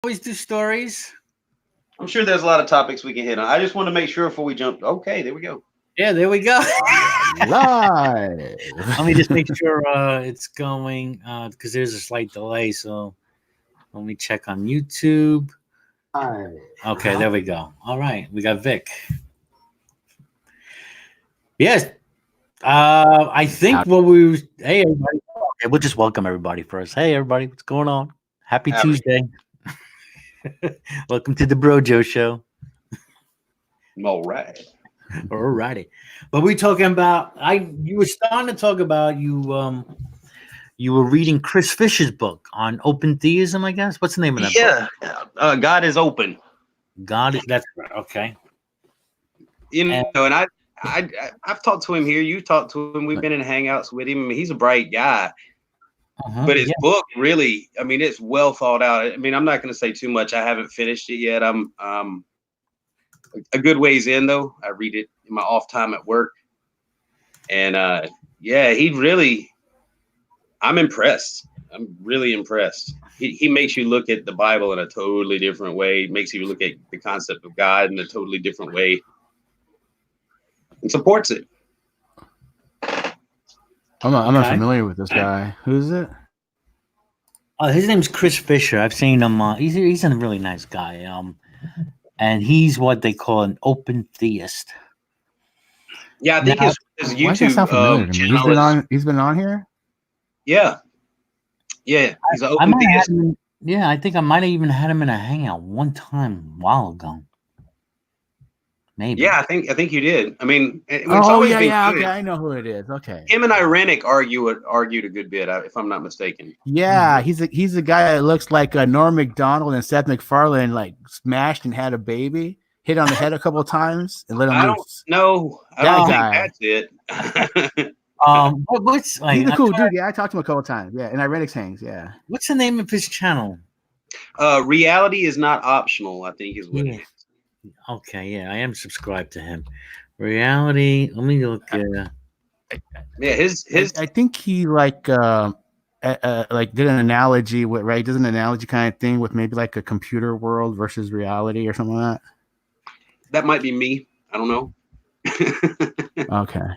always do stories. I'm sure there's a lot of topics we can hit on. I just want to make sure before we jump. Okay, there we go. Yeah, there we go. Live. Let me just make sure it's going because there's a slight delay. So let me check on YouTube. Okay, there we go. All right, we got Vic. Yes, I think what we. Hey, everybody. Okay, we'll just welcome everybody first. Hey, everybody, what's going on? Happy Tuesday. Welcome to the Brojo Show. All right. Alrighty, but we're talking about. You were starting to talk about you were reading Chris Fisher's book on open theism. I guess what's the name of that book? Yeah, God is open. That's right. Okay. And I've talked to him here. You talked to him. We've been in hangouts with him. I mean, he's a bright guy. But his book really, I mean, it's well thought out. I mean, I'm not going to say too much. I haven't finished it yet. I'm a good ways in though. I read it in my off time at work, and he really. I'm impressed. I'm really impressed. He makes you look at the Bible in a totally different way. Makes you look at the concept of God in a totally different way, and supports it. I'm not familiar with this guy. Who is it? His name's Chris Fisher. I've seen him. He's a really nice guy. And he's what they call an open theist. Yeah, I think his YouTube channel he's been on here. Yeah. He's an open theist. I think I might have even had him in a hangout one time a while ago. Maybe. Yeah, I think you did. I mean, okay, I know who it is. Okay. Him and Irenic argued a good bit, if I'm not mistaken. Yeah, he's a guy that looks like Norm Macdonald and Seth MacFarlane, like smashed and had a baby, hit on the head a couple of times, and let him loose. I don't think that's it. What's like? He's a cool dude. Yeah, I talked to him a couple of times. Yeah, and Irenic's hangs. Yeah. What's the name of his channel? Reality is not optional, I think is what it is. Okay, yeah, I am subscribed to him. Reality. Let me look. His. I think he like did an analogy with right. Does an analogy kind of thing with maybe like a computer world versus reality or something like that. That might be me. I don't know. Okay, I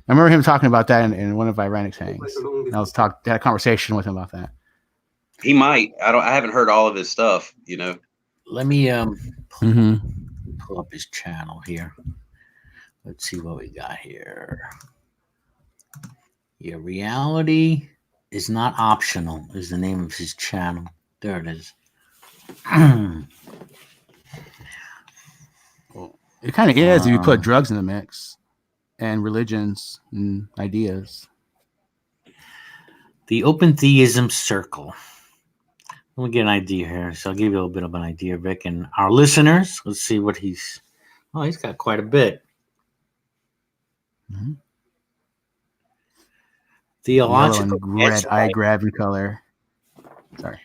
remember him talking about that in one of Irenic's hangs. Had a conversation with him about that. He might. I haven't heard all of his stuff. You know. Let me pull up his channel here. Let's see what we got here. Yeah, reality is not optional is the name of his channel. There it is. It kind of is if you put drugs in the mix and religions and ideas. The Open Theism Circle. Let me get an idea here. So I'll give you a little bit of an idea, Vic, and our listeners. Let's see what he's got quite a bit. Mm-hmm. Theological red eye grabbing color. Sorry.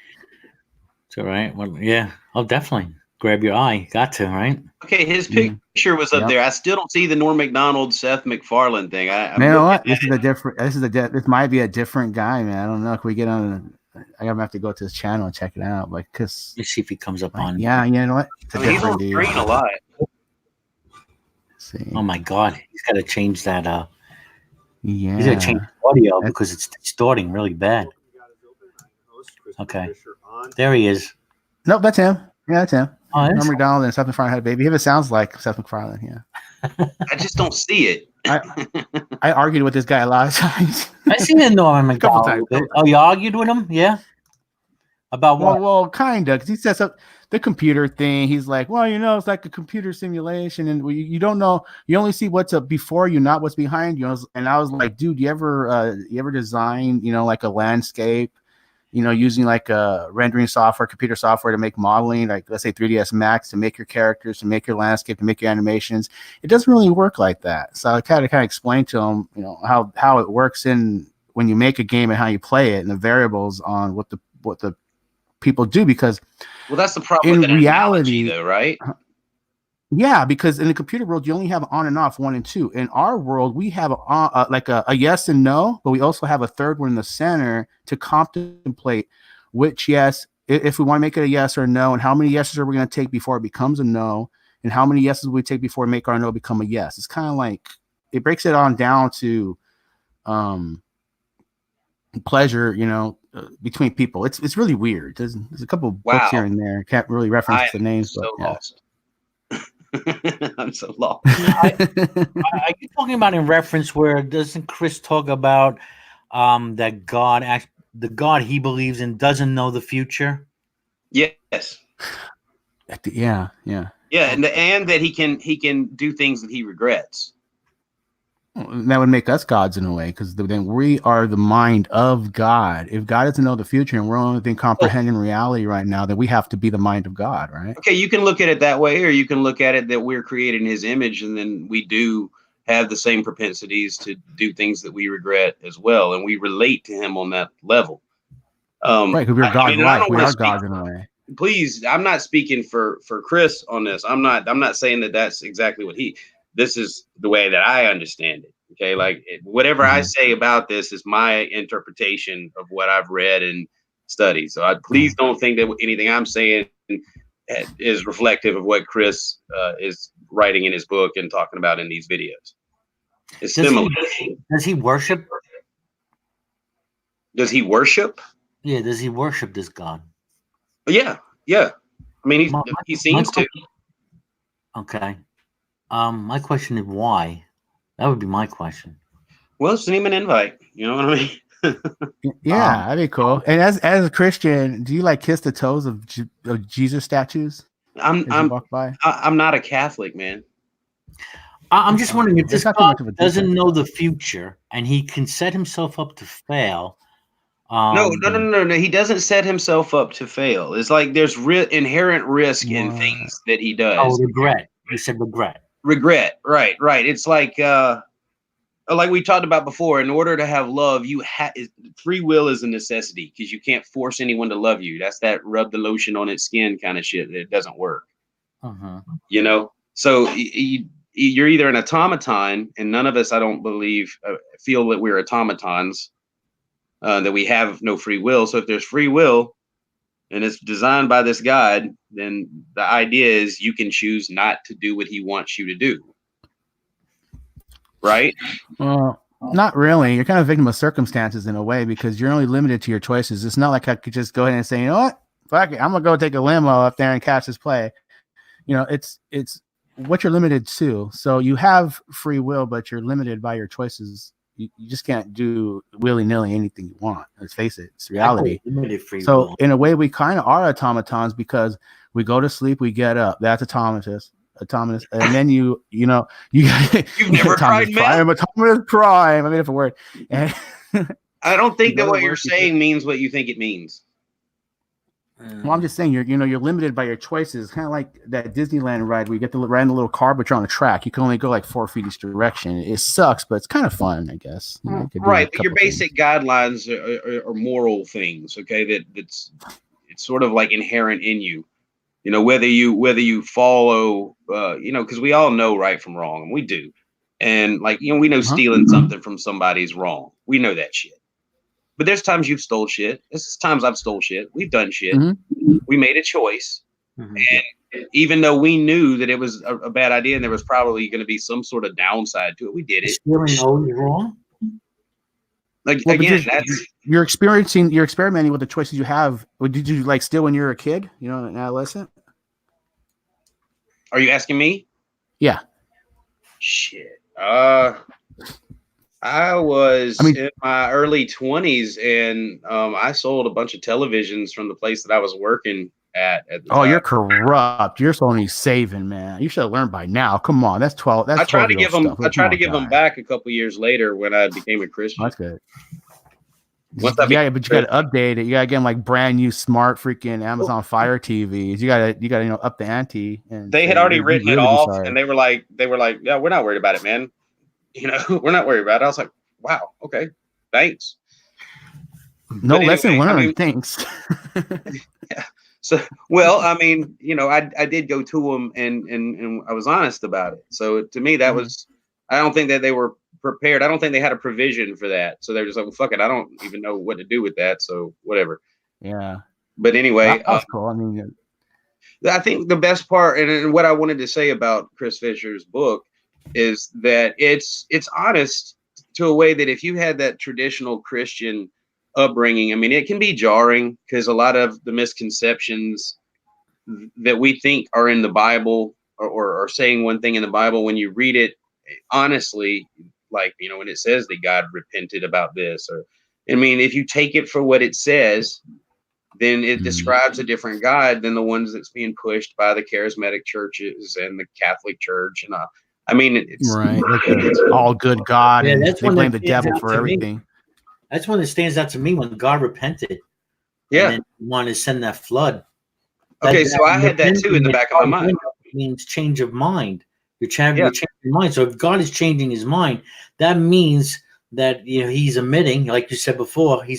It's all right. Well, yeah. Oh, definitely. Grab your eye. Got to, right? Okay, his picture was up there. I still don't see the Norm Macdonald, Seth MacFarlane thing. You know what? This might be a different guy, man. I don't know. Can we get on? I'm gonna have to go to his channel and check it out, like, cause let's see if he comes up on. Yeah, you know what? He's on screen a lot. See. Oh my God, he's got to change that. Yeah, he's got to change the audio because it's distorting really bad. Okay, there he is. Nope, that's him. Yeah, that's him. Oh, Norm Macdonald and Seth MacFarlane had a baby. He even sounds like Seth MacFarlane. Yeah. I just don't see it. I argued with this guy a lot of times. I seen it, Norm Macdonald. Oh, you argued with him? Yeah. About what? Well, kind of, because he sets up the computer thing. He's like, well, it's like a computer simulation, and you don't know. You only see what's up before you, not what's behind you. And I was like, dude, you ever design, like a landscape, using like a rendering software, computer software to make modeling, like let's say 3ds Max, to make your characters, to make your landscape, to make your animations. It doesn't really work like that. So I kind of explain to him, how it works in when you make a game and how you play it, and the variables on what the people do, because that's the problem in reality, though, right? Yeah, because in the computer world, you only have on and off, 1 and 2. In our world, we have like a yes and no, but we also have a third one in the center to contemplate which yes if we want to make it a yes or a no, and how many yeses are we going to take before it becomes a no, and how many yeses will we take before we make our no become a yes? It's kind of like it breaks it on down to pleasure, between people. It's really weird. There's a couple books here and there. Can't really reference the names, so but lost. I'm so lost. Are you talking about in reference where doesn't Chris talk about that the God he believes in doesn't know the future? Yes. Yeah. And that he can do things that he regrets. That would make us gods in a way, because then we are the mind of God. If God doesn't know the future and we're only comprehending reality right now, then we have to be the mind of God, right? Okay, you can look at it that way, or you can look at it that we're created in his image, and then we do have the same propensities to do things that we regret as well, and we relate to him on that level. Right, because we're God, right? We are gods in a way. Please, I'm not speaking for Chris on this. I'm not saying that that's exactly what this is the way that I understand it. Okay. Like whatever I say about this is my interpretation of what I've read and studied. So please don't think that anything I'm saying is reflective of what Chris is writing in his book and talking about in these videos. It's similar. Does he worship? Does he worship? Yeah. Does he worship this God? Yeah. I mean, he seems to. Okay. My question is why? That would be my question. Well, send him an invite. You know what I mean? Yeah, that'd be cool. And as a Christian, do you like kiss the toes of Jesus statues? I'm not a Catholic, man. I'm just wondering if this God doesn't know the future and he can set himself up to fail. No. He doesn't set himself up to fail. It's like there's inherent risk in things that he does. Oh, regret. You said regret. Regret. Right. It's like we talked about before. In order to have love, free will is a necessity because you can't force anyone to love you. That's that rub the lotion on its skin kind of shit. It doesn't work. So you're either an automaton, and none of us, I don't believe, feel that we're automatons. That we have no free will. So if there's free will and it's designed by this God, then the idea is you can choose not to do what he wants you to do. Right? Well, not really. You're kind of a victim of circumstances in a way because you're only limited to your choices. It's not like I could just go ahead and say, you know what? Fuck it. I'm going to go take a limo up there and catch this play. It's what you're limited to. So you have free will, but you're limited by your choices. You just can't do willy-nilly anything you want. Let's face it, it's reality. So in a way, we kind of are automatons because we go to sleep, we get up. That's autonomous, and then you've never tried prime. Autonomous prime. I made up a word. And I don't think that what you're saying means what you think it means. Well, I'm just saying you're limited by your choices. Kind of like that Disneyland ride where you get to ride in a little car, but you're on a track. You can only go like 4 feet each direction. It sucks, but it's kind of fun, I guess. Right, but your basic guidelines are moral things. Okay, it's sort of like inherent in you. Whether you follow, because we all know right from wrong, and we do. And we know stealing something from somebody is wrong. We know that shit. But there's times you've stole shit. There's times I've stole shit. We've done shit. We made a choice. And even though we knew that it was a bad idea and there was probably going to be some sort of downside to it, we did it. Stealing always wrong? You're experimenting with the choices you have. Did you steal when you were a kid? An adolescent? Are you asking me? Yeah. Shit. I was in my early 20s, and I sold a bunch of televisions from the place that I was working at the time. You're corrupt. You're only saving, man. You should have learned by now. Come on, that's 12. That's I tried to give them. Stuff. I tried to give them back a couple years later when I became a Christian. That's good. But you got to update it. You got to get them brand new smart freaking Amazon Fire TVs. You got to up the ante. And they had already written it off, and they were like, yeah, we're not worried about it, man. We're not worried about it. I was like, wow, okay, thanks. No lesson learned. Thanks. Yeah. So, well, I did go to them and I was honest about it. So to me, that was, I don't think that they were prepared. I don't think they had a provision for that. So they're just like, well, fuck it. I don't even know what to do with that. So whatever. Yeah. But anyway, that's cool. I mean, I think the best part, and what I wanted to say about Chris Fisher's book, is that it's honest to a way that if you had that traditional Christian upbringing, I mean, it can be jarring because a lot of the misconceptions that we think are in the Bible or saying one thing in the Bible, when you read it honestly, like, you know, when it says that God repented about this, or, I mean, if you take it for what it says, then it describes a different God than the ones that's being pushed by the charismatic churches and the Catholic Church. And I mean, it's right, like the all good God, and they blame the devil for everything. That's when it stands out to me, when God repented. Yeah. And then wanted to send that flood. Okay, so I had that too in the back of my mind. Means change of mind. You're changing your mind. So if God is changing his mind, that means that, you know, he's admitting, like you said before, he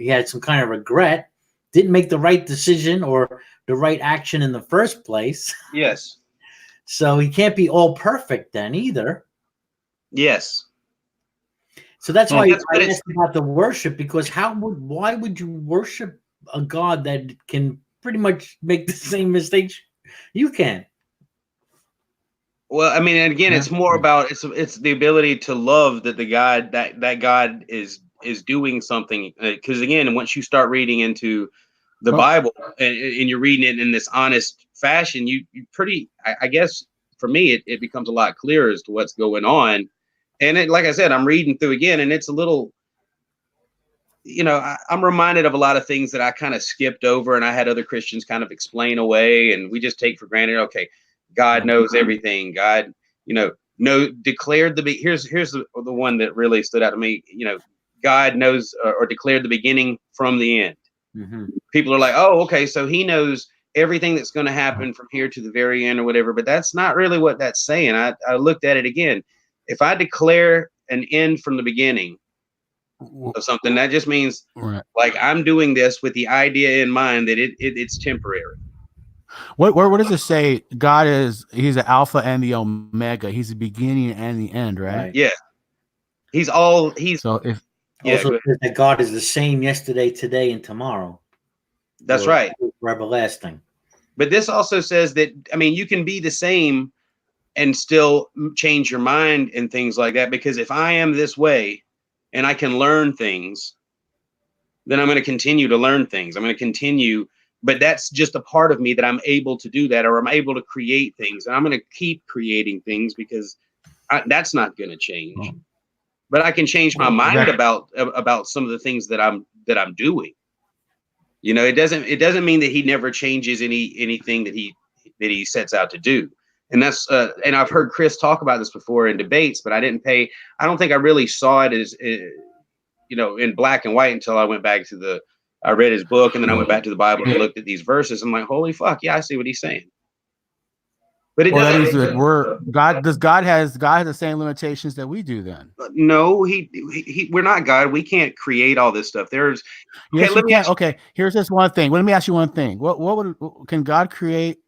had some kind of regret, didn't make the right decision or the right action in the first place. Yes. So he can't be all perfect then either. Yes. So that's why I asked about the worship, because why would you worship a God that can pretty much make the same mistakes you can? Well, I mean, and again, it's more about it's the ability to love that the God that God is doing something. Because again, once you start reading into the Bible and you're reading it in this honest fashion, you pretty, I guess for me, it becomes a lot clearer as to what's going on. And like I said, I'm reading through again, and it's a little, you know, I'm reminded of a lot of things that I kind of skipped over, and I had other Christians kind of explain away, and we just take for granted. Okay, God knows everything. God, you know, declared here's the one that really stood out to me. You know, God knows or declared the beginning from the end. Mm-hmm. People are like, oh, okay, so he knows everything that's going to happen from here to the very end or whatever, but that's not really what that's saying. I looked at it again. If I declare an end from the beginning of something, that just means like I'm doing this with the idea in mind that it's temporary. What does it say? He's the Alpha and the Omega. He's the beginning and the end, right? Yeah. So if also that God is the same yesterday, today, and tomorrow. That's right. Everlasting. But this also says that, I mean, you can be the same and still change your mind and things like that, because if I am this way and I can learn things, then I'm going to continue to learn things. I'm going to continue, but that's just a part of me that I'm able to do that, or I'm able to create things, and I'm going to keep creating things because that's not going to change. But I can change my mind about some of the things that I'm doing. You know, it doesn't mean that he never changes anything that he sets out to do. And that's and I've heard Chris talk about this before in debates, but I don't think I really saw it as you know, in black and white until I went back to I read his book, and then I went back to the Bible and looked at these verses. I'm like, holy fuck, yeah, I see what he's saying. But it doesn't. God has the same limitations that we do then? No, we're not God. We can't create all this stuff. Here's this one thing. Let me ask you one thing. Can God create?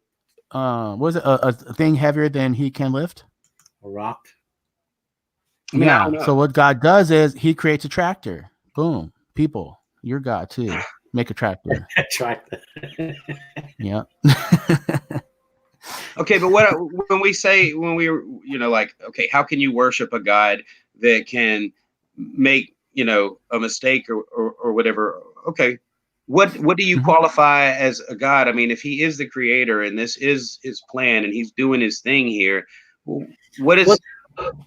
Was it a thing heavier than he can lift? A rock. Yeah. So what God does is he creates a tractor. Boom. People, you're God too. Make a tractor. Tractor. Yeah. Okay, but when we're, you know, like, okay, how can you worship a God that can make, you know, a mistake or whatever? Okay, what do you qualify as a God? I mean, if he is the creator and this is his plan and he's doing his thing here,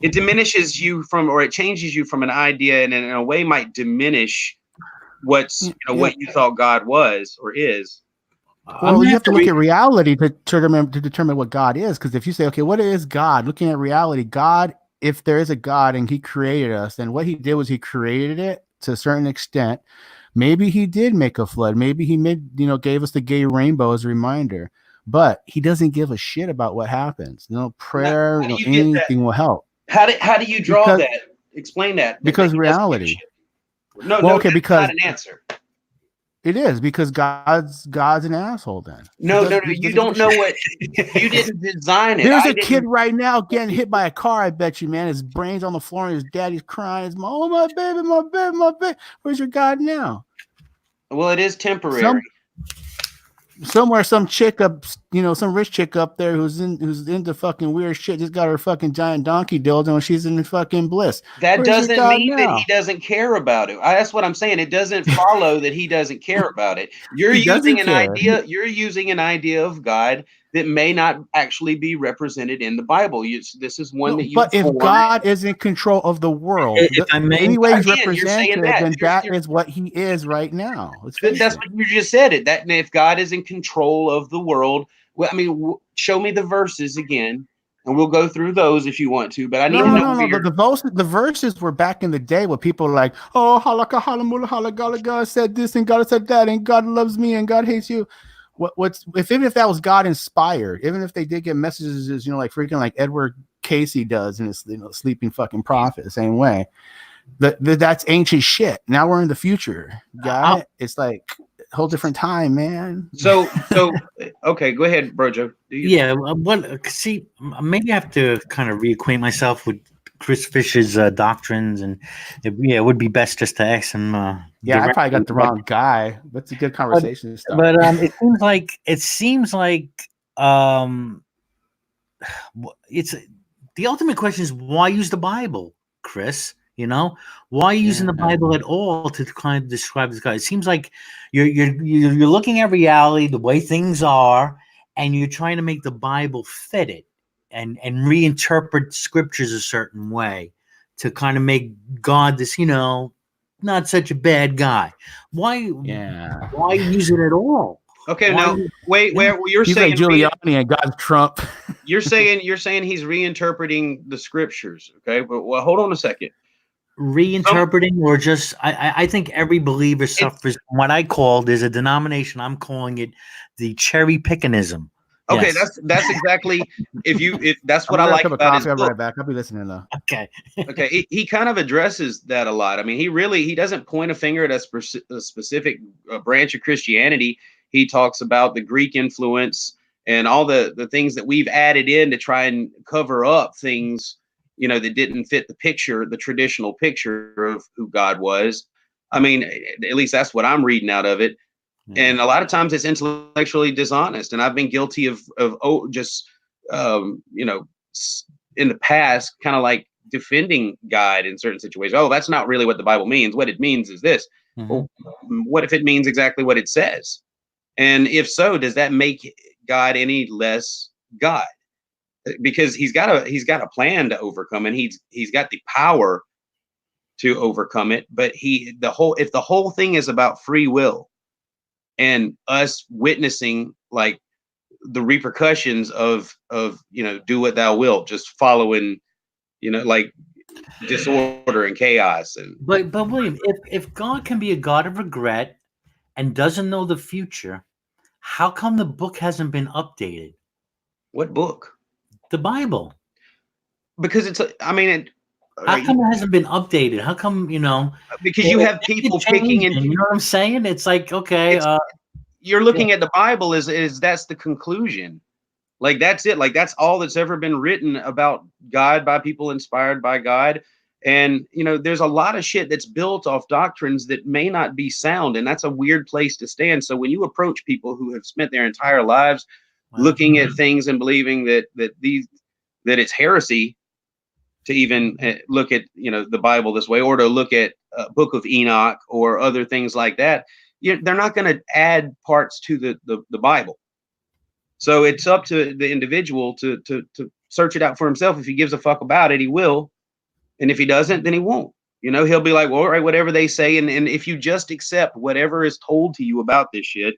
it diminishes you from, or it changes you from an idea, and in a way might diminish what you thought God was or is. Well, you have to look at reality to determine what God is. Because if you say, okay, what is God? Looking at reality, God, if there is a God and he created us, then what he did was he created it to a certain extent. Maybe he did make a flood. Maybe he gave us the gay rainbow as a reminder. But he doesn't give a shit about what happens. Prayer, anything will help. How do you draw that? Explain that. Because reality. Because not an answer. It is, because God's an asshole then. No, you don't know what you didn't design it. There's a kid right now getting hit by a car, I bet you, man. His brain's on the floor and his daddy's crying. His mom, oh, my baby, my baby, my baby. Where's your God now? Well, it is temporary. somewhere some chick up, some rich chick up there who's into fucking weird shit just got her fucking giant donkey dildo and she's in fucking bliss. That Where's your doesn't God mean that now? he doesn't care about it. That's what I'm saying. It doesn't follow that he doesn't care about it. You're He doesn't using an care. idea. You're using an idea of God that may not actually be represented in the Bible. This is one that you. But if God is in control of the world, If I may, any way he's again, you're saying represented, that. then You're- that you're- is what he is right now. That's what you just said. It that if God is in control of the world, well, I mean, show me the verses again, and we'll go through those if you want to. But I need to know. No. The verses were back in the day where people were like, oh, halaka halamula halagala, God said this and God said that, and God loves me and God hates you. Even if that was God inspired, even if they did get messages, like freaking like Edward Casey does in his Sleeping Fucking Prophet, the same way. That's ancient shit. Now we're in the future. Got it? It's like a whole different time, man. So okay, go ahead, Brojo. Yeah, see, maybe I have to kind of reacquaint myself with Chris Fisher's doctrines, and it would be best just to ask him. I probably got the wrong guy. That's a good conversation stuff. But it seems like it's the ultimate question is why use the Bible, Chris? Why using the Bible at all to kind of describe this guy? It seems like you're looking at reality, the way things are, and you're trying to make the Bible fit it and reinterpret scriptures a certain way to kind of make God this, not such a bad guy. Why? Yeah. Why use it at all? Okay, now wait. You're saying like Giuliani and God's Trump. you're saying he's reinterpreting the scriptures. Okay, but hold on a second. Reinterpreting, or just I think every believer suffers from what I call, there's a denomination, I'm calling it the cherry pickingism. Okay, yes. that's exactly if that's what I like about his book. Right back. I'll be listening though. Okay. Okay, he kind of addresses that a lot. I mean, he doesn't point a finger at a specific branch of Christianity. He talks about the Greek influence and all the things that we've added in to try and cover up things, that didn't fit the traditional picture of who God was. I mean, at least that's what I'm reading out of it. And a lot of times it's intellectually dishonest. And I've been guilty of just, in the past, kind of like defending God in certain situations. Oh, that's not really what the Bible means. What it means is this. Mm-hmm. Well, what if it means exactly what it says? And if so, does that make God any less God? Because he's got a plan to overcome, and he's got the power to overcome it. But if the whole thing is about free will and us witnessing like the repercussions of do what thou wilt, just following, like disorder and chaos. And but William, if God can be a God of regret and doesn't know the future, how come the book hasn't been updated? What book? The Bible. Because how come it hasn't been updated? How come, because you have people picking and you know what I'm saying? It's like, okay, you're looking at the Bible is that's the conclusion. Like that's it. Like that's all that's ever been written about God by people inspired by God. And there's a lot of shit that's built off doctrines that may not be sound, and that's a weird place to stand. So when you approach people who have spent their entire lives looking at things and believing that it's heresy to even look at the Bible this way, or to look at Book of Enoch or other things like that, they're not going to add parts to the Bible. So it's up to the individual to search it out for himself. If he gives a fuck about it, he will. And if he doesn't, then he won't. He'll be like, well, all right, whatever they say. And if you just accept whatever is told to you about this shit,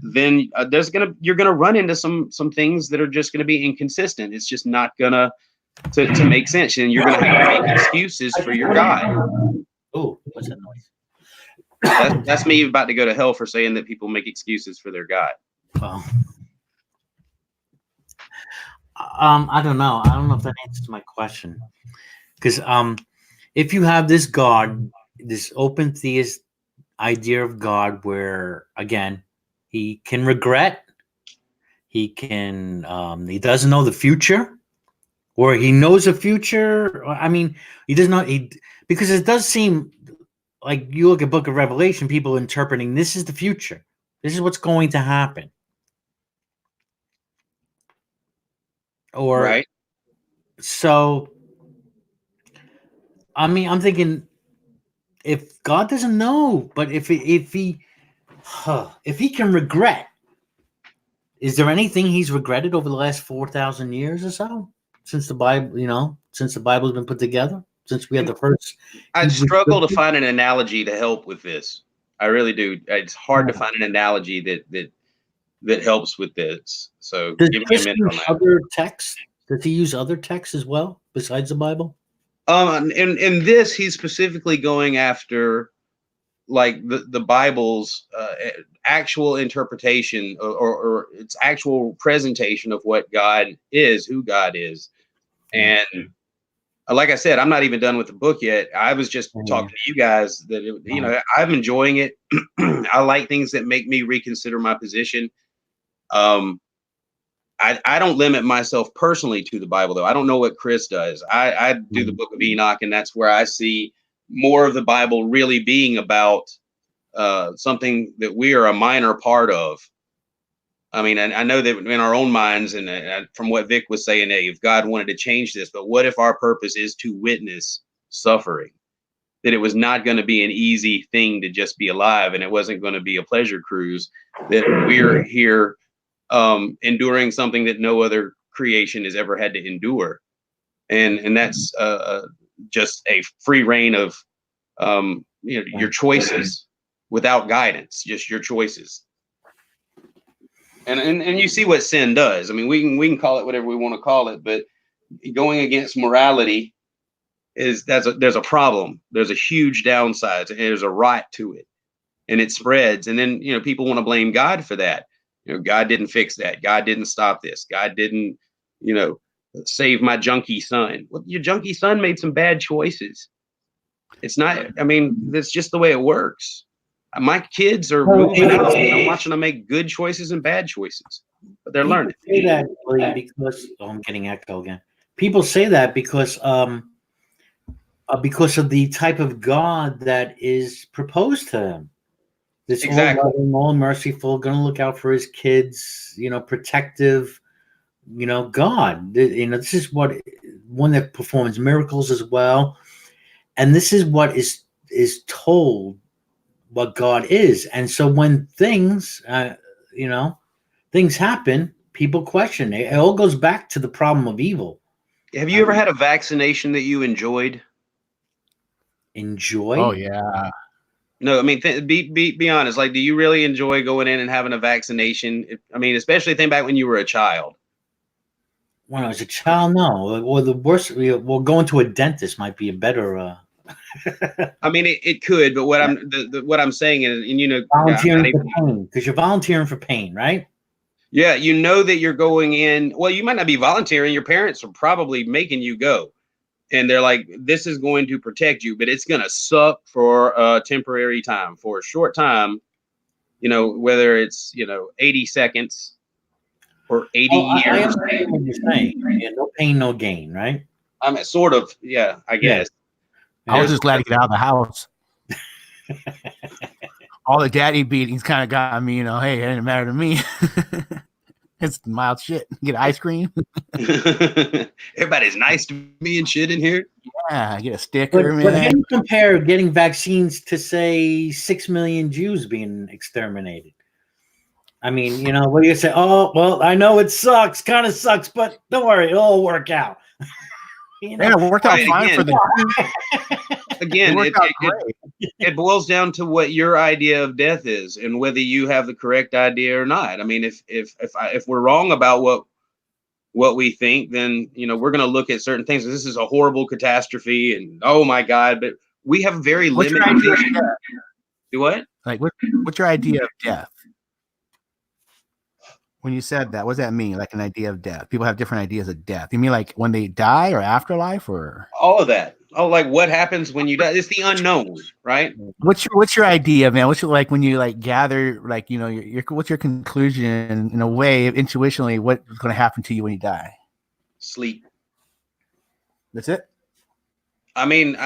then you're gonna run into some things that are just gonna be inconsistent. It's just not gonna to make sense, and you're gonna have to make excuses for your God. Oh, what's that noise? That's me about to go to hell for saying that people make excuses for their God. Well, I don't know. I don't know if that answers my question. Because if you have this God, this open theist idea of God, where again he can regret, he doesn't know the future, or he knows the future. I mean, he doesn't know because it does seem like you look at Book of Revelation, people interpreting this is the future. This is what's going to happen. Or right. So, I mean, I'm thinking if God doesn't know, but if he can regret, is there anything he's regretted over the last 4,000 years or so since the Bible, since the Bible's been put together, since we had the first? I'd struggle to find an analogy to help with this. I really do. It's hard to find an analogy that helps with this. So Does give me a minute on that. Other texts? Does he use other texts as well besides the Bible? In this, he's specifically going after like the Bible's actual interpretation or its actual presentation of what God is, who God is. And like I said, I'm not even done with the book yet. I was just talking to you guys that, I'm enjoying it. I like things that make me reconsider my position. I don't limit myself personally to the Bible, though. I don't know what Chris does. I do the book of Enoch, and that's where I see more of the Bible really being about something that we are a minor part of. I mean, I know that in our own minds, and from what Vic was saying, hey, if God wanted to change this, but what if our purpose is to witness suffering? That it was not going to be an easy thing to just be alive, and it wasn't going to be a pleasure cruise. That we're here enduring something that no other creation has ever had to endure, and that's just a free reign of your choices without guidance, just your choices. And you see what sin does. I mean, we can call it whatever we want to call it, but going against morality there's a problem. There's a huge downside. There's a rot to it, and it spreads. And then people want to blame God for that. God didn't fix that. God didn't stop this. God didn't save my junkie son. Well, your junkie son made some bad choices. It's not. I mean, that's just the way it works. My kids are moving out. I'm watching them make good choices and bad choices, but they're learning. Say that because I'm getting echo again. People say that because of the type of God that is proposed to them. This exactly. all loving, all merciful, going to look out for his kids, protective, God. This is one that performs miracles as well, and this is what is told what God is. And so when things happen, people question. It all goes back to the problem of evil. Have you ever had a vaccination that you enjoyed? Enjoy? Oh yeah. No, I mean, be honest. Like, do you really enjoy going in and having a vaccination? I mean, especially think back when you were a child. When I was a child, no. Or the worst, going to a dentist might be a better. I mean, it could, but what I'm saying is, and volunteering for pain, because you're volunteering for pain, right? Yeah, that you're going in. Well, you might not be volunteering. Your parents are probably making you go. And they're like, this is going to protect you, but it's going to suck for a temporary time, for a short time, whether it's, 80 seconds or 80 years. I understand what you're saying. Yeah, no pain, no gain, right? I mean, sort of. Yeah, I guess. Yeah. I was just glad to get out of the house. All the daddy beatings kind of got me, hey, it didn't matter to me. It's mild shit. Get ice cream. Everybody's nice to me and shit in here. Yeah, I get a sticker, man. But how do you compare getting vaccines to, say, 6 million Jews being exterminated? I mean, what do you say? Oh, well, I know it sucks, kind of sucks, but don't worry, it'll all work out. Yeah, it worked out fine for the again, it boils down to what your idea of death is and whether you have the correct idea or not. I mean, if we're wrong about what we think, then we're going to look at certain things. This is a horrible catastrophe, and oh my God! But we have very limited. Do what? Like, what's your idea of death? When you said that, what does that mean? Like an idea of death? People have different ideas of death. You mean like when they die or afterlife, or all of that? Oh, like what happens when you die? It's the unknown, right? What's your idea, man? What's your, like when you like gather, like what's your conclusion in a way, intuitionally, what's going to happen to you when you die? Sleep. That's it. I mean,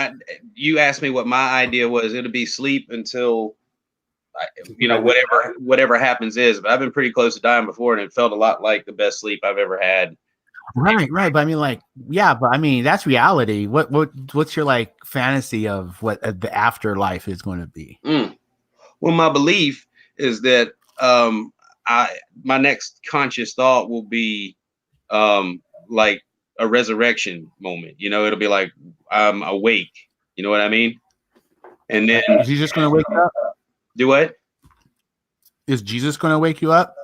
you asked me what my idea was. It'll be sleep until whatever happens is. But I've been pretty close to dying before, and it felt a lot like the best sleep I've ever had. Right. But I mean, like, yeah, but I mean, that's reality. What's your like fantasy of what the afterlife is going to be? Well, my belief is that my next conscious thought will be like a resurrection moment. It'll be like I'm awake. You know what I mean? And then is he just going to wake you up? Do what? Is Jesus going to wake you up?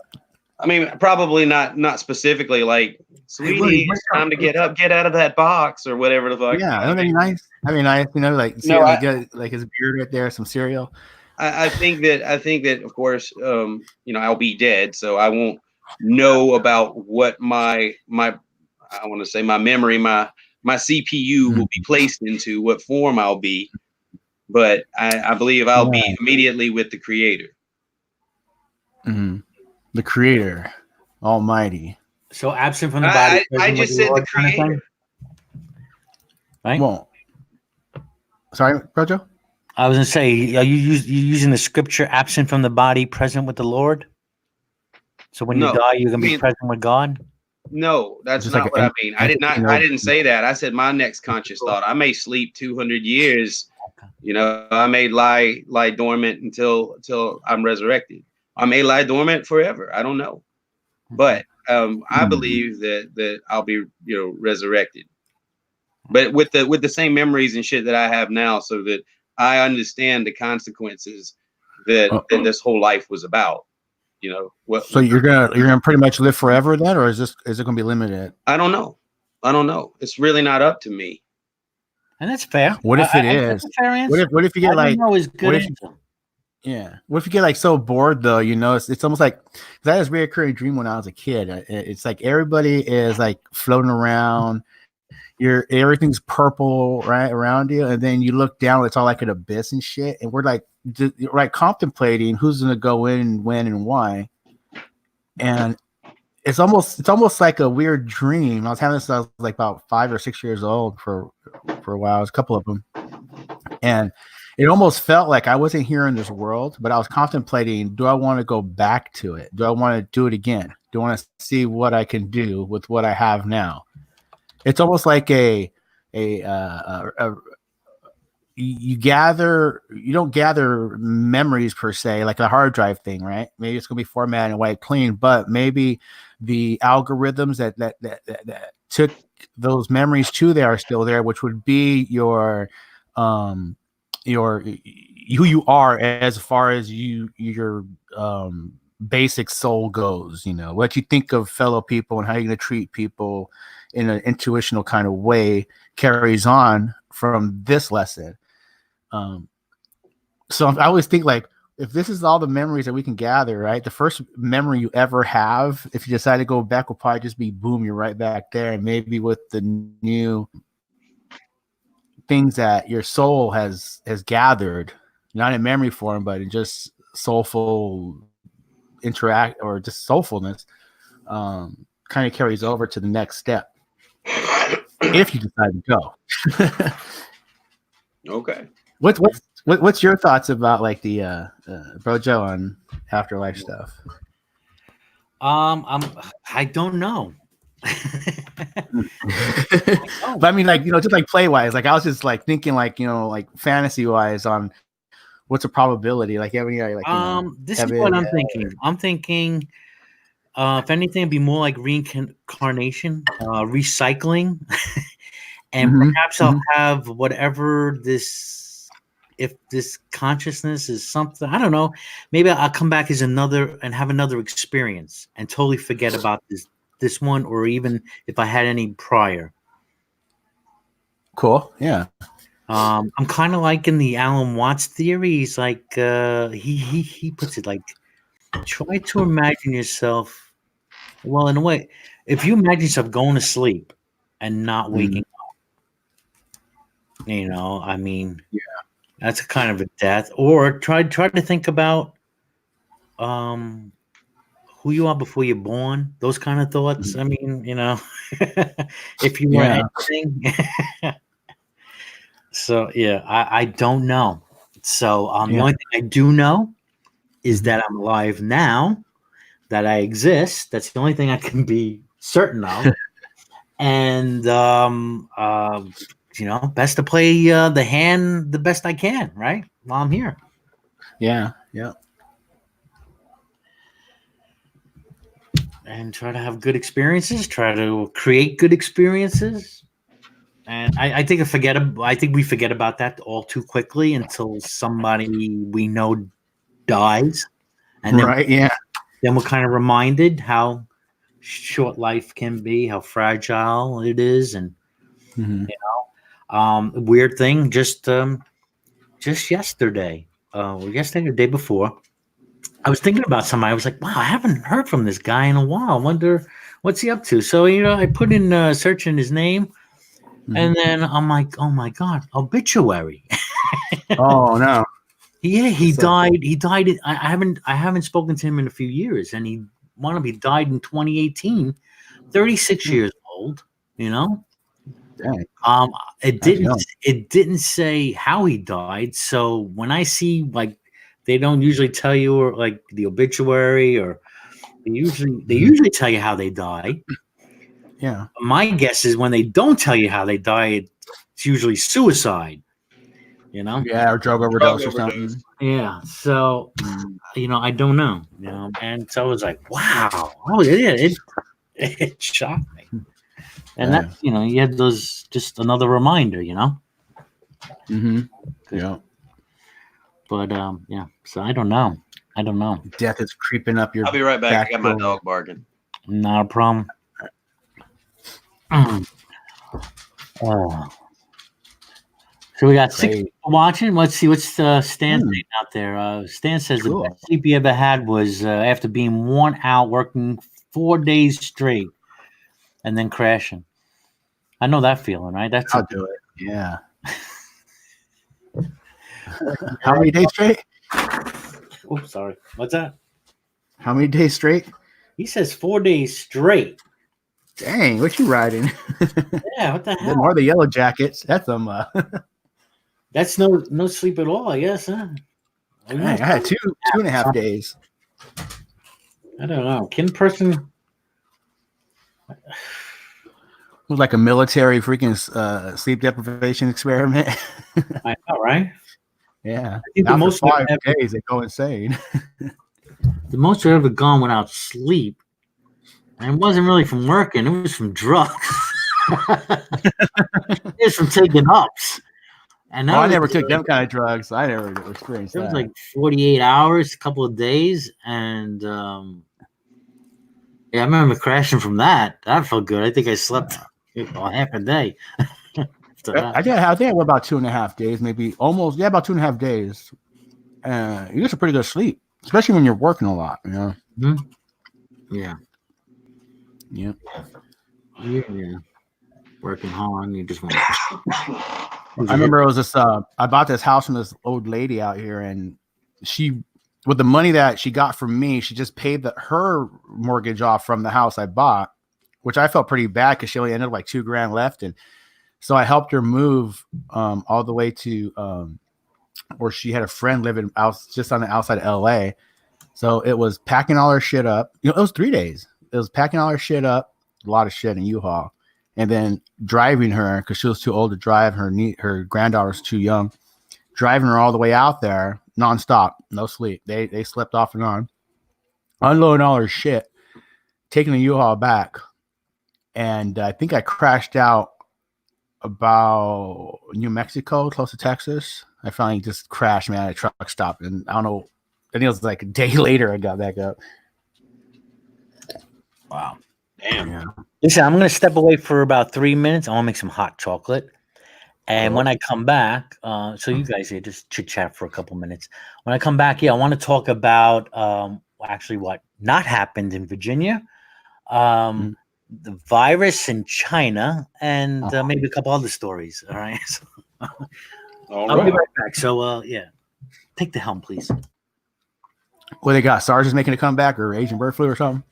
I mean, probably not specifically like, sweetie, it's time to get up, get out of that box or whatever the fuck. Yeah, that'd be nice. That'd be nice, like like his beard right there, some cereal. I think that of course, I'll be dead, so I won't know about what my I want to say my memory, my CPU will be placed into, what form I'll be. But I believe I'll be immediately with the Creator. The Creator, Almighty. So absent from the body. I just said the Creator. Right? Well, sorry, Brojo? I was going to say, are you using the scripture absent from the body, present with the Lord? So when you die, you're going to be present with God? No, that's just not like what I mean. I didn't say that. I said my next conscious thought. I may sleep 200 years. I may lie dormant until I'm resurrected. I may lie dormant forever. I don't know. But I believe that I'll be resurrected. But with the same memories and shit that I have now, so that I understand the consequences that this whole life was about. So you're gonna pretty much live forever then, or is it gonna be limited? I don't know. It's really not up to me. And that's fair. What if it is? What if you get like? What if you get like so bored though? It's almost like, because I had this reoccurring dream when I was a kid. It's like everybody is like floating around. Everything's purple right around you, and then you look down, it's all like an abyss and shit, and we're like contemplating who's gonna go in, when, and why. And it's almost like a weird dream. I was having this, I was like about 5 or 6 years old for a while. It was a couple of them, and it almost felt like I wasn't here in this world, but I was contemplating: do I want to go back to it? Do I want to do it again? Do I want to see what I can do with what I have now? It's almost like you don't gather memories per se, like a hard drive thing, right? Maybe it's gonna be formatted and wiped clean, but maybe the algorithms that took those memories to there are still there, which would be your who you are as far as your basic soul goes. What you think of fellow people and how you're going to treat people in an intuitional kind of way carries on from this lesson. So I always think, like, if this is all the memories that we can gather, right? The first memory you ever have, if you decide to go back, will probably just be boom, you're right back there. And maybe with the new things that your soul has gathered, not in memory form, but in just soulful interact or just soulfulness, kind of carries over to the next step if you decide to go. Okay. What's your thoughts about like the Brojo on afterlife stuff? I don't know. But I mean, like, just like play wise, like I was just like thinking, like, like fantasy wise on what's a probability, like having this is what I'm thinking. I'm thinking if anything, it'd be more like reincarnation, recycling, and perhaps I'll have whatever this, if this consciousness is something, I don't know, maybe I'll come back as have another experience and totally forget about this one, or even if I had any prior. Cool. Yeah. I'm kind of like in the Alan Watts theory. He's like, he puts it like, try to imagine yourself. Well, in a way, if you imagine yourself going to sleep and not waking up, I mean, yeah, that's a kind of a death. Or try to think about who you are before you're born. Those kind of thoughts. I mean, if you were anything. So yeah, I don't know. So the only thing I do know is that I'm alive now, that I exist. That's the only thing I can be certain of. And best to play the hand the best I can, right? While I'm here. Yeah. And try to have good experiences, try to create good experiences. And I think we forget about that all too quickly until somebody we know dies. And then we're kind of reminded how short life can be, how fragile it is. And weird thing, just yesterday, or the day before, I was thinking about somebody. I was like, wow, I haven't heard from this guy in a while. I wonder what's he up to. So, I put in search in his name, and then I'm like, oh my God, obituary. Oh no. Yeah, he died. He died. I haven't spoken to him in a few years, and he died in 2018, 36 years old. Dang. It didn't say how he died. So when I see, like, they don't usually tell you, or like the obituary, or they usually tell you how they die. Yeah. My guess is when they don't tell you how they die, it's usually suicide. Yeah, or drug overdose or something. Yeah. So I don't know. And so I was like, wow. Oh yeah, it shocked me. And that, you had those, just another reminder, Mm-hmm. Yeah. But so I don't know. Death is creeping up your. I'll be right back. I got my dog barking. Not a problem. So we got 6 people watching. Let's see what's Stan saying out there. Stan says the best sleep he ever had was after being worn out, working 4 days straight, and then crashing. I know that feeling, right? I'll do it. Yeah. How many days straight? Oops, sorry. What's that? How many days straight? He says 4 days straight. Dang, what you riding? Yeah, what the hell? More the yellow jackets. That's them. That's no sleep at all, I guess, huh? I had 2.5 days. I don't know. Can person? It was like a military freaking sleep deprivation experiment. I know, right? Yeah. I think the most 5 days they go insane. The most I've ever gone without sleep, and it wasn't really from working, it was from drugs. It was from taking ups. And I never took them kind of drugs. I never experienced that. It was like 48 hours, a couple of days, and I remember crashing from that. That felt good. I think I slept half a day. I think I went about 2.5 days, maybe almost. Yeah, about 2.5 days. You get some pretty good sleep, especially when you're working a lot. Mm-hmm. Yeah. Yeah. Working hard, you just want. I remember it was this. I bought this house from this old lady out here, and she, with the money that she got from me, she just paid her mortgage off from the house I bought, which I felt pretty bad because she only ended up like $2,000 left, and so I helped her move all the way to where she had a friend living out just on the outside of LA. So it was packing all her shit up. It was 3 days. It was packing all her shit up, a lot of shit in U-Haul, and then driving her because she was too old to drive. Her granddaughter's too young. Driving her all the way out there nonstop, no sleep. They slept off and on, unloading all her shit, taking the U-Haul back, and I think I crashed out about New Mexico, close to Texas. I finally just crashed, man. A truck stopped, and I don't know. I think it was like a day later I got back up. Wow. Damn. Yeah. Listen, I'm going to step away for about 3 minutes. I want to make some hot chocolate. And when I come back, so you guys here just chit chat for a couple minutes. When I come back, I want to talk about actually what not happened in Virginia, the virus in China, and maybe a couple other stories. All right. I'll be right back. So, take the helm, please. What they got? SARS is making a comeback, or Asian bird flu, or something?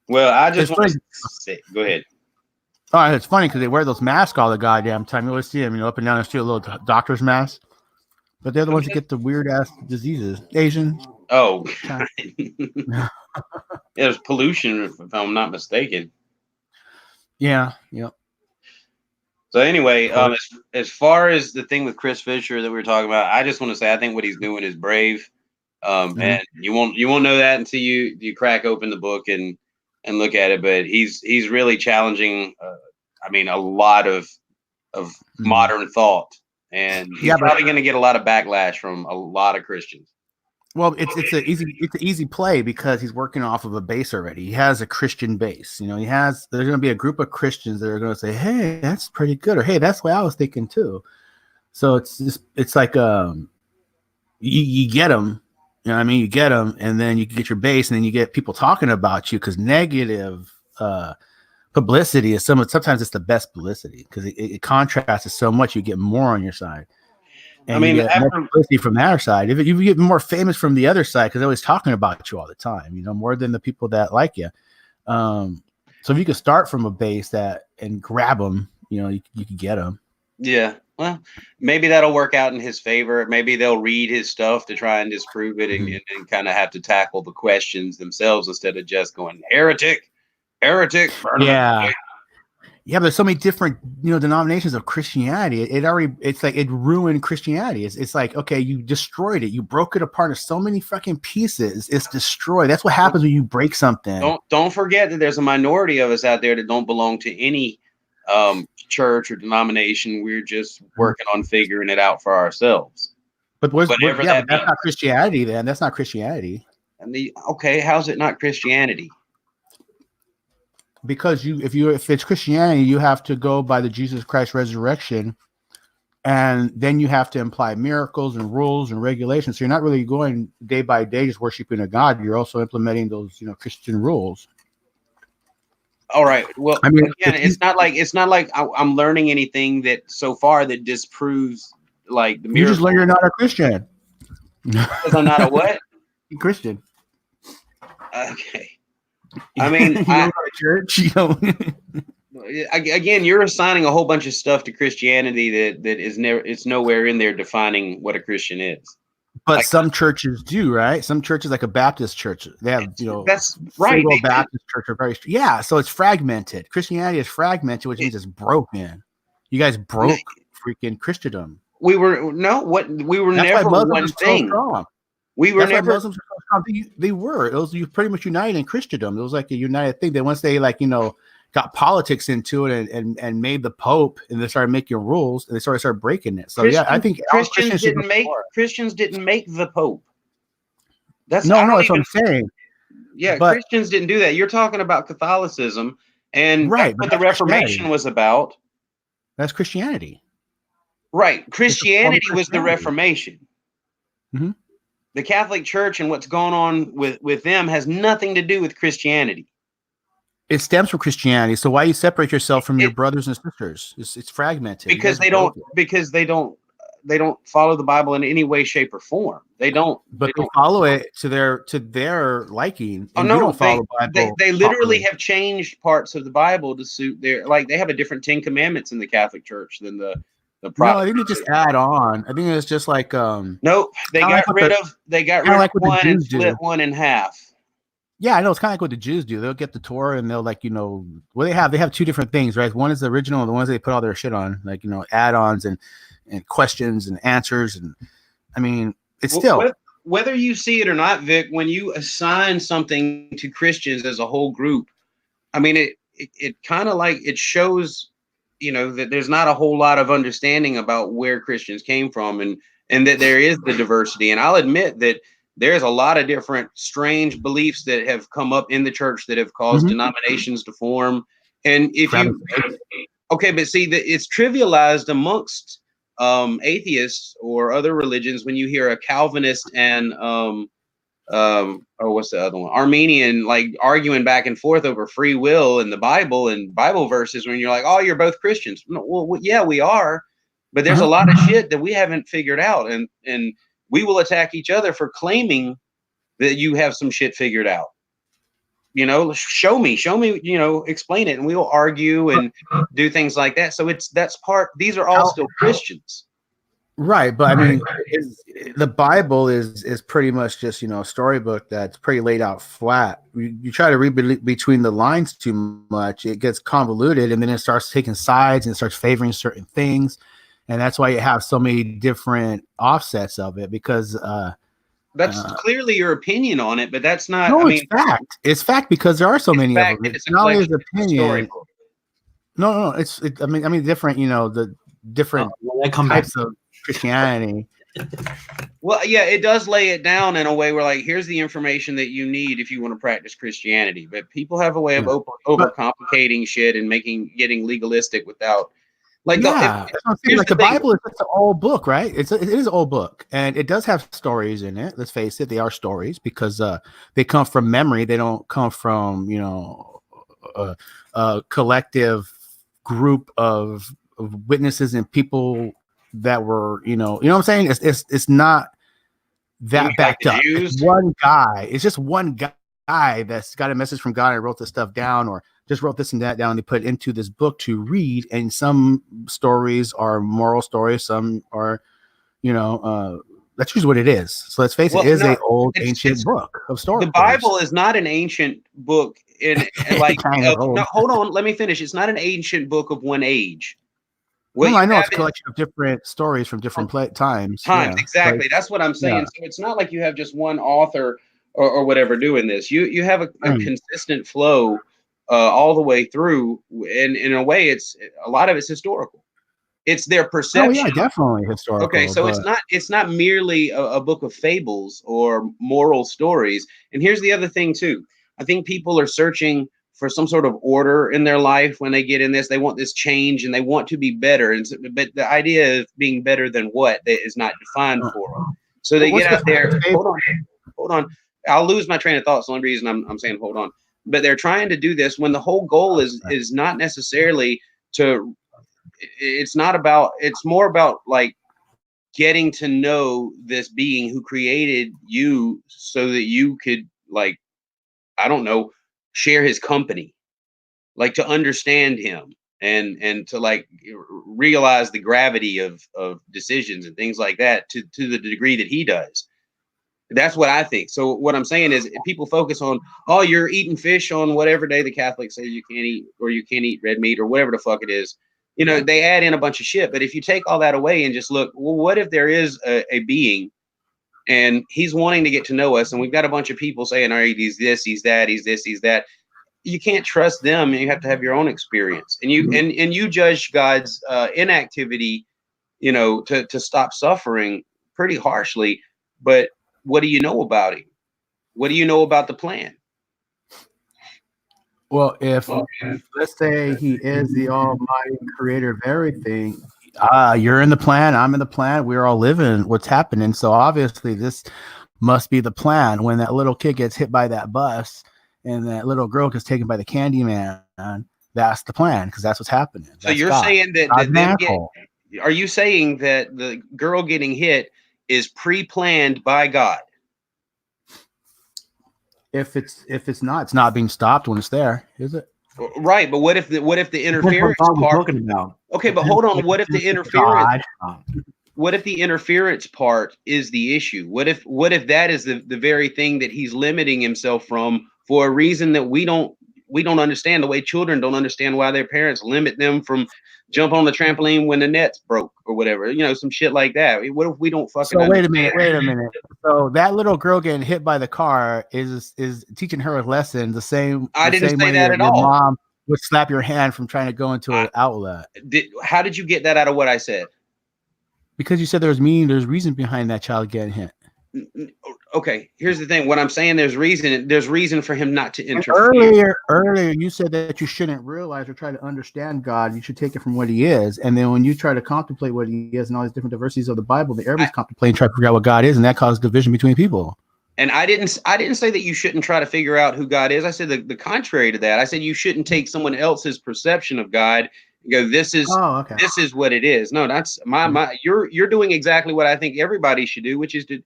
Well, I just want to say, go ahead. Oh, it's funny because they wear those masks all the goddamn time. You always see them, up and down the street, little doctor's masks. But they're the ones that get the weird ass diseases. Asian. Oh, there's pollution, if I'm not mistaken. Yeah. Yep. So anyway, as far as the thing with Chris Fisher that we were talking about, I just want to say I think what he's doing is brave. And you won't know that until you crack open the book and look at it. But he's really challenging. A lot of modern thought, and he's probably going to get a lot of backlash from a lot of Christians. Well, it's an easy play because he's working off of a base already. He has a Christian base. There's going to be a group of Christians that are going to say, "Hey, that's pretty good," or "Hey, that's what I was thinking too." So it's like you get them. You know what I mean? You get them, and then you get your base, and then you get people talking about you because negative publicity is sometimes it's the best publicity because it contrasts so much. You get more on your side. And you get more publicity from their side. If you get more famous from the other side, because they're always talking about you all the time, more than the people that like you. So if you could start from a base and grab them, you could get them. Yeah. Well, maybe that'll work out in his favor. Maybe they'll read his stuff to try and disprove it and kind of have to tackle the questions themselves instead of just going heretic. Yeah. Yeah, but there's so many different, denominations of Christianity. It's like it ruined Christianity. It's like, okay, you destroyed it. You broke it apart into so many fucking pieces. It's destroyed. That's what happens when you break something. Don't forget that there's a minority of us out there that don't belong to any church or denomination. We're just working on figuring it out for ourselves. But that's not Christianity. Then that's not Christianity. How's it not Christianity? Because if it's Christianity, you have to go by the Jesus Christ resurrection, and then you have to imply miracles and rules and regulations. So you're not really going day by day just worshiping a God. You're also implementing those Christian rules. All right. Well, again, it's not like I'm learning anything that so far that disproves like the miracle. You just learn you're not a Christian. Because I'm not a what? Christian. Okay. I mean, you go to church, Again, you're assigning a whole bunch of stuff to Christianity that is it's nowhere in there defining what a Christian is. But some churches do, right? Some churches, like a Baptist church, they have, that's right. Baptist church are very, so it's fragmented. Christianity is fragmented, which means it's broken. You guys broke freaking Christendom. We were never one thing. So we were never. Muslims are so strong. They were. It was pretty much united in Christendom. It was like a united thing. Then once they got politics into it and made the Pope, and they started making rules, and they started breaking it. So I think Christians didn't make the Pope. That's what I'm saying. Yeah, but Christians didn't do that. You're talking about Catholicism, and right, that's what the Reformation was about. That's Christianity. Right. Christianity was the Reformation. Mm-hmm. The Catholic Church and what's going on with them has nothing to do with Christianity. It stems from Christianity. So why you separate yourself from your brothers and sisters? It's fragmented. Because they don't follow the Bible in any way, shape, or form. They don't. But they follow it to their liking. Oh no, they literally have changed parts of the Bible to suit their they have a different 10 Commandments in the Catholic Church than the No, I think they just add on. I think it's just like nope. They got rid of one and split one in half. Yeah, I know. It's kind of like what the Jews do. They'll get the Torah and they'll they have two different things, right? One is the original and the ones they put all their shit on, add-ons and questions and answers. And I mean, it's still whether you see it or not, Vic, when you assign something to Christians as a whole group, I mean, it kind of it shows that there's not a whole lot of understanding about where Christians came from and that there is the diversity. And I'll admit that there's a lot of different strange beliefs that have come up in the church that have caused denominations to form. And but see that it's trivialized amongst atheists or other religions when you hear a Calvinist and what's the other one? Armenian, arguing back and forth over free will and the Bible and Bible verses when you're like, oh, you're both Christians. No, well, yeah, we are. But there's a lot of shit that we haven't figured out. And we will attack each other for claiming that you have some shit figured out. show me, explain it, and we'll argue and do things like that. So these are all still Christians. Right, but I mean, the Bible is pretty much just a storybook that's pretty laid out flat. You try to read between the lines too much, it gets convoluted, and then it starts taking sides and starts favoring certain things, and that's why you have so many different offsets of it. Because that's clearly your opinion on it, but that's not. No, it's fact. It's fact because there are so many of them. It's not only his opinion. No, it's. I mean, different. The different types of Christianity. Well, yeah, it does lay it down in a way where, like, here's the information that you need if you want to practice Christianity. But people have a way of overcomplicating shit and getting legalistic without, like, the Bible is just an old book, right? It is an old book, and it does have stories in it. Let's face it, they are stories because they come from memory. They don't come from a collective group of witnesses and people that were what I'm saying. It's not that backed up. It's one guy. It's just one guy that's got a message from God and wrote this stuff down, or just wrote this and that down. They put into this book to read, and some stories are moral stories. Some are, that's usually what it is. So let's face it, it is an old ancient book of stories. The Bible is not an ancient book like no, hold on, let me finish. It's not an ancient book of one age. I know it's a collection of different stories from different times. Exactly. Like, that's what I'm saying. So it's not like you have just one author or whatever doing this. You have a consistent flow all the way through, and in a way, a lot of it's historical. It's their perception. Oh yeah, definitely historical. Okay, so it's not merely a book of fables or moral stories. And here's the other thing too. I think people are searching for some sort of order in their life when they get in this. They want this change and they want to be better. But the idea of being better than what is not defined for them. So they get out there. Hold on. I'll lose my train of thought. It's the only reason I'm saying hold on. But they're trying to do this when the whole goal is not necessarily to. It's more about like getting to know this being who created you so that you could, like, I don't know, share his company, like to understand him and to like realize the gravity of decisions and things like that to the degree that he does. That's what I think. So what I'm saying is people focus on, oh, you're eating fish on whatever day the Catholics say you can't eat, or you can't eat red meat or whatever the fuck it is. They add in a bunch of shit. But if you take all that away and just look, well, what if there is a being and he's wanting to get to know us, and we've got a bunch of people saying, all right, he's this, he's that, he's this, he's that. You can't trust them. You have to have your own experience, and you judge God's inactivity, to stop suffering pretty harshly. But what do you know about him? What do you know about the plan? Well, if let's say he is the almighty creator of everything, you're in the plan, I'm in the plan, we're all living what's happening. So obviously this must be the plan. When that little kid gets hit by that bus and that little girl gets taken by the candy man, that's the plan, because that's what's happening. So you're saying are you saying that the girl getting hit is pre-planned by God? If it's not, it's not being stopped when it's there, is it? Right, but what if the interference part? Okay, but hold on. What if the interference? What if the interference part is the issue? What if that is the very thing that he's limiting himself from for a reason that we don't understand? The way children don't understand why their parents limit them from jump on the trampoline when the net's broke or whatever, some shit like that. What if we don't fucking? So wait a minute. So that little girl getting hit by the car is teaching her a lesson the same. I didn't say that at all. Your mom would slap your hand from trying to go into an outlet. How did you get that out of what I said? Because you said there's reason behind that child getting hit. Okay, here's the thing. What I'm saying, there's reason for him not to interfere. Earlier, you said that you shouldn't realize or try to understand God. You should take it from what he is. And then when you try to contemplate what he is and all these different diversities of the Bible, that everybody's contemplating, trying to figure out what God is, and that causes division between people. And I didn't say that you shouldn't try to figure out who God is. I said the contrary to that. I said you shouldn't take someone else's perception of God and go, this is what it is. No, that's you're doing exactly what I think everybody should do, which is to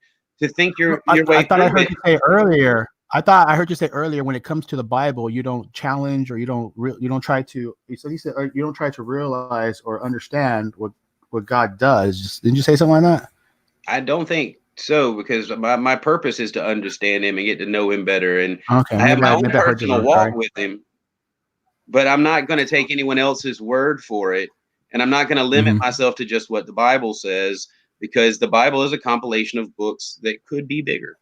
think your way. I thought I heard you say earlier. I thought I heard you say earlier when it comes to the Bible, you don't challenge or you don't try to. So you said you don't try to realize or understand what God does. Didn't you say something like that? I don't think so, because my purpose is to understand him and get to know him better. And okay, I have my own personal walk with him, but I'm not going to take anyone else's word for it. And I'm not going to limit myself to just what the Bible says, because the Bible is a compilation of books that could be bigger.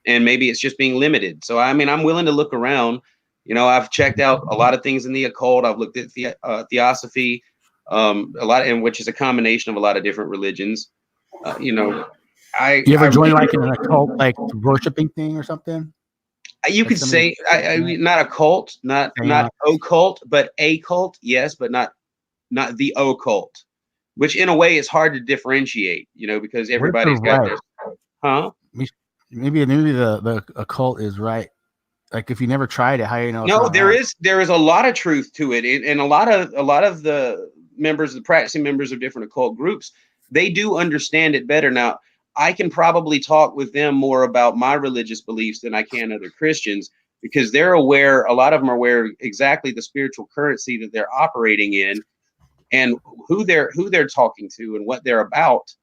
And maybe it's just being limited. So, I mean, I'm willing to look around. You know, I've checked out a lot of things in the occult. I've looked at theosophy, a lot, and which is a combination of a lot of different religions. You know, you ever join like an occult, like worshiping thing or something? You could say, I mean, not a cult, not occult, but a cult, yes, but not the occult, which in a way is hard to differentiate, you know, because everybody's got their, huh? Maybe the occult is right. Like if you never tried it, how you know? No, there is a lot of truth to it, and a lot of the practicing members of different occult groups, they do understand it better. Now, I can probably talk with them more about my religious beliefs than I can other Christians, because they're aware. A lot of them are aware exactly the spiritual currency that they're operating in, and who they're talking to and what they're about,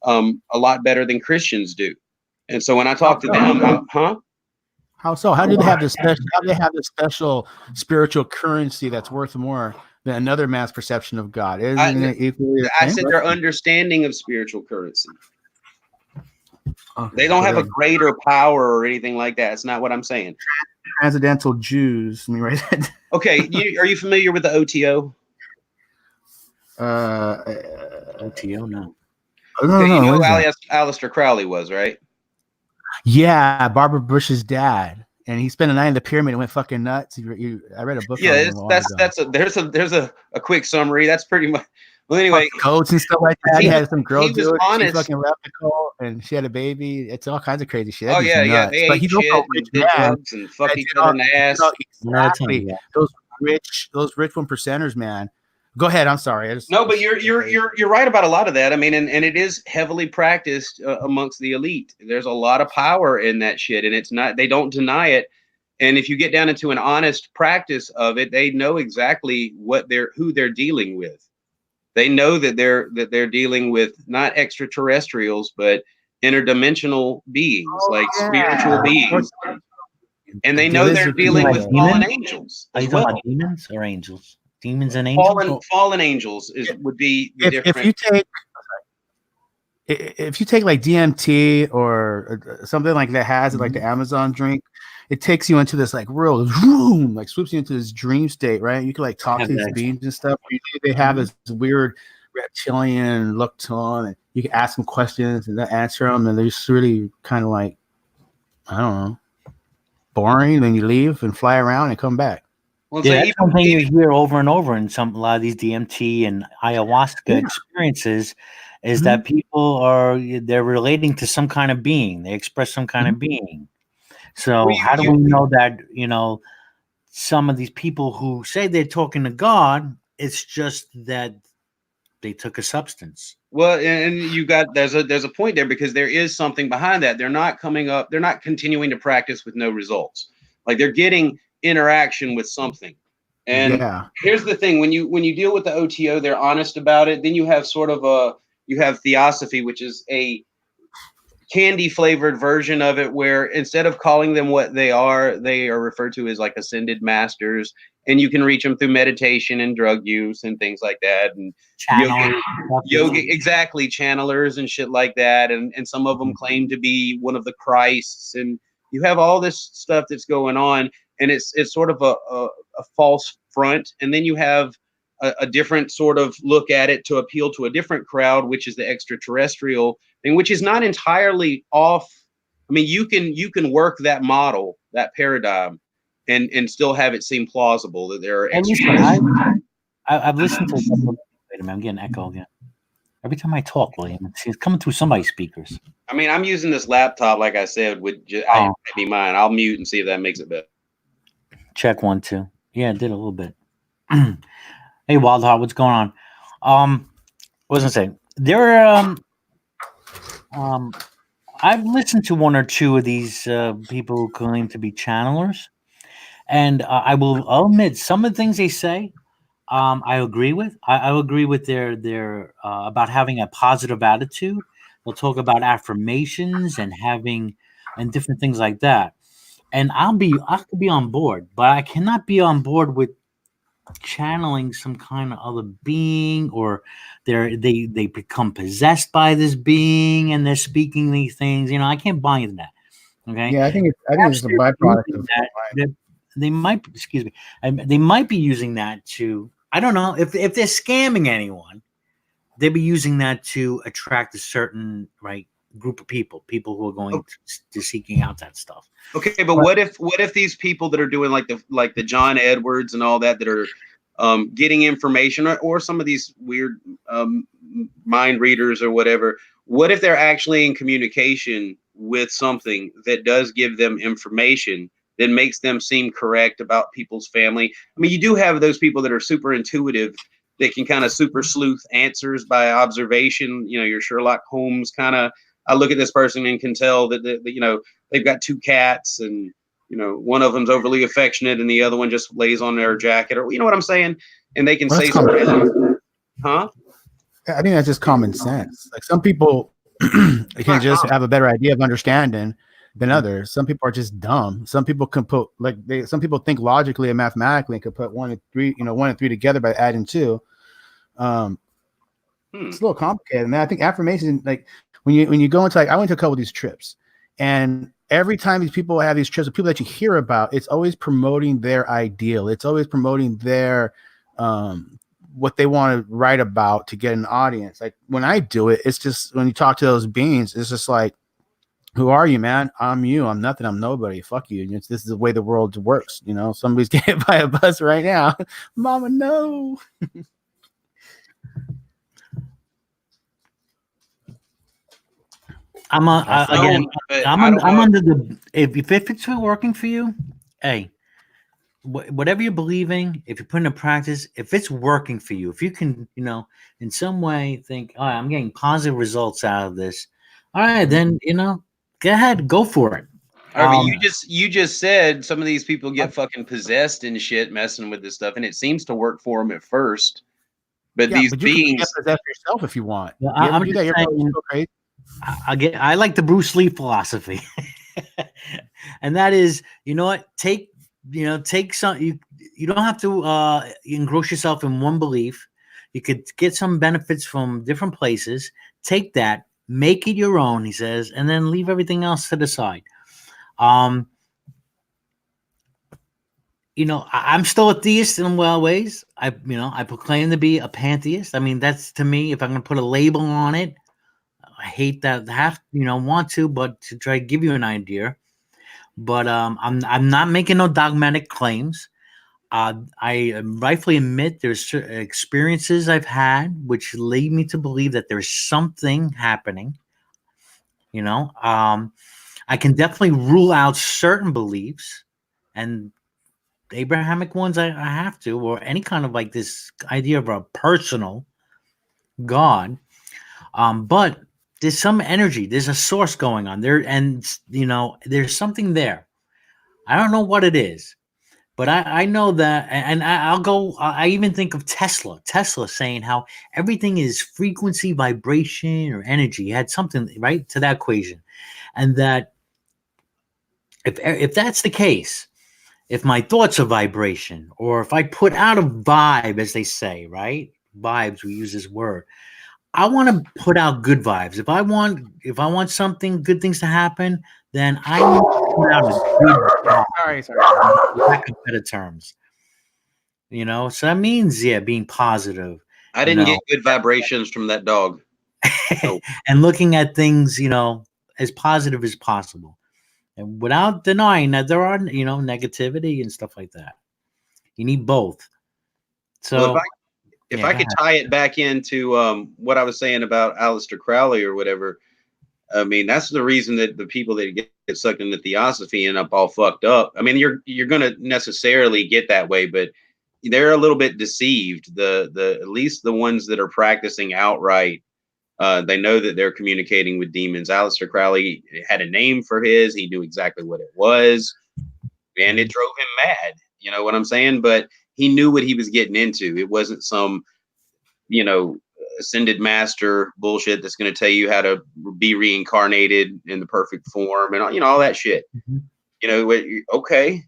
a lot better than Christians do. And so when I talk to them, How so? How do they have this special? How do they have this special spiritual currency that's worth more than another man's perception of God? Isn't it equally? I said their understanding of spiritual currency. Okay, they don't have a greater power or anything like that. It's not what I'm saying. Transcendental Jews. Let me write that. Okay, are you familiar with the OTO? OTO, no. Okay, you know who Aleister Crowley was, right? Yeah, Barbara Bush's dad, and he spent a night in the pyramid and went fucking nuts. I read a book. Yeah, there's a quick summary. That's pretty much. Well, anyway, coats and stuff like that. He had some girl do it. Honest. She fucking left the cult, and she had a baby. It's all kinds of crazy shit. Oh yeah. They ate shit and did drugs and fucked each other in the ass. Exactly. Those rich 1%ers, man. Go ahead. I'm sorry. No, but you're right about a lot of that. I mean, and it is heavily practiced amongst the elite. There's a lot of power in that shit, and it's not. They don't deny it. And if you get down into an honest practice of it, they know exactly who they're dealing with. They know that they're dealing with not extraterrestrials, but interdimensional beings, like spiritual beings. And they know they're dealing with fallen angels. Are you talking about demons or angels? Demons and angels. Fallen angels would be the different. If you take like DMT or something like that has it, like the Amazon drink, it takes you into this like real room, like swoops you into this dream state, right? You can like talk to these beings and stuff. They have this weird reptilian look to them, and you can ask them questions and they answer them, and they're just really kind of like, I don't know, boring. Then you leave and fly around and come back. Well, yeah, that's something you hear over and over in a lot of these DMT and ayahuasca experiences, is that they're relating to some kind of being. They express some kind of being. So how do we know that, some of these people who say they're talking to God, it's just that they took a substance? Well, and there's a point there, because there is something behind that. They're not continuing to practice with no results. Like they're getting interaction with something. And here's the thing: when you deal with the OTO, they're honest about it. Then you have you have theosophy, which is a candy flavored version of it, where instead of calling them what they are referred to as like ascended masters, and you can reach them through meditation and drug use and things like that, and yoga, exactly, channelers and shit like that, and some of them claim to be one of the Christs, and you have all this stuff that's going on, and it's sort of a false front, and then you have a different sort of look at it to appeal to a different crowd, which is the extraterrestrial thing, which is not entirely off. I mean, you can work that model, that paradigm, and still have it seem plausible that there are extraterrestrials. I've listened to. Wait a minute, I'm getting echo again. Every time I talk, William, it's coming through somebody's speakers. I mean, I'm using this laptop, like I said, I might be mine. I'll mute and see if that makes it better. Check 1 2. Yeah, it did a little bit. Hey, Wildheart, what's going on? What was I saying? There are I've listened to one or two of these people who claim to be channelers, and I'll admit some of the things they say. I agree with. I agree with their about having a positive attitude. They'll talk about affirmations and having and different things like that. And I could be on board, but I cannot be on board with channeling some kind of other being, or they become possessed by this being and they're speaking these things. I can't buy into that. Okay. Yeah, I think it's a byproduct of that. They might, excuse me, they might be using that to, I don't know, if they're scamming anyone, they'd be using that to attract a certain group of people who are going to seeking out that stuff. Okay, but what if these people that are doing like the John Edwards and all that are getting information, or some of these weird mind readers or whatever, what if they're actually in communication with something that does give them information that makes them seem correct about people's family? I mean, you do have those people that are super intuitive that can kind of super sleuth answers by observation. Your Sherlock Holmes kind of, I look at this person and can tell that they've got two cats, and one of them's overly affectionate and the other one just lays on their jacket, or what I'm saying, and they can say something. Huh? I think that's just common sense. Like, some people can just have a better idea of understanding than others. Some people are just dumb. Some people can put some people think logically and mathematically and can put 1 and 3 together by adding 2. It's a little complicated. And I think affirmation, like when you go into, I went to a couple of these trips, and every time these people have these trips, the people that you hear about, it's always promoting their ideal. It's always promoting their what they want to write about to get an audience. Like, when I do it, it's just, when you talk to those beings, it's just like, who are you, man? I'm you. I'm nothing. I'm nobody. Fuck you. This is the way the world works. Somebody's getting hit by a bus right now. Mama, no. I'm under the, if it's working for you, hey, whatever you're believing, if you're putting in practice, if it's working for you, if you can, in some way think, all right, I'm getting positive results out of this. All right, then, go ahead, go for it. All right, but you just said some of these people get fucking possessed and shit messing with this stuff, and it seems to work for them at first. But these beings, you can possess yourself if you want. Well, I'm do that? Saying, crazy. I like the Bruce Lee philosophy, and that is, take some. You don't have to engross yourself in one belief. You could get some benefits from different places. Take that, make it your own, he says, and then leave everything else to the side. I'm still a theist in a lot of ways. I proclaim to be a pantheist. I mean, that's, to me, if I'm going to put a label on it, I hate that want to, but to try to give you an idea. But I'm not making no dogmatic claims. I rightfully admit there's experiences I've had which lead me to believe that there's something happening. I can definitely rule out certain beliefs, and Abrahamic ones I have to, or any kind of like this idea of a personal God. But there's some energy, there's a source going on there, and there's something there. I don't know what it is, but I know that, and I even think of Tesla saying how everything is frequency, vibration, or energy. He had something right to that equation, and that if that's the case, if my thoughts are vibration, or if I put out a vibe, as they say, right? Vibes, we use this word. I want to put out good vibes. If I want something, good things to happen, then I need to put out a good vibe. Lack of better terms. So that means, being positive. I didn't get good vibrations from that dog. And looking at things, as positive as possible. And without denying that there are, negativity and stuff like that. You need both. So if I could tie it back into what I was saying about Aleister Crowley or whatever, I mean, that's the reason that the people that get sucked into theosophy end up all fucked up. I mean, you're going to necessarily get that way, but they're a little bit deceived. The at least the ones that are practicing outright They know that they're communicating with demons. Aleister Crowley had a name for his. He knew exactly what it was, and it drove him mad. You know what I'm saying? But he knew what he was getting into. It wasn't some, ascended master bullshit that's going to tell you how to be reincarnated in the perfect form and all that shit. Okay,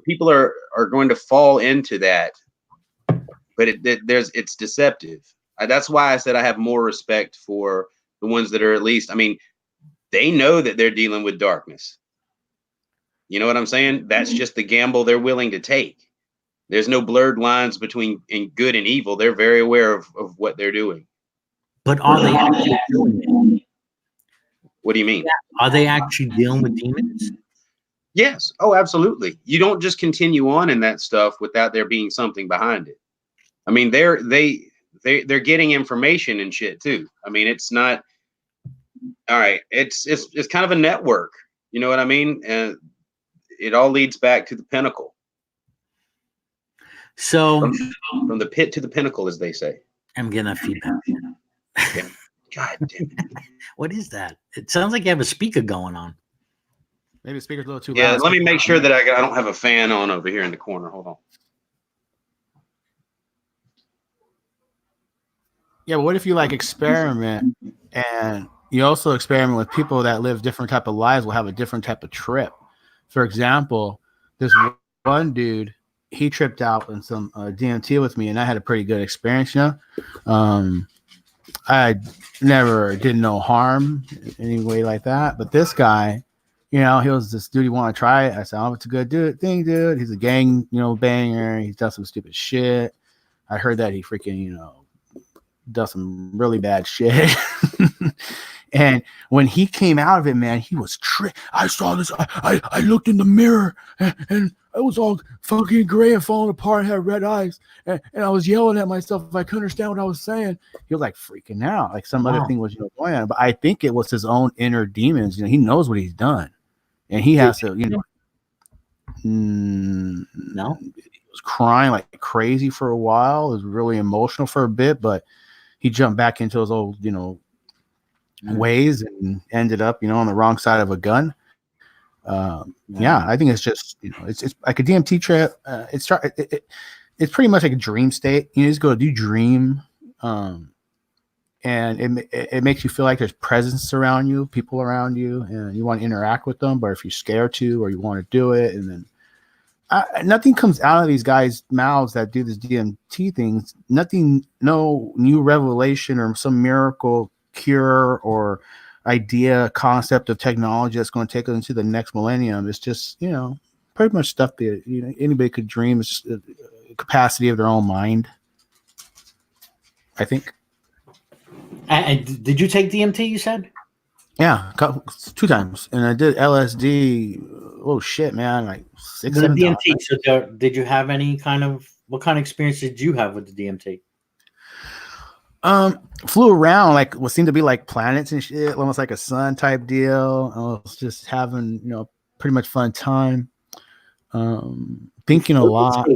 people are going to fall into that, but it's deceptive. That's why I said I have more respect for the ones that are at least. I mean, they know that they're dealing with darkness. You know what I'm saying? That's just the gamble they're willing to take. There's no blurred lines between good and evil. They're very aware of what they're doing. But are they actually doing it? What do you mean? Are they actually dealing with demons? Yes. Oh, absolutely. You don't just continue on in that stuff without there being something behind it. I mean, they're getting information and shit too. I mean, it's not all right. It's kind of a network. You know what I mean? It all leads back to the pinnacle. So from the pit to the pinnacle, as they say. I'm getting a feedback. Yeah. God damn it. What is that? It sounds like you have a speaker going on. Maybe the speaker's a little too loud. Yeah, let me make sure that I don't have a fan on over here in the corner. Hold on. Yeah, but what if you experiment and you also experiment with people that live different type of lives, will have a different type of trip? For example, this one dude, he tripped out in some DMT with me, and I had a pretty good experience. I never did no harm in any way like that. But this guy, he was this dude. You want to try it? I said, "Oh, it's a good thing, dude. He's a gang, banger. He's done some stupid shit. I heard that he freaking, does some really bad shit." And when he came out of it, man, he was I saw this. I looked in the mirror and I was all fucking gray and falling apart, had red eyes. And I was yelling at myself if I couldn't understand what I was saying. He was freaking out. Some other thing was, going on. But I think it was his own inner demons. He knows what he's done. And he has to, no. He was crying like crazy for a while. It was really emotional for a bit, but he jumped back into his old, ways and ended up, on the wrong side of a gun. Yeah, I think it's just, it's like a DMT trip. It's pretty much like a dream state. You just go do dream, and it makes you feel like there's presence around you, people around you, and you want to interact with them. But if you're scared to, or you want to do it, and then nothing comes out of these guys' mouths that do this DMT things. Nothing, no new revelation or some miracle cure or idea, concept of technology that's going to take us into the next millennium. It's just, pretty much stuff that anybody could dream. It's just a capacity of their own mind, I think. And did you take DMT, you said? Yeah, 2 times. And I did LSD. Oh shit, man. Like 6, 7 DMT. times. So did you have any what kind of experience did you have with the DMT? Flew around what seemed to be like planets and shit, almost like a sun type deal. I was just having, pretty much fun time. Thinking a lot.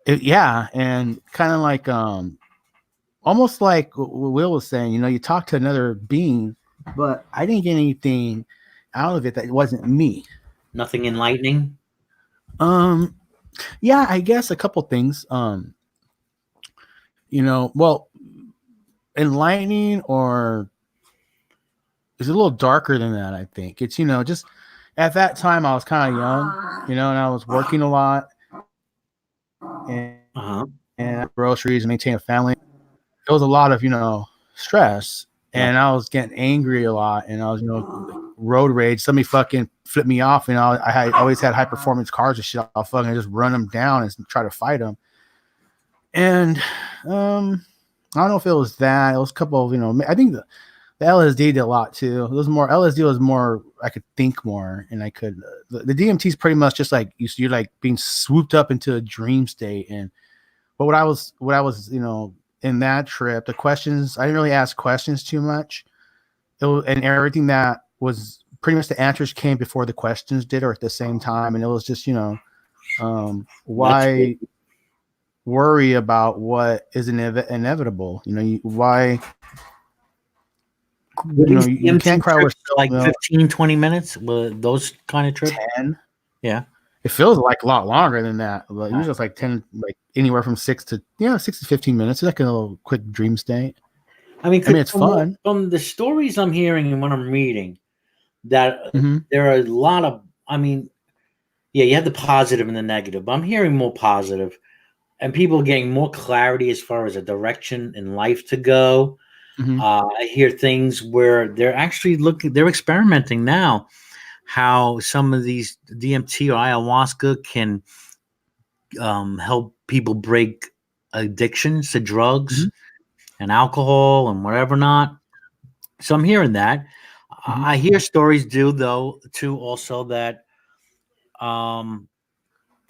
Yeah, and kind of like almost like what Will was saying, you talk to another being, but I didn't get anything out of it that wasn't me. Nothing enlightening? Yeah, I guess a couple things. Well, enlightening, or it's a little darker than that. I think it's, just at that time I was kind of young, and I was working a lot and groceries and maintain a family. It was a lot of, stress, and I was getting angry a lot, and I was, road rage. Somebody fucking flipped me off, and I always had high performance cars and shit. I'll fucking just run them down and try to fight them. And I don't know if it was that. It was a couple of, I think the LSD did a lot too. LSD was more, I could think more, and I could, the DMT is pretty much just like you're like being swooped up into a dream state. But what I was, in that trip, the questions, I didn't really ask questions too much. And everything that was pretty much the answers came before the questions did, or at the same time. And it was just, why worry about what is inevitable. Why? You can't cry over like 15, 20 minutes. Those kind of trips. 10. Yeah. It feels like a lot longer than that. But usually it's like 10, like anywhere from 6 to 15 minutes. It's like a little quick dream state. I mean, it's fun. From the stories I'm hearing and what I'm reading, that there are a lot of, I mean, yeah, you have the positive and the negative, but I'm hearing more positive, and people are getting more clarity as far as a direction in life to go. I hear things where they're actually they're experimenting now, how some of these DMT or ayahuasca can help people break addictions to drugs and alcohol and whatever not. So I'm hearing that. I hear stories too also that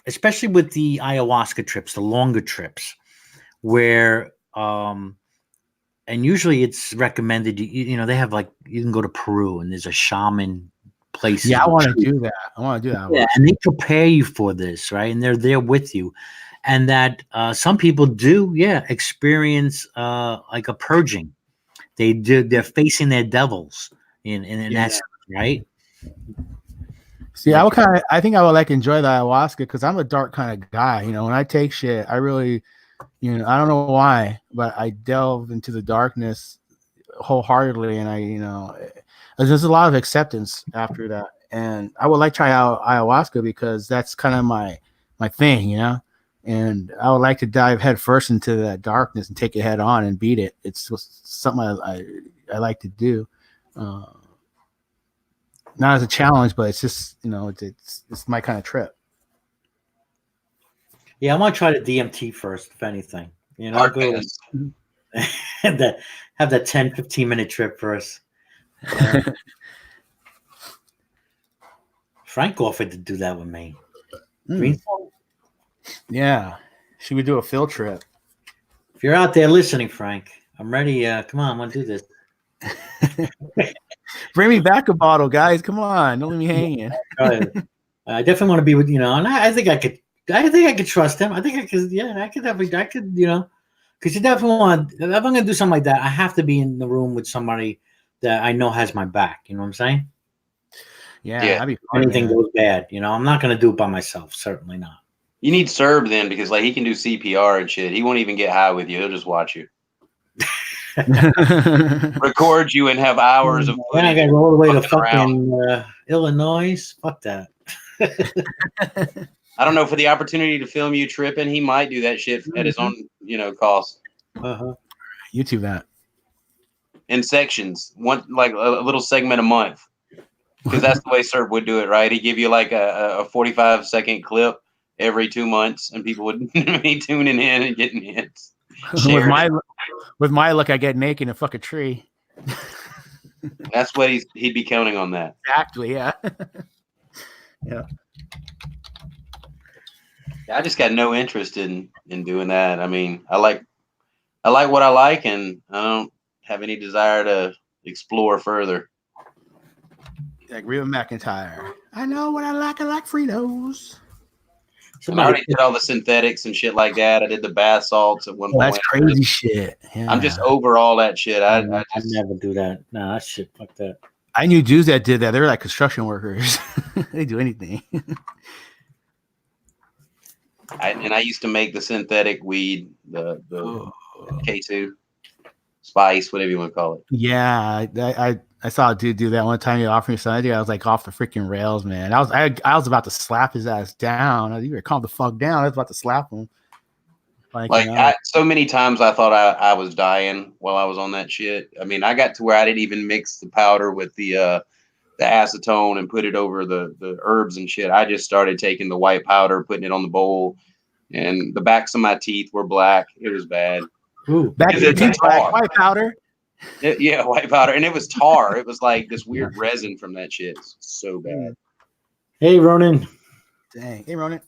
especially with the ayahuasca trips, the longer trips, where and usually it's recommended they have like you can go to Peru and there's a shaman place. Yeah, I want to do that. Yeah, and they prepare you for this, right? And they're there with you. And that some people do, experience like a purging. They're facing their devils in that, right? See, I think I would enjoy the ayahuasca because I'm a dark kind of guy. When I take shit, I really, I don't know why, but I delve into the darkness wholeheartedly, and there's a lot of acceptance after that. And I would like to try out ayahuasca because that's kind of my thing, and I would like to dive head first into that darkness and take it head on and beat it. It's just something I like to do. Not as a challenge, but it's just, it's my kind of trip. Yeah, I want to try the DMT first, if anything. Go have that 10, 15-minute trip first. Frank offered to do that with me. Yeah. Should we do a field trip? If you're out there listening, Frank, I'm ready. Come on, I want to do this. Bring me back a bottle, guys. Come on, don't leave me hanging. I definitely want to be with and I think I could. I think I could trust him. I think I could. Yeah, I could because you definitely want. If I'm going to do something like that, I have to be in the room with somebody that I know has my back. You know what I'm saying? Yeah. That'd be fun, anything goes bad, I'm not going to do it by myself. Certainly not. You need Serb then because he can do CPR and shit. He won't even get high with you. He'll just watch you. Record you and have hours of footage. I gotta go all the way to fucking Illinois. Fuck that. I don't know, for the opportunity to film you tripping, he might do that shit at his own, cost. YouTube that in sections, one like a little segment a month, because that's the way Serb would do it, right? He'd give you like a 45-second clip every 2 months, and people would be tuning in and getting hits. With my luck, I get naked and fuck a tree. That's what he'd be counting on that. Exactly. Yeah. Yeah. I just got no interest in doing that. I mean, I like what I like, and I don't have any desire to explore further. Like Reba McEntire. I know what I like. I like Fritos. I already did all the synthetics and shit like that. I did the bath salts at one point. That's crazy shit. Yeah. I'm just over all that shit. I never do that. No, that shit. Fuck that. I knew dudes that did that. They're like construction workers. They do anything. I used to make the synthetic weed, the K2 spice, whatever you want to call it. Yeah, I saw a dude do that one time. He offered me some idea. I was like off the freaking rails, man. I was about to slap his ass down. You were calm the fuck down. I was about to slap him. So many times I thought I was dying while I was on that shit. I mean, I got to where I didn't even mix the powder with the acetone and put it over the herbs and shit. I just started taking the white powder, putting it on the bowl, and the backs of my teeth were black. It was bad. Ooh, back of your teeth black, white powder. White powder, and it was tar. It was like this weird resin from that shit. It's so bad. Hey, Ronan. Dang. Hey, Ronan.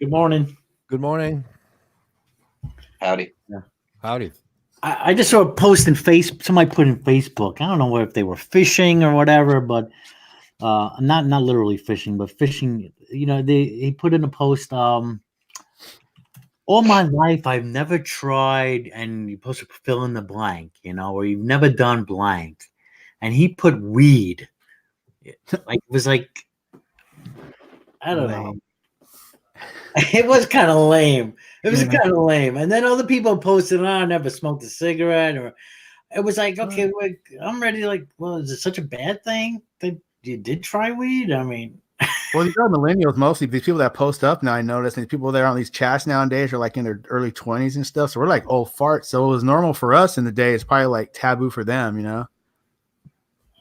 Good morning. Good morning. Howdy. Yeah. Howdy. I just saw a post in somebody put in Facebook. I don't know if they were fishing or whatever, but not literally fishing, but fishing. He put in a post. all my life I've never tried, and you're supposed to fill in the blank, or you've never done blank. And he put weed. Like it was like, I don't know. It was kind of lame. It was kind of lame. And then other people posted, I never smoked a cigarette, or it was like, okay, I'm ready. Like, well, is it such a bad thing that you did try weed? I mean, well, these are millennials mostly. These people that post up now, I noticed, and people that are on these chats nowadays are like in their early 20s and stuff. So we're like old farts. So it was normal for us in the day. It's probably like taboo for them,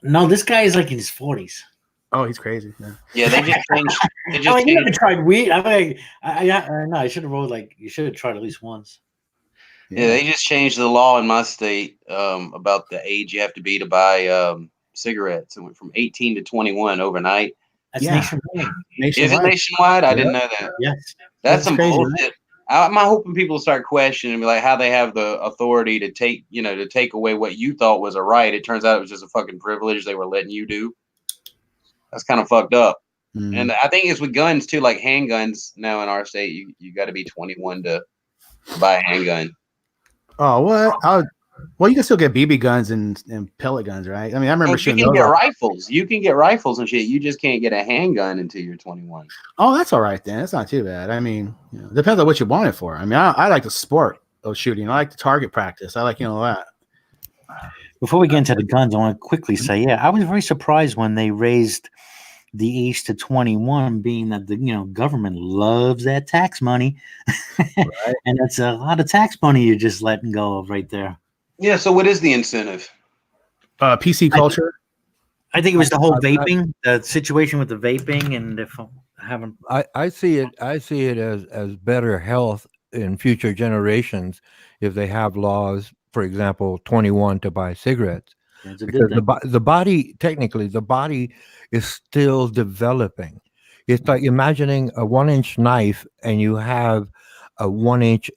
No, this guy is like in his 40s. Oh, he's crazy. Yeah, they just changed. You never tried weed. I mean, I should have wrote like you should have tried at least once. Yeah, they just changed the law in my state about the age you have to be to buy cigarettes. It went from 18 to 21 overnight. That's nationwide. Is it nationwide? I didn't know that. Yes. That's some crazy, bullshit. I'm hoping people start questioning and be like, how they have the authority to take away what you thought was a right. It turns out it was just a fucking privilege they were letting you do. That's kind of fucked up. And I think it's with guns too, like handguns now in our state. You got to be 21 to buy a handgun. Oh, what? Well, you can still get BB guns and pellet guns, right? I mean, I remember you can get rifles. You can get rifles and shit. You just can't get a handgun until you're 21. Oh, that's all right then. That's not too bad. I mean, depends on what you want it for. I mean, I like the sport of shooting. I like the target practice. I like that. Before we get into the guns, I want to quickly say, I was very surprised when they raised the age to 21, being that the government loves that tax money, right? And that's a lot of tax money you're just letting go of right there. Yeah. So what is the incentive? PC culture. I think it was the whole vaping, the situation with the vaping, and if I see it as better health in future generations if they have laws, for example, 21 to buy cigarettes. Because the body is still developing. It's like imagining a 1-inch knife and you have a 1-inch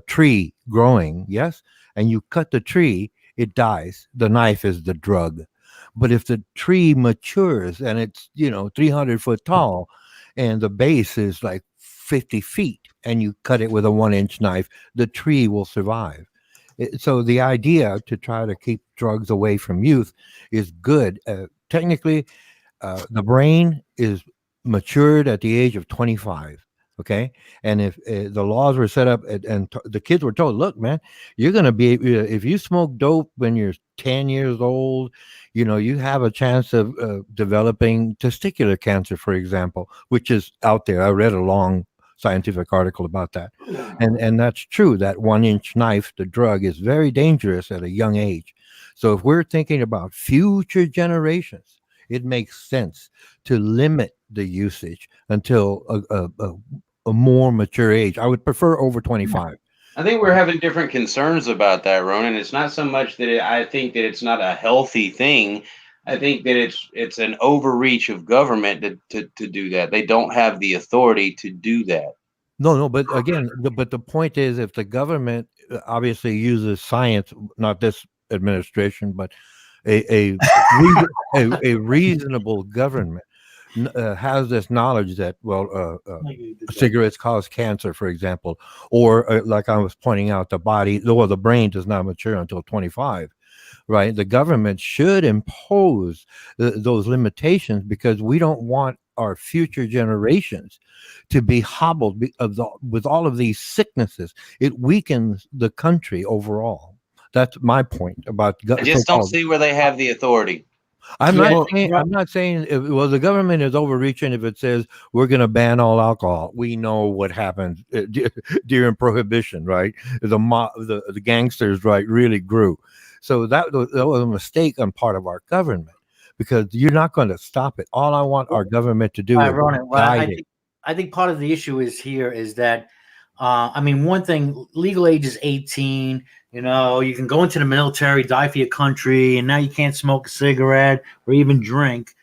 tree growing, yes? And you cut the tree, it dies. The knife is the drug. But if the tree matures and it's, 300 foot tall and the base is like 50 feet and you cut it with a 1-inch knife, the tree will survive. So the idea to try to keep drugs away from youth is good. Technically, the brain is matured at the age of 25. Okay. And if the laws were set up and the kids were told, look, man, you're going to be, if you smoke dope when you're 10 years old, you have a chance of developing testicular cancer, for example, which is out there. I read a long scientific article about that. And that's true. That 1-inch knife, the drug, is very dangerous at a young age. So if we're thinking about future generations, it makes sense to limit the usage until a more mature age. I would prefer over 25. I think we're having different concerns about that, Ronan. It's not so much that I think that it's not a healthy thing. I think that it's an overreach of government to do that. They don't have the authority to do that. No, but again, the point is, if the government obviously uses science, not this administration, but a reasonable government has this knowledge that, cigarettes cause cancer, for example, or like I was pointing out, the brain does not mature until 25. Right, the government should impose those limitations because we don't want our future generations to be hobbled with all of these sicknesses. It weakens the country overall. That's my point about. I just don't see where they have the authority. I'm not saying the government is overreaching if it says we're going to ban all alcohol. We know what happened during Prohibition, right? The gangsters, right, really grew. So that was a mistake on part of our government because you're not going to stop it. All I want our government to do is guide it. I think part of the issue is that, one thing, legal age is 18. You can go into the military, die for your country, and now you can't smoke a cigarette or even drink.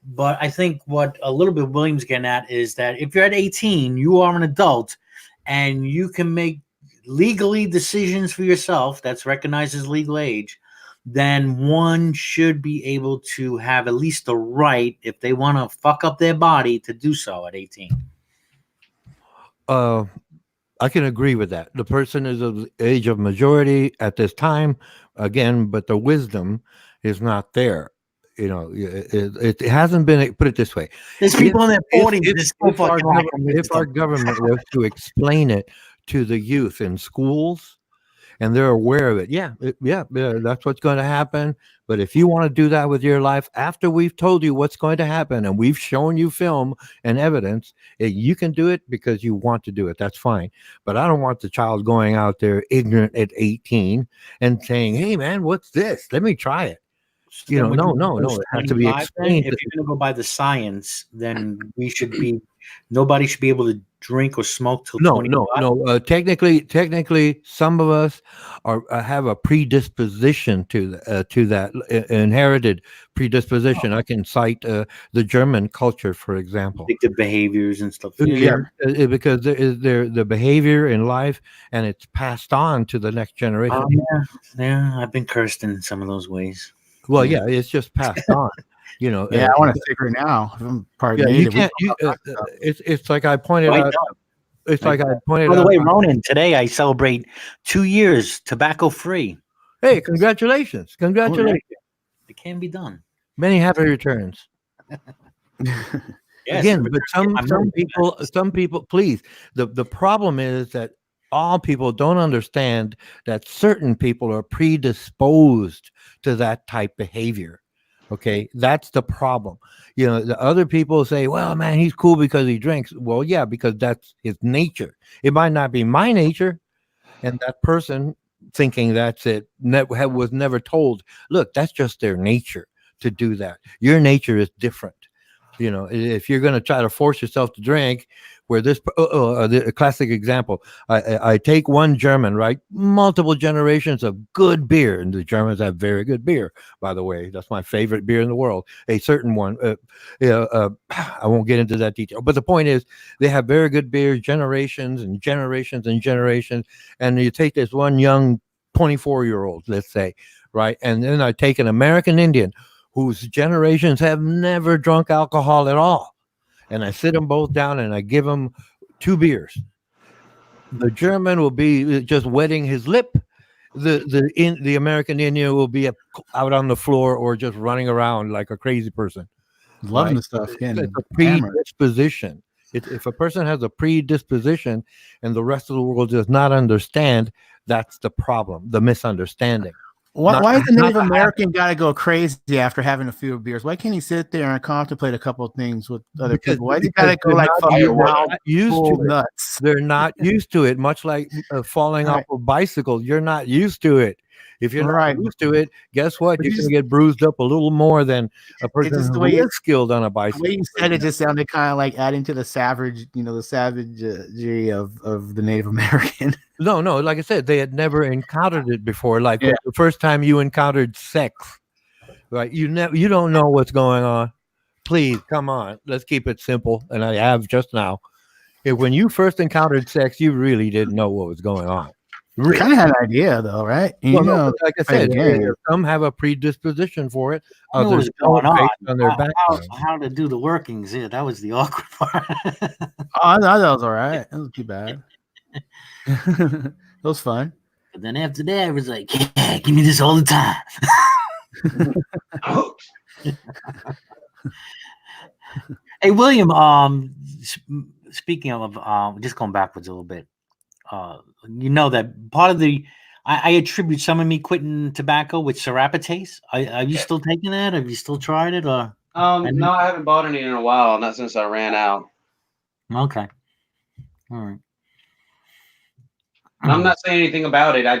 But I think what a little bit William's getting at is that if you're at 18, you are an adult, and you can make legally decisions for yourself that's recognized as legal age, then one should be able to have at least the right, if they want to fuck up their body, to do so at 18. I can agree with that. The person is of the age of majority at this time, again, but the wisdom is not there. You know, it hasn't been. Put it this way: There's people in their 40s. If our government was to explain it to the youth in schools, and they're aware of it, yeah, that's what's going to happen. But if you want to do that with your life, after we've told you what's going to happen and we've shown you film and evidence, you can do it because you want to do it. That's fine. But I don't want the child going out there ignorant at 18 and saying, "Hey, man, what's this? Let me try it." You know, no. It has to be explained. If you're going to go by the science, then nobody should be able to drink or smoke till 25. No. Technically, some of us have a predisposition to that inherited predisposition. I can cite the German culture, for example. Addictive behaviors and stuff. Because the behavior in life, and it's passed on to the next generation. Yeah, I've been cursed in some of those ways. Well, yeah, it's just passed on. You know, I want a cigarette now. I'm part native. It's like I pointed out. It's like I pointed out. By the way, Ronan, today I celebrate 2 years tobacco free. Hey, congratulations! Congratulations! It can be done. Many happy returns. Again, but some people, please. The problem is that all people don't understand that certain people are predisposed to that type behavior. Okay, that's the problem. You know, the other people say, "Well, man, he's cool because he drinks." Well, yeah, because that's his nature. It might not be my nature, and that person thinking that's it was never told. Look, that's just their nature to do that. Your nature is different. You know, if you're going to try to force yourself to drink, where a classic example, I take one German, right? Multiple generations of good beer, and the Germans have very good beer, by the way. That's my favorite beer in the world. A certain one. I won't get into that detail, but the point is, they have very good beer, generations and generations and generations. And you take this one young 24-year-old, let's say, right? And then I take an American Indian whose generations have never drunk alcohol at all. And I sit them both down and I give them 2 beers. The German will be just wetting his lip. The American Indian will be out on the floor or just running around like a crazy person. Loving the stuff. It's a predisposition. If a person has a predisposition and the rest of the world does not understand, that's the problem, the misunderstanding. Why is the Native American got to go crazy after having a few beers? Why can't he sit there and contemplate a couple of things with other people? Why does he got to go like nuts? They're not used to it. Much like falling off a bicycle, you're not used to it. If you're not used to it, guess what? You're going to get bruised up a little more than a person who is skilled on a bicycle. The way you said it just sounded kind of like adding to the savage, the savagery of the Native American. No, like I said, they had never encountered it before. Like the first time you encountered sex, right? You don't know what's going on. Please, come on. Let's keep it simple. And I have just now. When you first encountered sex, you really didn't know what was going on. Really? Kind of had an idea, though, right? Like I said, some have a predisposition for it. Others don't, based on their background. How to do the workings? Yeah, that was the awkward part. I thought that was all right. That wasn't too bad. It was fun. But then after that, I was like, "Yeah, give me this all the time." Hey, William. Speaking of, just going backwards a little bit. That part of I attribute some of me quitting tobacco with serapatase. Are you still taking that? Have you still tried it? Or no, I haven't bought any in a while, not since I ran out. Okay, all right. I'm not saying anything about it. It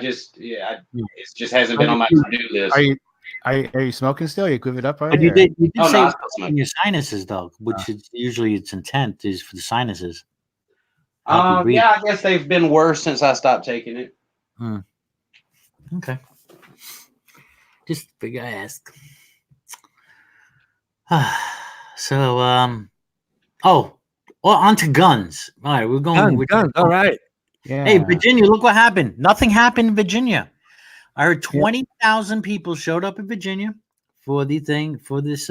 just hasn't been on my to-do list. Are you smoking still? You give it up? You did say in your sinuses, though, which is usually its intent is for the sinuses. I guess they've been worse since I stopped taking it. Okay. Just figure I ask. So, on to guns. All right, we're going with guns. All right. Yeah. Hey, Virginia, look what happened. Nothing happened in Virginia. I heard 20,000 people showed up in Virginia for this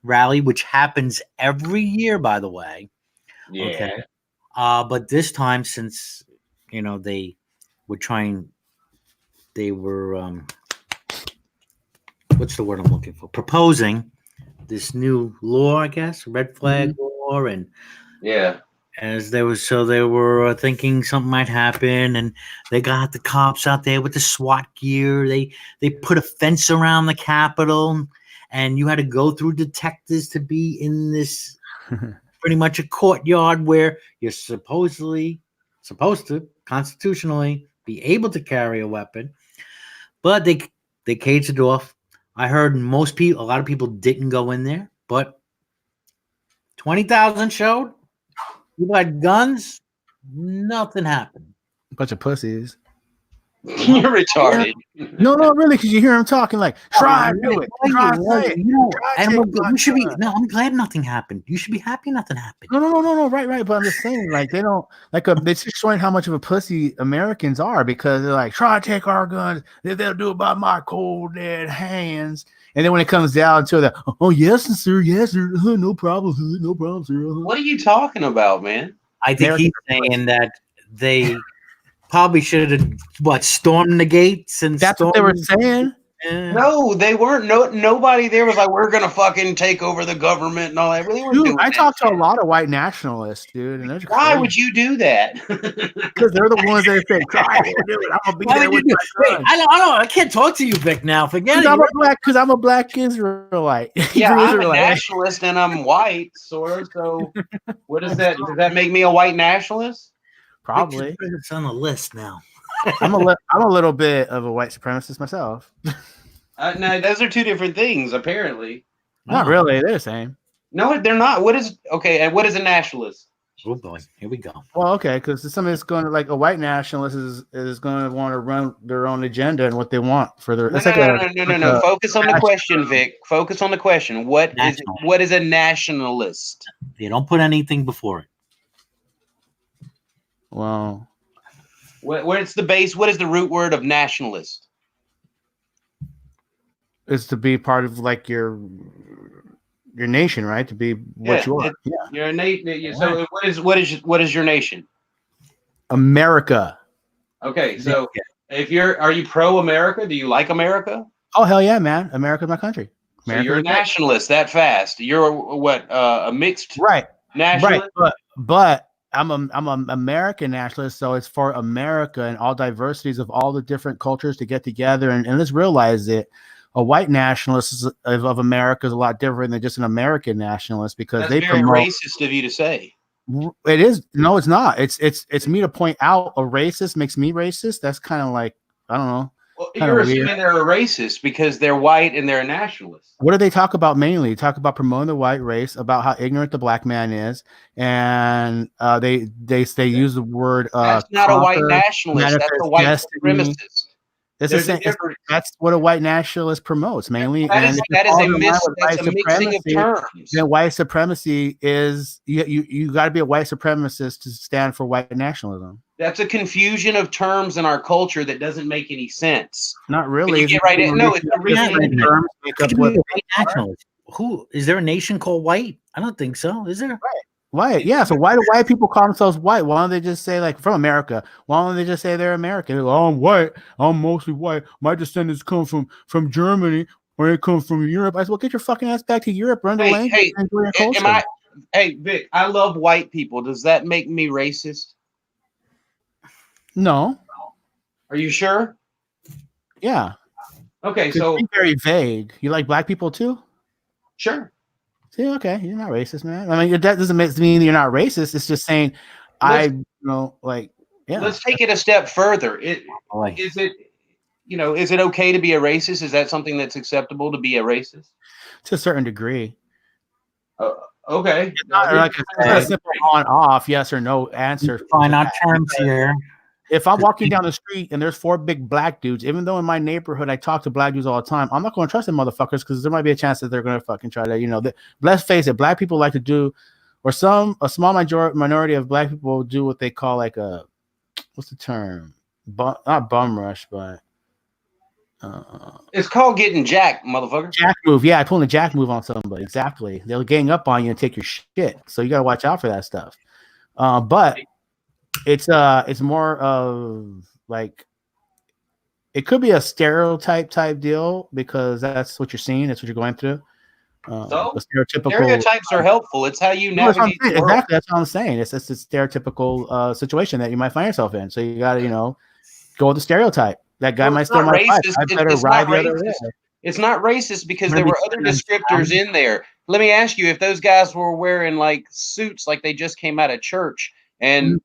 rally, which happens every year, by the way. Yeah. Okay. But this time, since they were trying. They were what's the word I'm looking for? Proposing this new law, I guess, red flag law, and as they were thinking something might happen, and they got the cops out there with the SWAT gear. They put a fence around the Capitol, and you had to go through detectives to be in this pretty much a courtyard where you're supposed to constitutionally be able to carry a weapon, but they caged it off. I heard a lot of people didn't go in there, but 20,000 showed. People had guns. Nothing happened. Bunch of pussies. You're retarded. No, really, because you hear him talking like, try to do it. Try to say it. You should be. No, I'm glad nothing happened. You should be happy nothing happened. No. Right. But I'm just saying, like, they don't they're just showing how much of a pussy Americans are, because they're like, try to take our guns. They'll do it by my cold dead hands. And then when it comes down to the, oh yes, sir, no problem, sir. What are you talking about, man? I think he's saying that they probably should have stormed the gates, and that's what they were saying. No, they weren't. Nobody there was like, we're gonna fucking take over the government and all that. Really, dude, I talked to a lot of white nationalists, dude. And why would you do that? Because they're the ones that say, "Try to do it. I'm gonna be there with my gun." I can't talk to you, Vic. Now, forget it. I'm a black Israelite. Yeah, I'm a nationalist and I'm white, sort of. So, what is that? Does that make me a white nationalist? Probably. It's on the list now. I'm a little bit of a white supremacist myself. No, those are two different things, apparently. Not really. They're the same. No, they're not. And what is a nationalist? Oh boy, here we go. Well, okay, because somebody that's going to, like, a white nationalist is going to want to run their own agenda and what they want for their. No. Focus on the question, Vic. Focus on the question. What is a nationalist? You don't put anything before it. Well, where's the base? What is the root word of nationalist? Is to be part of, like, your nation, right? To be what you are. Yeah. You're a nation. So what is your nation? America. Okay, so are you pro-America? Do you like America? Oh hell yeah, man! America's my country. So you're a nationalist that fast. You're a mixed nationalist? Right, but I'm a American nationalist, so it's for America and all diversities of all the different cultures to get together and let's realize it. A white nationalist of America is a lot different than just an American nationalist, because that's very racist of you to say. It is. No, it's not. It's me to point out a racist makes me racist. That's kind of like, I don't know. Well, you're assuming they're a racist because they're white and they're a nationalist. What do they talk about mainly? They talk about promoting the white race, about how ignorant the black man is, and they use the word. That's not a white nationalist. That's a white supremacist. It's the same. That's what a white nationalist promotes mainly. That's a mixing of terms. Then white supremacy is you got to be a white supremacist to stand for white nationalism. That's a confusion of terms in our culture that doesn't make any sense. Not really. You get right in. No, it's a reason. Who is there a nation called white? I don't think so. Is there? Right. White, yeah. So why do white people call themselves white? Why don't they just say, like, from America? Why don't they just say they're American? They're like, oh, I'm white. I'm mostly white. My descendants come from Germany, or they come from Europe. I said, well, get your fucking ass back to Europe, learn the language, and enjoy your culture. Hey, Vic, I love white people. Does that make me racist? No. Are you sure? Yeah. Okay, so very vague. You like black people too? Sure. See, okay, you're not racist, man. I mean, that doesn't mean you're not racist. It's just saying, yeah. Let's take it a step further. Is it okay to be a racist? Is that something that's acceptable to be a racist? To a certain degree. Okay. It's not like a simple on-off, yes or no answer. Find out terms here. If I'm walking down the street and there's 4 big black dudes, even though in my neighborhood I talk to black dudes all the time, I'm not going to trust them motherfuckers, because there might be a chance that they're going to fucking try to, let's face it, black people like to do, or a small minority of black people do what they call like a, what's the term? Not bum rush, but it's called getting jacked, motherfucker. Jack move, yeah, pulling a jack move on somebody. Exactly. They'll gang up on you and take your shit. So you got to watch out for that stuff. But It's more of like it could be a stereotype type deal because that's what you're seeing, that's what you're going through. So stereotypical stereotypes are helpful. It's how you navigate the world. Exactly, that's what I'm saying. It's a stereotypical situation that you might find yourself in. So you got to go with the stereotype. That guy might steal my wife. I better ride the other way. It's not racist because there were other descriptors in there. Let me ask you, if those guys were wearing like suits, like they just came out of church, and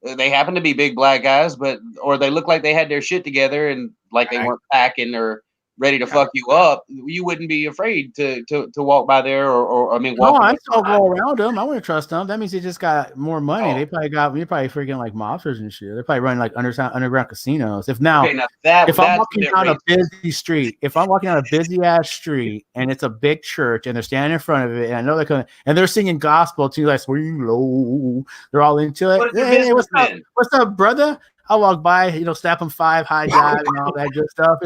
they happen to be big black guys, or they look like they had their shit together and like they weren't packing or ready to fuck you up, you wouldn't be afraid to walk by there or I mean, walk. No, I still go around them. I wouldn't trust them. That means they just got more money. They probably you're probably freaking like mobsters and shit. They're probably running like underground casinos. If I'm walking down a busy street, if I'm walking down a busy ass street and it's a big church and they're standing in front of it, and I know they're coming and they're singing gospel too, like swing low, they're all into it. Hey, what's up, brother? I'll walk by, snap them 5 high dive and all that good stuff.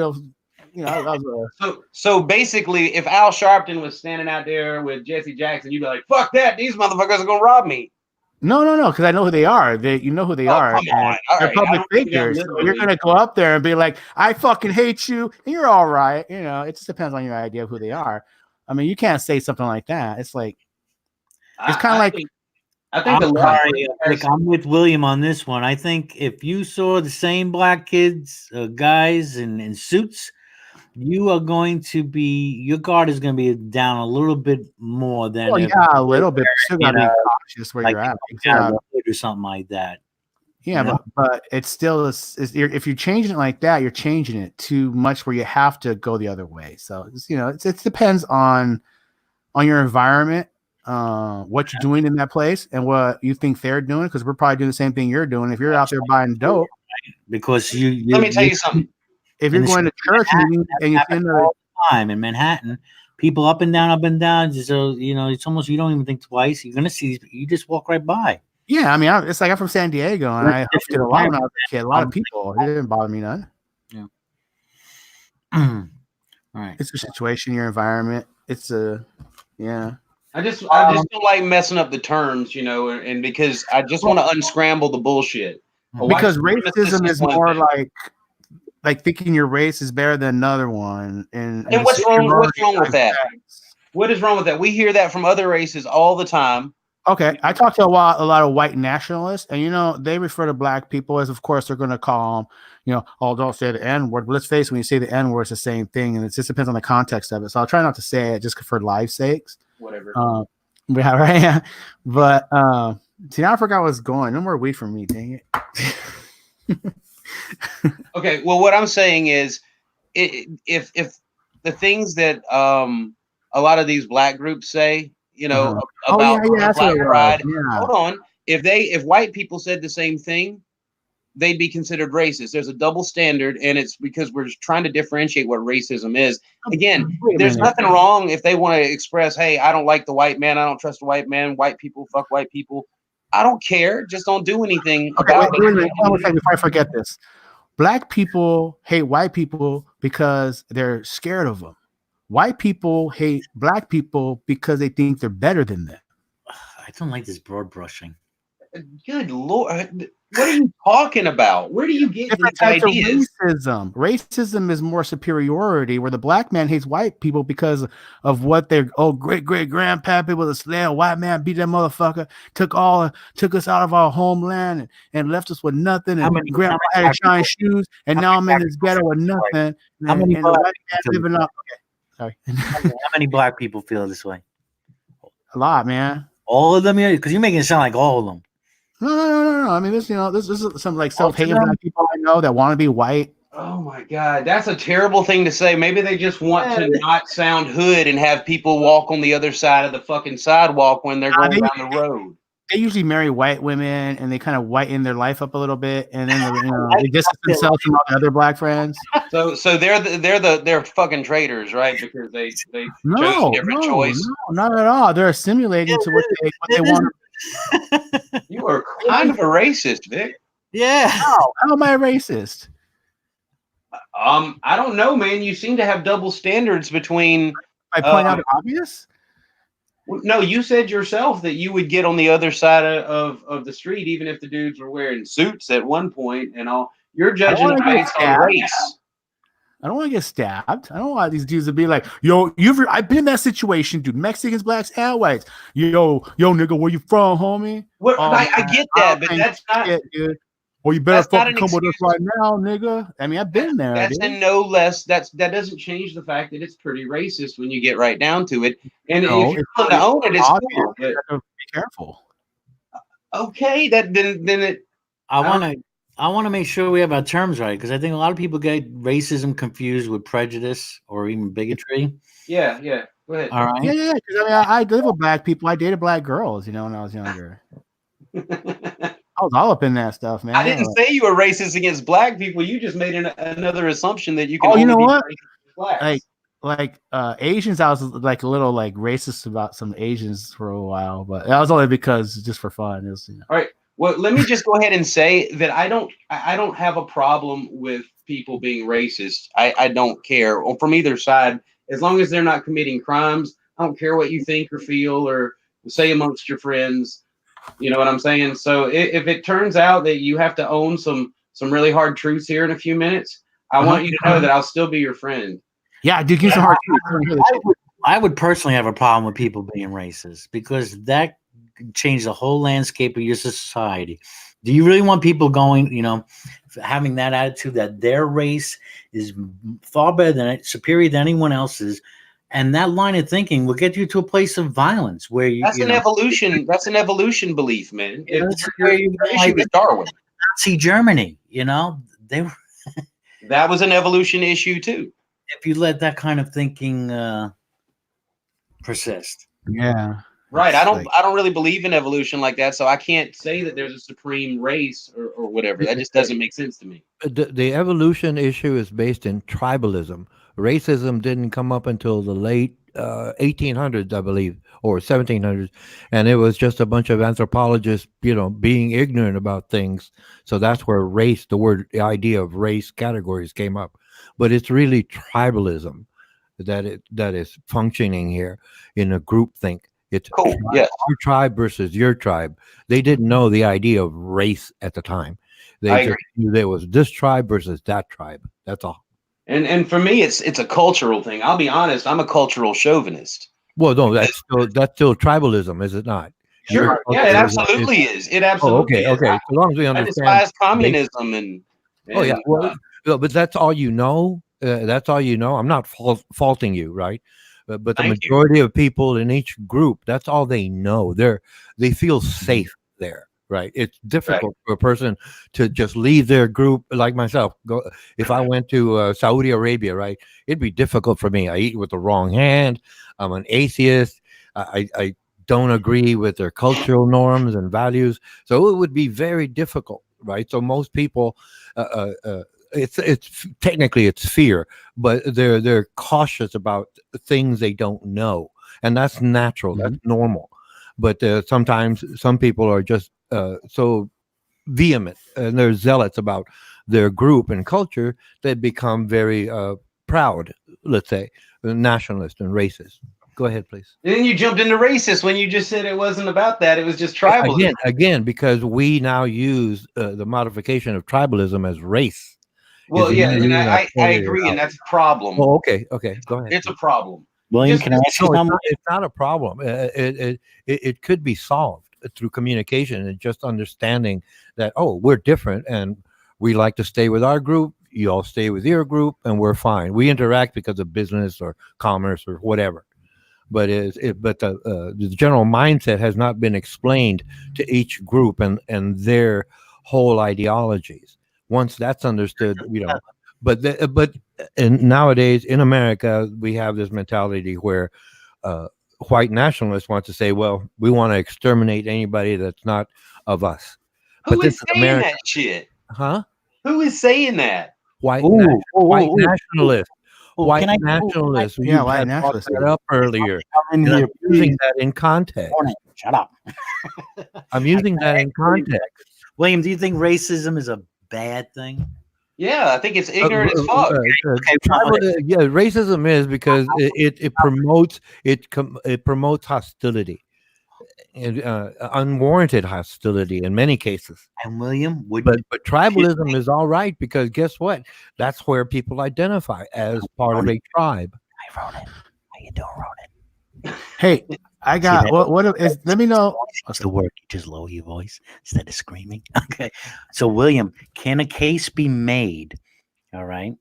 So basically, if Al Sharpton was standing out there with Jesse Jackson, you'd be like, "Fuck that! These motherfuckers are gonna rob me." No, because I know who they are. You know who they are. Come on. They're public figures. So you're gonna go up there and be like, "I fucking hate you," and you're all right. It just depends on your idea of who they are. I mean, you can't say something like that. It's like it's kind of like. I'm with William on this one. I think if you saw the same black kids, guys in suits, you are going to be, your guard is going to be down a little bit more than a little bit. Still got to be cautious where you're at, or something like that. Yeah, but it's still if you're changing it like that, you're changing it too much where you have to go the other way. So it depends on your environment, what you're doing in that place, and what you think they're doing. Because we're probably doing the same thing you're doing. If you're out there buying dope, because let me tell you something. If you're going to church and you see all the time in Manhattan, people up and down. So it's almost you don't even think twice. You're gonna see these. You just walk right by. Yeah, I mean, it's like I'm from San Diego, and I hosted a lot when I was a kid. A lot of people. It didn't bother me none. Yeah. All right. It's your situation, your environment. It's yeah. I just don't like messing up the terms, and because I just want to unscramble the bullshit. Because racism is more like thinking your race is better than another one, and what's wrong with that? What is wrong with that? We hear that from other races all the time. Okay, I talked to a lot of white nationalists, and they refer to black people as, of course, they're going to call them, oh, don't say the N word. But let's face it, when you say the N word, it's the same thing, and it just depends on the context of it. So I'll try not to say it just for live's sakes. Whatever. Yeah, right. But see, now I forgot what's going. No more weed for me, dang it. Okay, well, what I'm saying is, if the things that a lot of these black groups say, about black pride, hold on. If white people said the same thing, they'd be considered racist. There's a double standard, and it's because we're trying to differentiate what racism is. Again, there's nothing wrong if they want to express, hey, I don't like the white man, I don't trust the white man, white people, fuck white people. I don't care. Just don't do anything about it. Before I forget this. Black people hate white people because they're scared of them. White people hate black people because they think they're better than them. I don't like this broad brushing. Good Lord. What are you talking about? Where do you get these ideas? Racism is more superiority, where the black man hates white people because of what their great grandpappy was a slave. White man beat that motherfucker, took us out of our homeland and left us with nothing. And grandpa had shine shoes, and now I'm in this ghetto with nothing. How many black man living up? Okay, sorry. How many black people feel this way? A lot, man. All of them, because you're making it sound like all of them. No. I mean, this is some like self-hating black people I know that want to be white. Oh my God, that's a terrible thing to say. Maybe they just want to not sound hood and have people walk on the other side of the fucking sidewalk when they're going down the road. They usually marry white women and they kind of whiten their life up a little bit, and then they distance themselves from all the other black friends. So they're fucking traitors, right? Because they chose a different choice. No, not at all. They're assimilating to what they want. You are kind of a racist, Vic. Yeah. How am I a racist? I don't know, man. You seem to have double standards between. I point out the obvious. No, you said yourself that you would get on the other side of the street, even if the dudes were wearing suits at one point and all. You're judging it based on race. I don't want to get stabbed. I don't want these dudes to be like, yo, I've been in that situation, dude. Mexicans, blacks, and whites. Yo, nigga, where you from, homie? I get that, but that's not. Dude. Well, you better fucking come with us right now, nigga. I mean, I've been there. That's dude. no less. That doesn't change the fact that it's pretty racist when you get right down to it. And if you're going to own it, it's cool. But, be careful. Okay, then it. I want to make sure we have our terms right, because I think a lot of people get racism confused with prejudice or even bigotry. Yeah. Go ahead. All right. Yeah. Because I live with black people. I dated black girls, when I was younger. I was all up in that stuff, man. I didn't say you were racist against black people. You just made another assumption that you can. Oh, you know what? Like Asians, I was like a little like racist about some Asians for a while, but that was only because just for fun. It was, All right. Well, let me just go ahead and say that I don't have a problem with people being racist. I don't care from either side, as long as they're not committing crimes. I don't care what you think or feel or say amongst your friends. You know what I'm saying? So if it turns out that you have to own some really hard truths here in a few minutes, I want you to know that I'll still be your friend. Yeah, dude, give some hard truths. I would personally have a problem with people being racist, because that could change the whole landscape of your society. Do you really want people going, having that attitude that their race is far better than superior than anyone else's? And that line of thinking will get you to a place of violence where you. That's an evolution. That's an evolution belief, man. Your issue is Darwin. Nazi Germany, they were. That was an evolution issue too. If you let that kind of thinking persist. Yeah. Right. I don't really believe in evolution like that, so I can't say that there's a supreme race or whatever. That just doesn't make sense to me. The evolution issue is based in tribalism. Racism didn't come up until the late 1800s, I believe, or 1700s, and it was just a bunch of anthropologists, being ignorant about things. So that's where the idea of race categories came up. But it's really tribalism that is functioning here in a group think. It's cool. Our tribe versus your tribe. They didn't know the idea of race at the time. They just knew there was this tribe versus that tribe. That's all. And for me, it's a cultural thing. I'll be honest. I'm a cultural chauvinist. Well, no, that's still tribalism, is it not? Sure. Yeah, it absolutely is. It absolutely is. Okay. As long as we understand. I despise communism and oh yeah. Well, but that's all you know. That's all you know. I'm not faulting you, right? But the majority of people in each group, that's all they know. They feel safe there, right? It's difficult for a person to just leave their group, like myself. If I went to Saudi Arabia, right? It'd be difficult for me. I eat with the wrong hand. I'm an atheist. I don't agree with their cultural norms and values. So it would be very difficult, right? So most people, it's technically it's fear, but they're cautious about things they don't know, and that's natural. That's normal. But sometimes some people are just so vehement and they're zealots about their group and culture that become very proud, let's say, nationalist and racist. Go ahead, please. And then you jumped into racist when you just said it wasn't about that. It was just tribalism. Again, because we now use the modification of tribalism as race. Well, yeah, and I agree, and that's a problem. Oh, okay, go ahead. It's a problem. William, can I ask you something? It's not a problem. It could be solved through communication and just understanding that, we're different and we like to stay with our group. You all stay with your group, and we're fine. We interact because of business or commerce or whatever. But the general mindset has not been explained to each group and their whole ideologies. Once that's understood, but nowadays in America, we have this mentality where white nationalists want to say, well, we want to exterminate anybody that's not of us. Who is saying that shit? Huh? Who is saying that? White nationalists. White nationalists. Yeah, white nationalists. That up earlier. I'm using that in context. Shut up. I'm using that in context. William, do you think racism is a bad thing? Yeah, I think it's ignorant as fuck. Yeah, racism is because it promotes hostility, and unwarranted hostility in many cases. And William, but tribalism is all right because guess what? That's where people identify as part of a tribe. Hey, Ronan, how you doing, Ronan? Hey, I got what is? Let me know. It's the word. You just lower your voice instead of screaming. Okay. So, William, can a case be made? All right.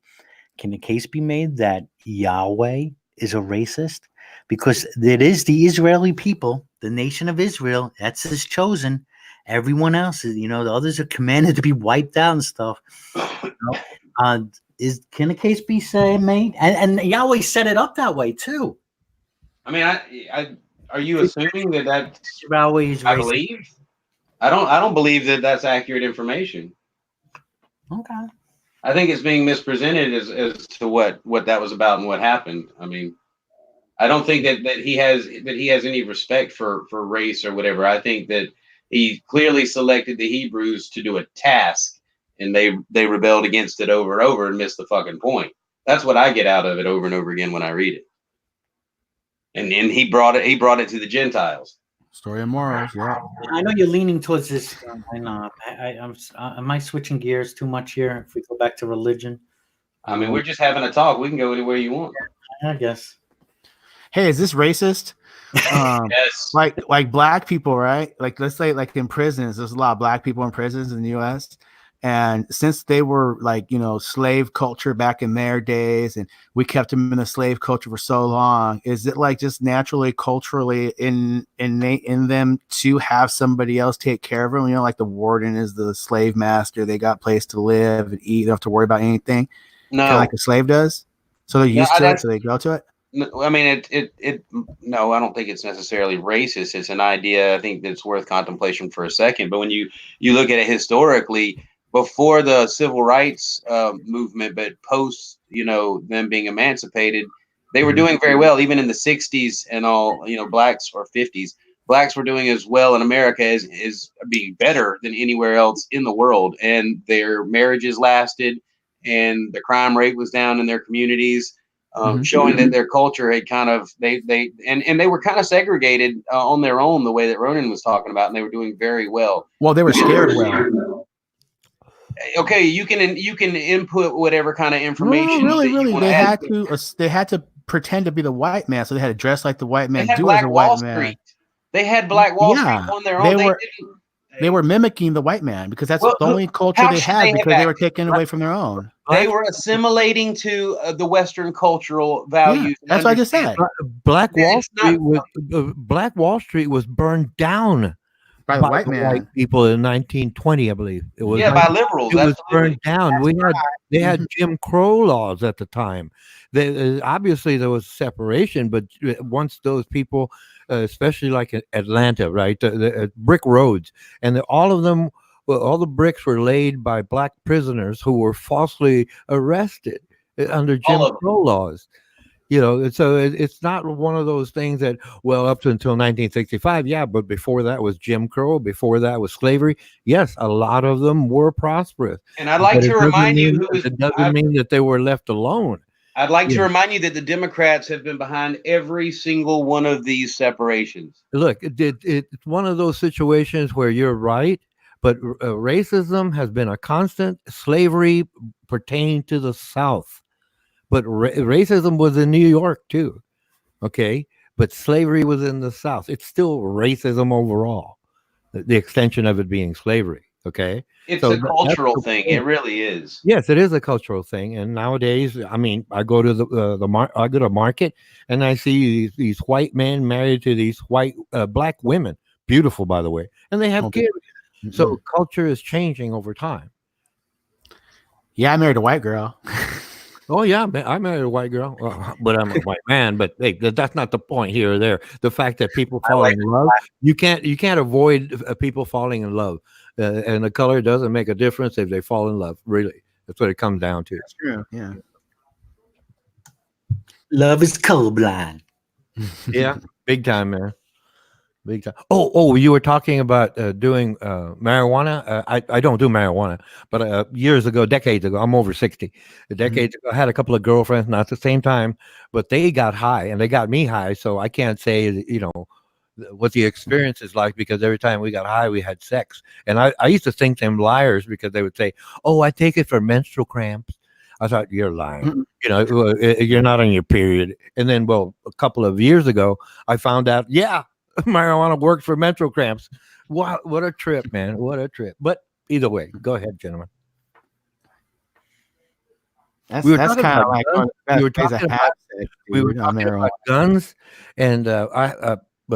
Can a case be made that Yahweh is a racist? Because it is the Israeli people, the nation of Israel, that's his chosen. Everyone else is, the others are commanded to be wiped out and stuff. Can a case be made? And Yahweh set it up that way too. I mean, I are you assuming that that's Yahweh's I believe? I don't believe that that's accurate information. Okay. I think it's being mispresented as to what that was about and what happened. I mean, I don't think that he has any respect for race or whatever. I think that he clearly selected the Hebrews to do a task, and they rebelled against it over and over and missed the fucking point. That's what I get out of it over and over again when I read it. And he brought it to the Gentiles. Story of morals. Yeah. I know you're leaning towards this. I know. Am I switching gears too much here? If we go back to religion, I mean, we're just having a talk. We can go anywhere you want. I guess. Hey, is this racist? Yes. Like black people, right? Like let's say like in prisons, there's a lot of black people in prisons in the U.S. And since they were slave culture back in their days, and we kept them in a slave culture for so long, is it like just naturally culturally innate in them to have somebody else take care of them? Like the warden is the slave master. They got place to live and eat. They don't have to worry about anything. No, kind of like a slave does. So they're used to it, so they go to it. I mean, no, I don't think it's necessarily racist. It's an idea I think that's worth contemplation for a second. But when you look at it historically, before the civil rights movement, but post, them being emancipated, they were doing very well, even in the 60s and all, blacks or 50s. Blacks were doing as well in America as being better than anywhere else in the world. And their marriages lasted and the crime rate was down in their communities. Showing that their culture had kind of they were kind of segregated on their own, the way that Ronan was talking about, and they were doing very well. Well, they were scared well. Okay, you can input whatever kind of information. No, really, they had to pretend to be the white man, so they had to dress like the white man, do as a white man. They had Black Wall Street on their own. They were mimicking the white man because that's the only culture they had because they were taken away from their own. They were assimilating to the Western cultural values. Yeah, that's what I just said. Black Wall Street was burned down by the white people in 1920, I believe. It was by liberals. It was burned down. They had Jim Crow laws at the time. Obviously there was separation, but once those people, especially like in Atlanta, right, the brick roads, and all of them. Well, all the bricks were laid by black prisoners who were falsely arrested under Jim Crow laws. So it's not one of those things that, well, up until 1965, yeah, but before that was Jim Crow, before that was slavery. Yes, a lot of them were prosperous. And I'd like to remind you, it doesn't mean that they were left alone. I'd like to remind you that the Democrats have been behind every single one of these separations. Look, it's one of those situations where you're right. But racism has been a constant. Slavery pertaining to the South. But racism was in New York too. Okay. But slavery was in the South. It's still racism overall. The extension of it being slavery. Okay. It's a cultural thing. It really is. Yes, it is a cultural thing. And nowadays, I mean, I go to I go to market and I see these white men married to these white black women. Beautiful, by the way. And they have kids. So culture is changing over time. Yeah, I married a white girl. Oh yeah, I married a white girl, but I'm a white man. But hey, that's not the point here or there. The fact that people fall in love, you can't avoid people falling in love, and the color doesn't make a difference if they fall in love. Really, that's what it comes down to. That's true. Yeah. Love is colorblind. Yeah, big time, man. Big time. Oh, you were talking about doing marijuana. I don't do marijuana, but years ago, decades ago, I'm over 60. Decades ago, I had a couple of girlfriends, not at the same time, but they got high and they got me high. So I can't say, what the experience is like, because every time we got high, we had sex. And I used to think them liars, because they would say, "Oh, I take it for menstrual cramps." I thought, you're lying. You're not on your period. And then, well, a couple of years ago, I found out, yeah, marijuana works for menstrual cramps. Wow, what a trip, man. What a trip. But either way, go ahead, gentlemen. That's kind of like we were talking about guns, and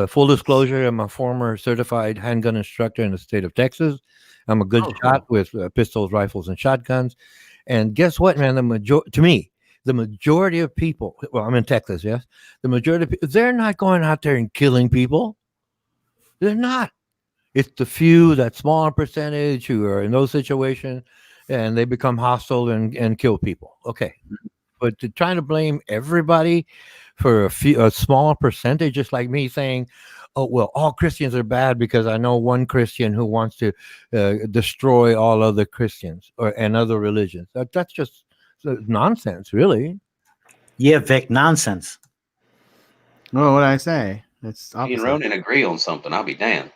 full disclosure, I'm a former certified handgun instructor in the state of Texas. I'm a good shot with pistols, rifles, and shotguns. And guess what, man? The majority of people, well, I'm in Texas, yes. The majority of people, they're not going out there and killing people. They're not. It's the few, that small percentage, who are in those situations, and they become hostile and kill people. Okay. But trying to blame everybody for a small percentage, just like me saying, "Oh, well, all Christians are bad because I know one Christian who wants to destroy all other Christians and other religions." That's just nonsense, really. Yeah, Vic, nonsense. Well, what did I say? That's me and Ronan agree on something. I'll be damned.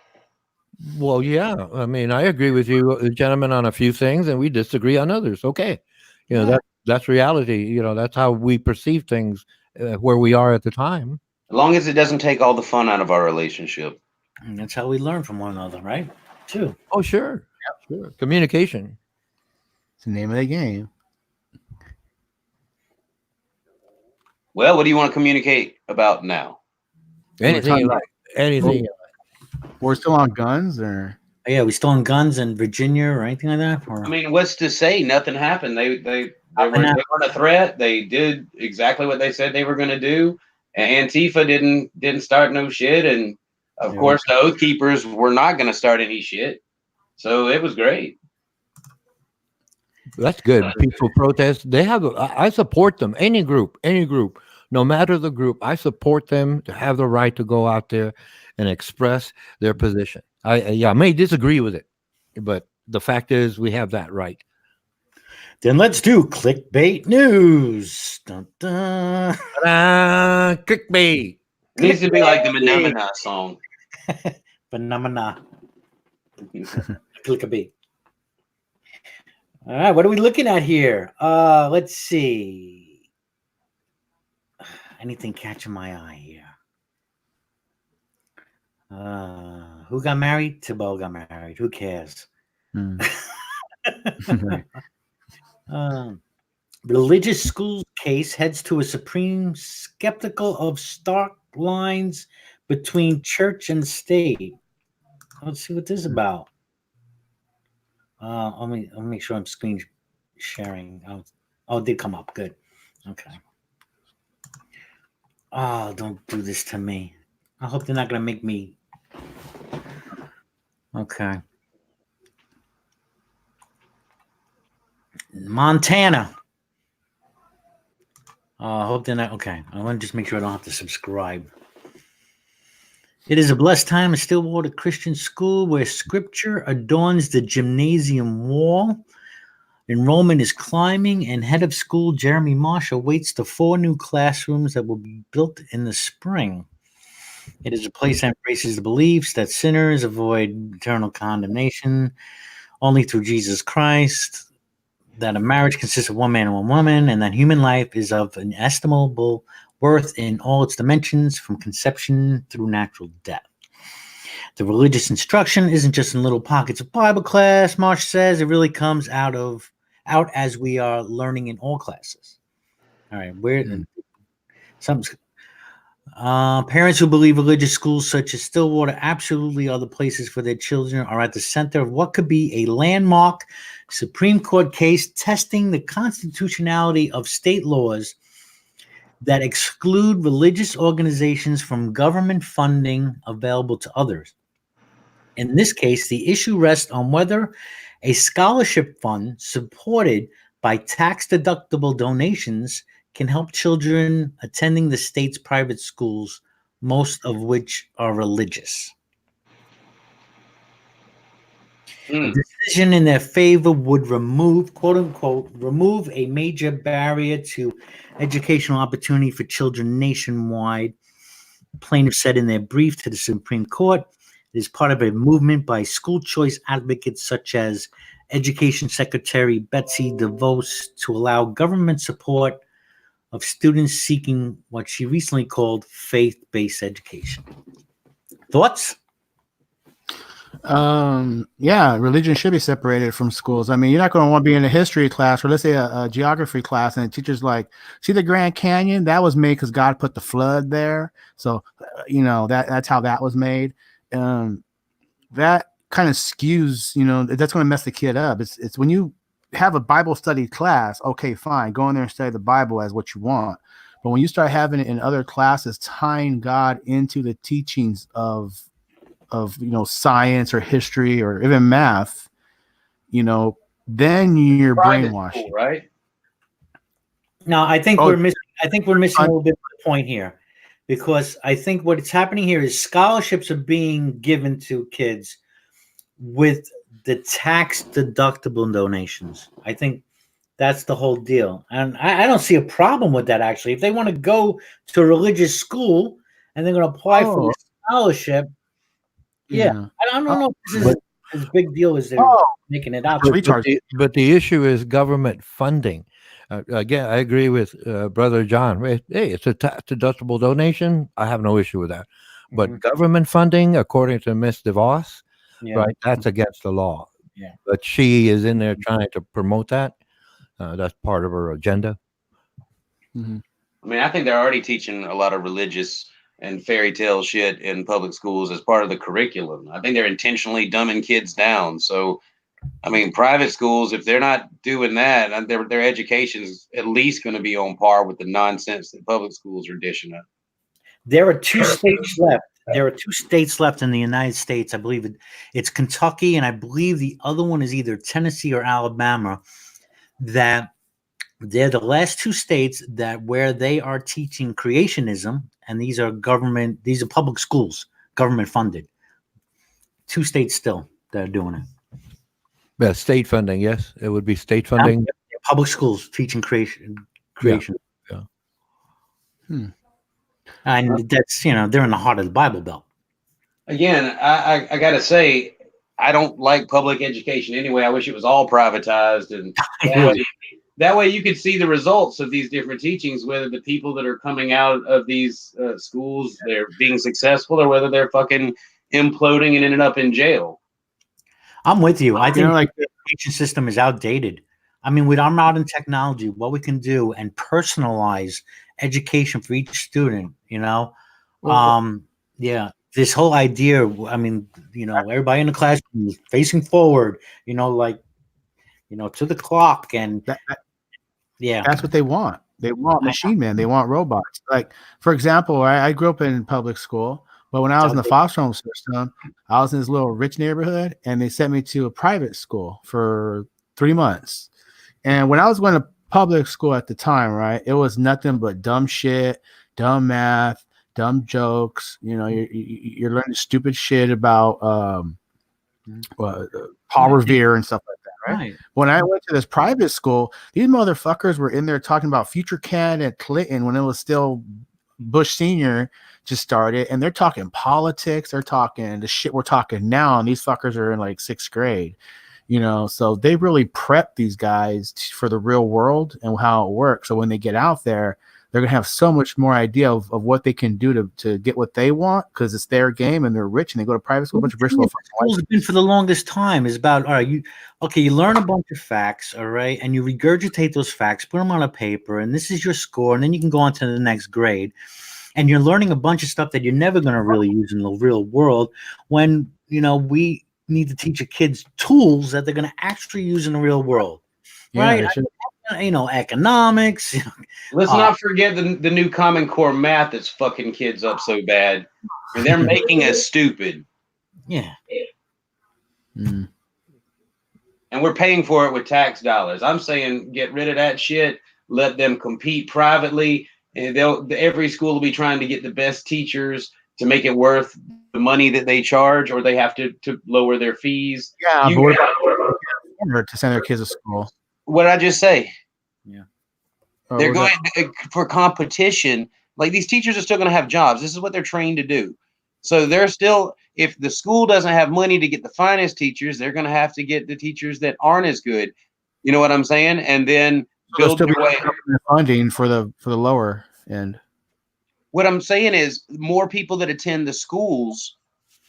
Well, yeah. I mean, I agree with you, gentlemen, on a few things, and we disagree on others. Okay, that's reality. That's how we perceive things where we are at the time. As long as it doesn't take all the fun out of our relationship. And that's how we learn from one another, right? Too. Oh, sure. Yep. Sure. Communication. It's the name of the game. Well, what do you want to communicate about now? Anything. We're still on guns, or yeah, we still on guns in Virginia or anything like that. Or? I mean, what's to say? Nothing happened. They weren't a threat. They did exactly what they said they were going to do. And Antifa didn't start no shit, and of course the Oath Keepers were not going to start any shit. So it was great. That's good. Peaceful protest. I support them. Any group, no matter the group, I support them to have the right to go out there and express their position. I may disagree with it, but the fact is we have that right. Then let's do clickbait news. Dun, dun. Clickbait. It needs to be like the Phenomena song. Phenomena. Clickbait. All right, what are we looking at here? Let's see. Anything catching my eye here? Who got married? Thibault got married. Who cares? Religious schools case heads to a Supreme skeptical of stark lines between church and state. Let's see what this is about. Let me make sure I'm screen sharing. Oh, it did come up. Good. Okay. Oh, don't do this to me. I hope they're not going to make me. Okay. Montana. I hope they're not. Okay. I want to just make sure I don't have to subscribe. It is a blessed time at Stillwater Christian School where scripture adorns the gymnasium wall. Enrollment is climbing, and head of school Jeremy Marsh awaits the 4 new classrooms that will be built in the spring. It is a place that embraces the beliefs that sinners avoid eternal condemnation only through Jesus Christ, that a marriage consists of one man and one woman, and that human life is of inestimable worth in all its dimensions, from conception through natural death. The religious instruction isn't just in little pockets of Bible class, Marsh says. It really comes out as we are learning in all classes. All right, parents who believe religious schools such as Stillwater absolutely are the places for their children are at the center of what could be a landmark Supreme Court case testing the constitutionality of state laws that exclude religious organizations from government funding available to others. In this case, the issue rests on whether a scholarship fund supported by tax-deductible donations can help children attending the state's private schools, most of which are religious. A decision in their favor would remove, quote unquote, remove a major barrier to educational opportunity for children nationwide. Plaintiffs said in their brief to the Supreme Court, it is part of a movement by school choice advocates such as Education Secretary Betsy DeVos to allow government support of students seeking what she recently called faith-based education. Thoughts? Yeah, religion should be separated from schools. I mean, you're not going to want to be in a history class or let's say a geography class and the teacher's like, see the Grand Canyon? That was made because God put the flood there. So, that's how that was made. That kind of skews, that's going to mess the kid up. It's when you have a Bible study class, okay, fine, go in there and study the Bible as what you want. But when you start having it in other classes, tying God into the teachings of science or history or even math, then you're brainwashed, right? No, I think we're missing. I think we're missing a little bit of the point here, because I think what's happening here is scholarships are being given to kids with the tax deductible donations. I think that's the whole deal, and I don't see a problem with that actually. If they want to go to a religious school and they're going to apply for a scholarship. Yeah. I don't know if this is as big deal as they're making it out. But the issue is government funding. Again, I agree with Brother John. Hey, it's a tax deductible donation. I have no issue with that. But government funding, according to Ms. DeVos, right, that's against the law. Yeah. But she is in there trying to promote that. That's part of her agenda. I mean, I think they're already teaching a lot of religious and fairy tale shit in public schools as part of the curriculum. I think they're intentionally dumbing kids down. So, I mean, private schools, if they're not doing that, their education is at least going to be on par with the nonsense that public schools are dishing up. There are 2 states left. There are 2 states left in the United States. I believe it's Kentucky, and I believe the other one is either Tennessee or Alabama, that they're the last 2 states that where they are teaching creationism, and these are public schools, government funded. 2 states still that are doing it. Yeah, state funding, yes. It would be state funding. Public schools teaching creation. Yeah. And that's, they're in the heart of the Bible Belt. Again, I got to say, I don't like public education anyway. I wish it was all privatized, and that way you could see the results of these different teachings, whether the people that are coming out of these schools, they're being successful, or whether they're fucking imploding and ending up in jail. I'm with you. I think the education system is outdated. I mean, with our modern technology, what we can do and personalize education for each student, this whole idea, I mean, everybody in the classroom is facing forward, to the clock, and that's what they want. They want machine men. They want robots. Like, for example, I grew up in public school, but when I was in the foster home system, I was in this little rich neighborhood, and they sent me to a private school for 3 months. And when I was going to public school at the time, right, it was nothing but dumb shit, dumb math, dumb jokes. You're learning stupid shit about Paul Revere and stuff like that, right? When I went to this private school, these motherfuckers were in there talking about future candidate Clinton when it was still Bush Sr. just started, and they're talking politics. They're talking the shit we're talking now, and these fuckers are in like 6th grade. So they really prep these guys for the real world and how it works. So when they get out there, they're going to have so much more idea of what they can do to get what they want, because it's their game and they're rich and they go to private school. A bunch of rich little schools have been for the longest time is about, all right, you learn a bunch of facts, all right, and you regurgitate those facts, put them on a paper, and this is your score, and then you can go on to the next grade. And you're learning a bunch of stuff that you're never going to really use in the real world, when, we need to teach your kids tools that they're going to actually use in the real world, right? Economics. Let's not forget the new Common Core math that's fucking kids up so bad, and they're making us stupid. Yeah. And we're paying for it with tax dollars. I'm saying get rid of that shit. Let them compete privately, and every school will be trying to get the best teachers to make it worth the money that they charge, or they have to lower their fees. Yeah, but what about to send their kids to school? What did I just say? Yeah. They're going for competition. Like, these teachers are still going to have jobs. This is what they're trained to do. So they're still, if the school doesn't have money to get the finest teachers, they're going to have to get the teachers that aren't as good. You know what I'm saying? And then build their way. Funding for the lower end. What I'm saying is, more people that attend the schools,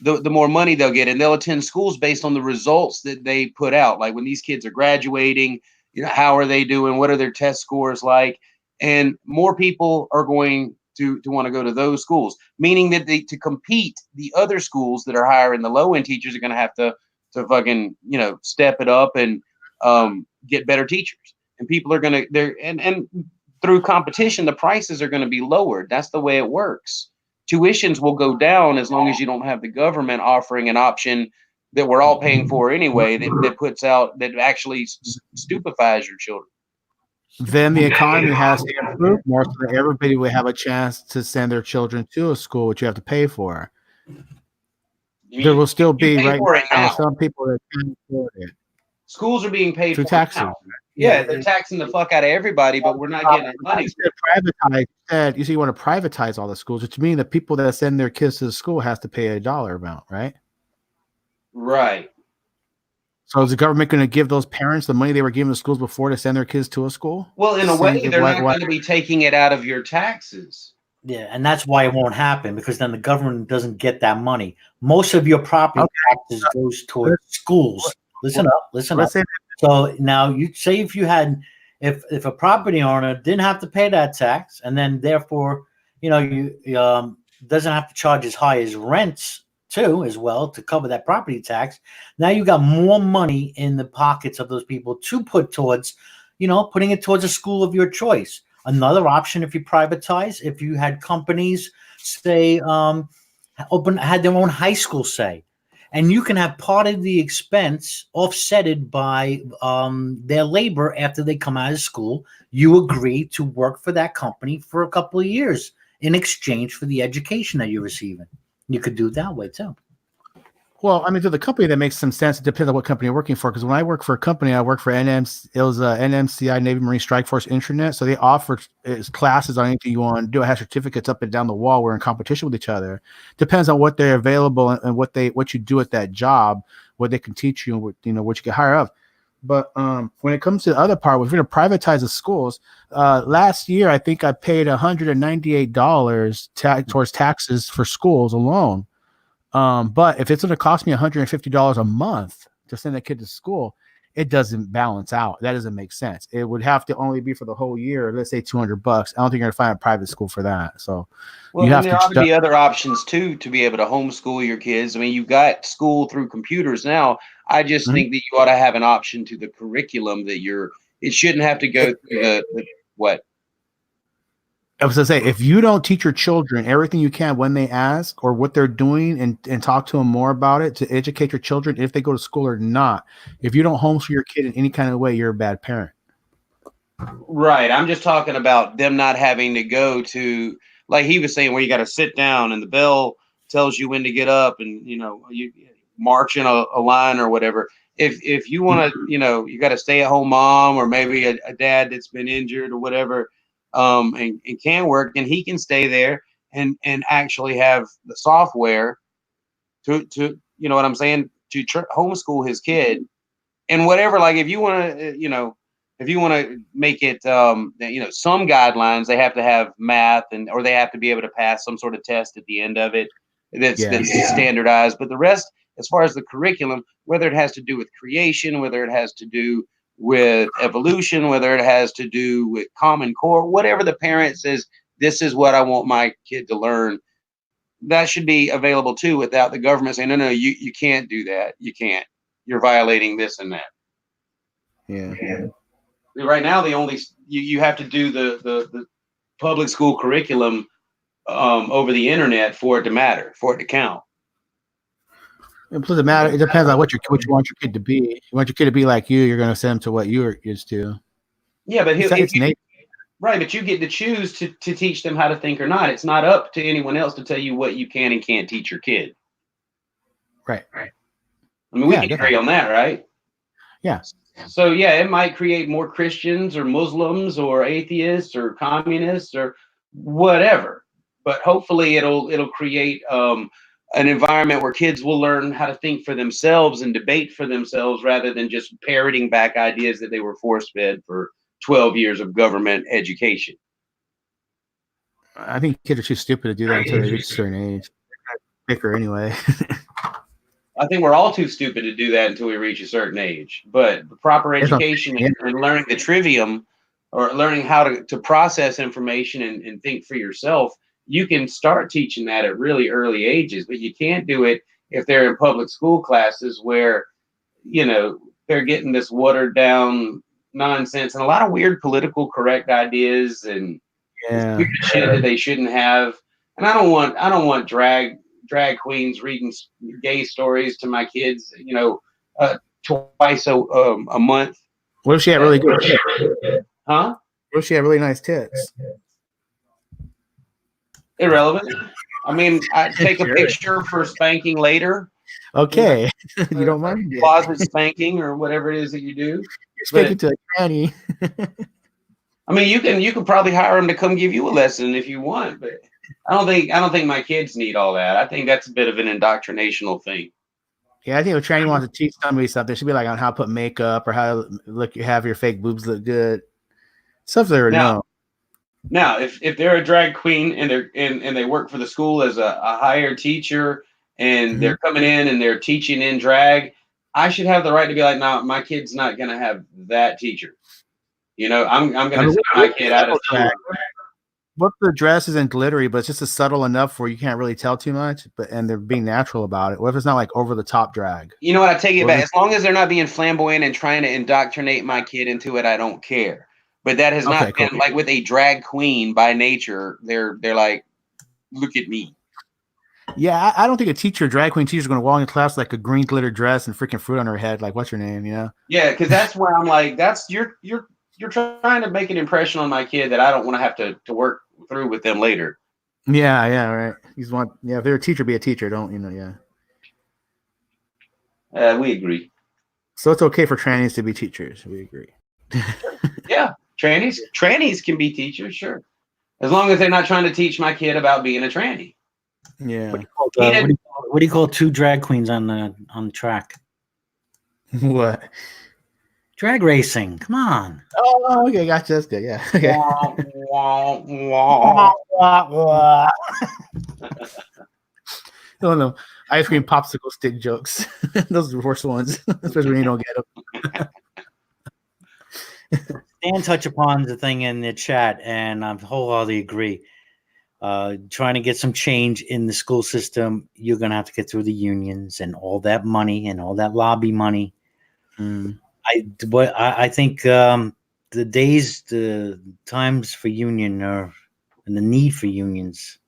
the more money they'll get, and they'll attend schools based on the results that they put out. Like, when these kids are graduating, how are they doing? What are their test scores like? And more people are going to want to go to those schools, meaning that to compete, the other schools that are hiring the low end teachers are going to have to fucking, step it up and get better teachers. And people are going to, and through competition, the prices are going to be lowered. That's the way it works. Tuitions will go down as long as you don't have the government offering an option that we're all paying for anyway, that puts out, that actually stupefies your children. Then the economy has to improve more so that everybody will have a chance to send their children to a school, which you have to pay for. There will still be right now some people that can't afford it. Schools are being paid through for taxes. now. Yeah, they're taxing the fuck out of everybody, but we're not getting money. Privatize. You see, you want to privatize all the schools, which means the people that send their kids to the school has to pay a dollar amount, right? Right. So is the government going to give those parents the money they were giving the schools before to send their kids to a school? Well, in a way, they're not going to be taking it out of your taxes. Yeah, and that's why it won't happen, because then the government doesn't get that money. Most of your property taxes goes towards schools. Listen up. So now you say if if a property owner didn't have to pay that tax, and then therefore, you doesn't have to charge as high as rents too, as well, to cover that property tax. Now you got more money in the pockets of those people to put towards, putting it towards a school of your choice. Another option, if you privatize, if you had companies, say, had their own high school, say, and you can have part of the expense offsetted by their labor after they come out of school. You agree to work for that company for a couple of years in exchange for the education that you're receiving. You could do it that way too. Well, I mean, to the company, that makes some sense. It depends on what company you're working for. Because when I work for a company, I work for NMCI, Navy Marine Strike Force Intranet. So they offer classes on anything you want to do. I have certificates up and down the wall. We're in competition with each other. Depends on what they're available and what you do at that job, what they can teach you, what you get higher up. But when it comes to the other part, if we're going to privatize the schools, last year I think I paid $198 towards taxes for schools alone. But if it's going to cost me $150 a month to send a kid to school, it doesn't balance out. That doesn't make sense. It would have to only be for the whole year. Let's say $200. I don't think you're going to find a private school for that. So, there ought to be other options too to be able to homeschool your kids. I mean, you've got school through computers now. I just think that you ought to have an option to the curriculum that it shouldn't have to go through the what? I was going to say, if you don't teach your children everything you can when they ask or what they're doing and talk to them more about it to educate your children, if they go to school or not, if you don't homeschool your kid in any kind of way, you're a bad parent. Right. I'm just talking about them not having to go to, like he was saying, where you got to sit down and the bell tells you when to get up and, you march in a line or whatever. If you want to, you got a stay at home mom or maybe a dad that's been injured or whatever, and can work, and he can stay there and actually have the software to what I'm saying, to homeschool his kid and whatever. Like if you want to, make it, some guidelines, they have to have math or they have to be able to pass some sort of test at the end of it that's standardized. But the rest, as far as the curriculum, whether it has to do with creation, whether it has to do with evolution, whether it has to do with Common Core, whatever the parent says, this is what I want my kid to learn, that should be available too, without the government saying, no, you can't do that. You can't. You're violating this and that. Yeah. Right now, you have to do the public school curriculum over the internet for it to matter, for it to count. It doesn't matter. It depends on what you want your kid to be. You want your kid to be like you, you're going to send them to what you're used to. Yeah, but but you get to choose to teach them how to think or not. It's not up to anyone else to tell you what you can and can't teach your kid. Right. I mean, we can agree on that, right? Yeah. So yeah, it might create more Christians or Muslims or atheists or communists or whatever. But hopefully it'll create an environment where kids will learn how to think for themselves and debate for themselves rather than just parroting back ideas that they were force fed for 12 years of government education. I think kids are too stupid to do that until they reach a certain age. Bicker anyway. I think we're all too stupid to do that until we reach a certain age. But the proper education and learning the trivium or learning how to process information and think for yourself, you can start teaching that at really early ages, but you can't do it if they're in public school classes where, you know, they're getting this watered down nonsense and a lot of weird political correct ideas and shit that they shouldn't have. And I don't want drag queens reading gay stories to my kids, you know, twice a month. What if she had really good tits? Huh? What if she had really nice tits? Irrelevant. I mean, I take a picture for spanking later. Okay. You don't mind it. Closet spanking or whatever it is that you do. You're spanking to a tranny. I mean, you can probably hire them to come give you a lesson if you want, but I don't think my kids need all that. I think that's a bit of an indoctrinational thing. Yeah, I think if a tranny wants to teach somebody something, it should be like on how to put makeup or how to have your fake boobs look good. Stuff they already know. Now, if they're a drag queen and they work for the school as a hired teacher and they're coming in and they're teaching in drag, I should have the right to be like, no, my kid's not gonna have that teacher. You know, I'm gonna send my kid out of school. What the dress isn't glittery, but it's just a subtle enough where you can't really tell too much, and they're being natural about it. What if it's not like over the top drag? You know what? I take it back. As long as they're not being flamboyant and trying to indoctrinate my kid into it, I don't care. But that has not been like with a drag queen by nature. They're like, look at me. Yeah, I don't think a drag queen teacher is going to walk in class like a green glitter dress and freaking fruit on her head. Like, what's your name? You know? Yeah, because that's where I'm like, that's you're trying to make an impression on my kid that I don't want to have to work through with them later. Yeah, right. If they're a teacher, be a teacher. Don't you know? Yeah. We agree. So it's okay for trannies to be teachers. We agree. Yeah, trannies can be teachers, sure, as long as they're not trying to teach my kid about being a tranny. Yeah. What do you call two drag queens on the track? What? Drag racing. Come on. Oh, okay, gotcha. That's good. Yeah. Okay. No. Ice cream popsicle stick jokes. Those are the worst ones, especially when you don't get them. Dan touched upon the thing in the chat, and I wholeheartedly agree. Trying to get some change in the school system, you're going to have to get through the unions and all that money and all that lobby money. I think the times for union and the need for unions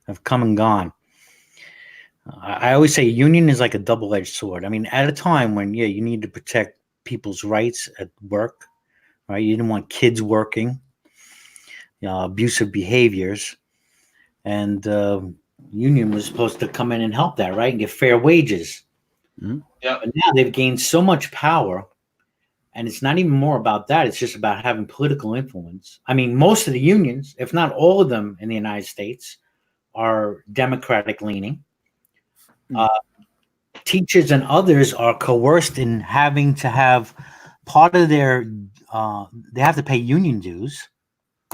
have come and gone. I always say union is like a double-edged sword. I mean, at a time when, you need to protect people's rights at work, right? You didn't want kids working, abusive behaviors, and union was supposed to come in and help that, right? And get fair wages. Yeah. But now they've gained so much power, and it's not even more about that. It's just about having political influence. I mean, most of the unions, if not all of them in the United States, are Democratic leaning. Teachers and others are coerced in having to have part of their they have to pay union dues.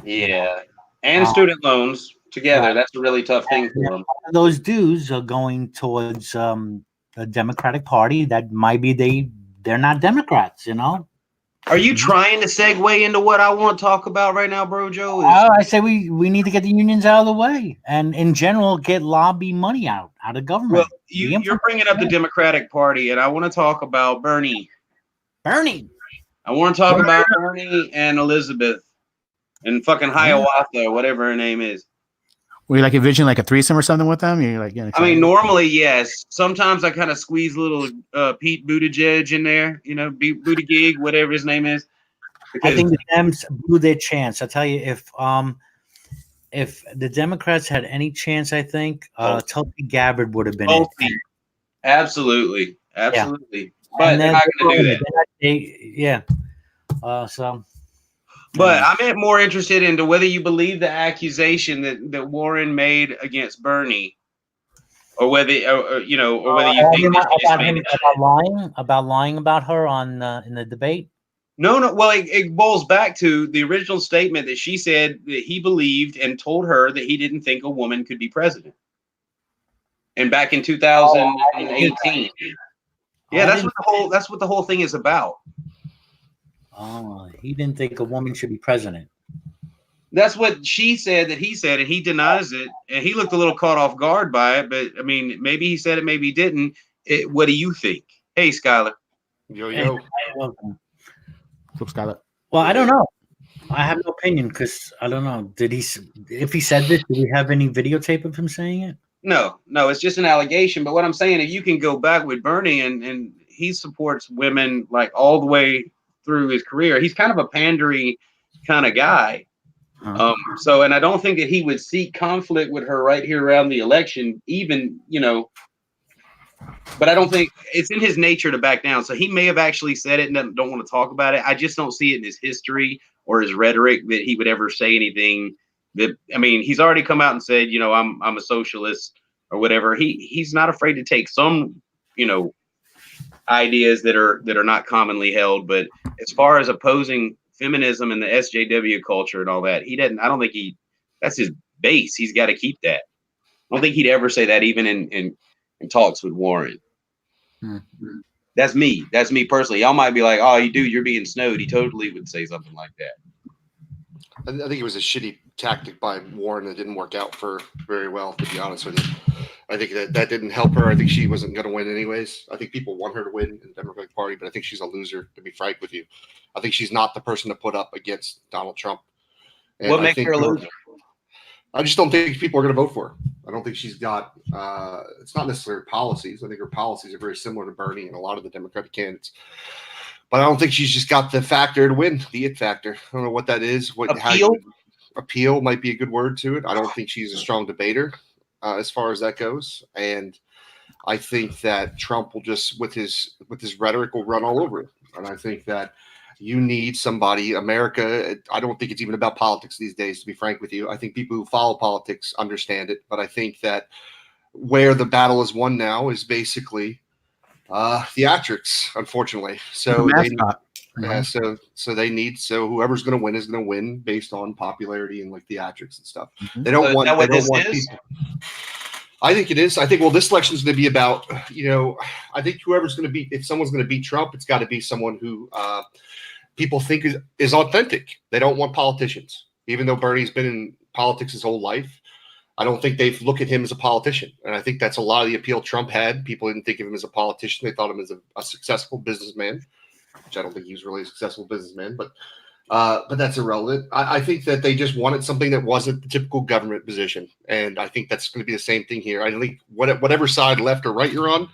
Yeah, and student loans together. That's a really tough thing for them. Those dues are going towards a Democratic Party that might be they're not Democrats, you know. Are you trying to segue into what I want to talk about right now, bro, Joe? I say we need to get the unions out of the way, and in general, get lobby money out of government. Well, you're bringing up the Democratic Party, and I want to talk about Bernie. I want to talk about Bernie and Elizabeth and fucking Hiawatha, whatever her name is. Were you like envisioning like a threesome or something with them? You're like, I mean, normally, yes. Sometimes I kind of squeeze little Pete Buttigieg in there, you know, Buttigieg, whatever his name is. I think the Dems blew their chance. I tell you, if the Democrats had any chance, I think Tulsi Gabbard would have been it. Absolutely. But they're not going to do that. So. But I'm more interested into whether you believe the accusation that Warren made against Bernie, or whether or whether you think about lying about her on in the debate. No. Well, it boils back to the original statement that she said that he believed and told her that he didn't think a woman could be president. And back in 2018, that's what the whole thing is about. Oh, he didn't think a woman should be president. That's what she said that he said, and he denies it. And he looked a little caught off guard by it. But I mean, maybe he said it, maybe he didn't. What do you think? Hey, Skylar. Yo. What's Skylar? Well, I don't know. I have no opinion because I don't know. If he said this, did we have any videotape of him saying it? No, it's just an allegation. But what I'm saying, if you can go back with Bernie and he supports women like all the way through his career, he's kind of a pandery kind of guy. So, and I don't think that he would seek conflict with her right here around the election, even, but I don't think it's in his nature to back down. So he may have actually said it and don't want to talk about it. I just don't see it in his history or his rhetoric that he would ever say anything that, I mean, he's already come out and said, I'm a socialist or whatever. He's not afraid to take some, ideas that are not commonly held. But as far as opposing feminism and the SJW culture and all that, I don't think that's his base. He's got to keep that. I don't think he'd ever say that even in talks with Warren. Mm-hmm. That's me personally. Y'all might be like, oh, you're being snowed. He totally would say something like that. I think it was a shitty tactic by Warren that didn't work out for very well, to be honest with you. I think that didn't help her. I think she wasn't going to win anyways. I think people want her to win in the Democratic Party, but I think she's a loser, to be frank with you. I think she's not the person to put up against Donald Trump. And what makes her a loser? I just don't think people are going to vote for her. I don't think she's got it's not necessarily policies. I think her policies are very similar to Bernie and a lot of the Democratic candidates. But I don't think she's just got the factor to win, the it factor. I don't know what that is. Appeal might be a good word to it. I don't think she's a strong debater as far as that goes. And I think that Trump will just, with his rhetoric, will run all over it. And I think that you need somebody, America, I don't think it's even about politics these days, to be frank with you. I think people who follow politics understand it. But I think that where the battle is won now is basically theatrics, unfortunately. So whoever's going to win is going to win based on popularity and like theatrics and stuff. Mm-hmm. They don't want people. I think it is. I think, this election is going to be about, I think whoever's going to beat, if someone's going to beat Trump, it's got to be someone who people think is authentic. They don't want politicians, even though Bernie's been in politics his whole life. I don't think they look at him as a politician. And I think that's a lot of the appeal Trump had. People didn't think of him as a politician. They thought of him as a successful businessman, which I don't think he was really a successful businessman, but that's irrelevant. I think that they just wanted something that wasn't the typical government position. And I think that's going to be the same thing here. I think whatever side, left or right, you're on,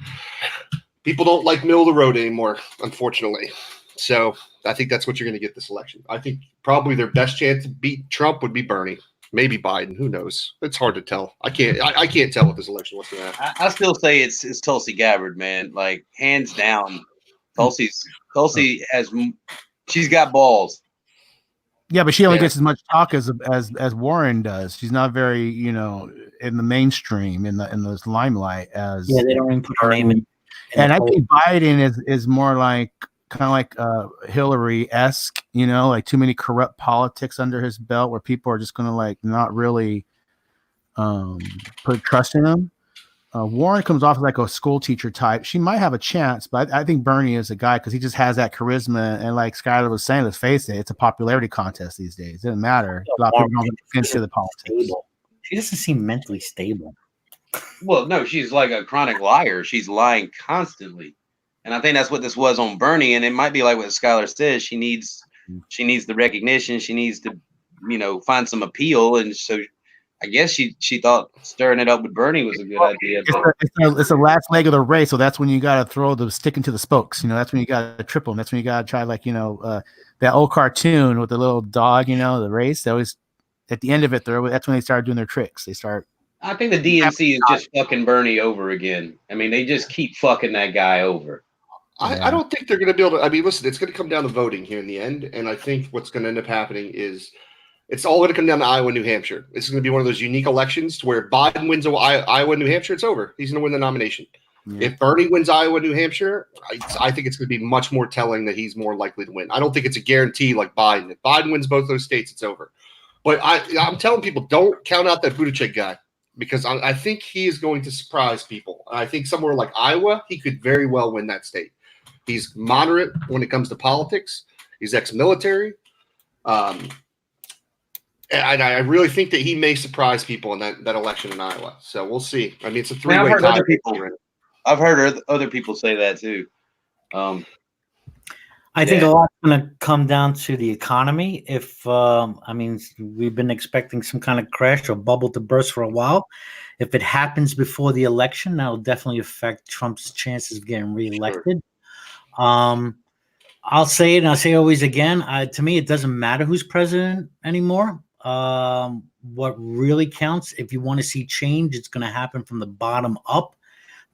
people don't like middle of the road anymore, unfortunately. So I think that's what you're going to get this election. I think probably their best chance to beat Trump would be Bernie. Maybe Biden. Who knows? It's hard to tell. I can't tell with this election what's going to happen. I still say it's Tulsi Gabbard, man. Like, hands down. Tulsi she's got balls. Yeah, but she only gets as much talk as Warren does. She's not very, in the mainstream, in the limelight as. Yeah, they don't even put her name in. And I think Biden is more like kind of like Hillary-esque, like too many corrupt politics under his belt, where people are just going to like not really put trust in him. Warren comes off like a school teacher type. She might have a chance, but I think Bernie is a guy because he just has that charisma. And like Skylar was saying, let's face it, it's a popularity contest these days. It doesn't matter. A lot of people don't get into the politics. She doesn't seem mentally stable. Well, no, she's like a chronic liar. She's lying constantly. And I think that's what this was on Bernie. And it might be like what Skylar says. She needs the recognition. She needs to, find some appeal. And so I guess she thought stirring it up with Bernie was a good idea. It's the last leg of the race, so that's when you got to throw the stick into the spokes. That's when you got to triple them. That's when you got to try, like, that old cartoon with the little dog. The race. They always, at the end of it, that's when they started doing their tricks. They start. I think the DNC is just fucking Bernie over again. I mean, they just keep fucking that guy over. I don't think they're going to be able to. I mean, listen, it's going to come down to voting here in the end, and I think what's going to end up happening is it's all going to come down to Iowa, New Hampshire. This is going to be one of those unique elections to where Biden wins Iowa, New Hampshire. It's over. He's going to win the nomination. Yeah. If Bernie wins Iowa, New Hampshire, I think it's going to be much more telling that he's more likely to win. I don't think it's a guarantee like Biden. If Biden wins both those states, it's over. But I'm telling people, don't count out that Buttigieg guy because I think he is going to surprise people. I think somewhere like Iowa, he could very well win that state. He's moderate when it comes to politics. He's ex-military. And I really think that he may surprise people in that election in Iowa. So we'll see. I mean, it's a three-way tie. I've heard other people say that too. I think a lot's going to come down to the economy. If I mean, we've been expecting some kind of crash or bubble to burst for a while. If it happens before the election, that'll definitely affect Trump's chances of getting reelected. Sure. I'll say it, and I'll say it always again. To me, it doesn't matter who's president anymore. What really counts, if you want to see change, it's going to happen from the bottom up.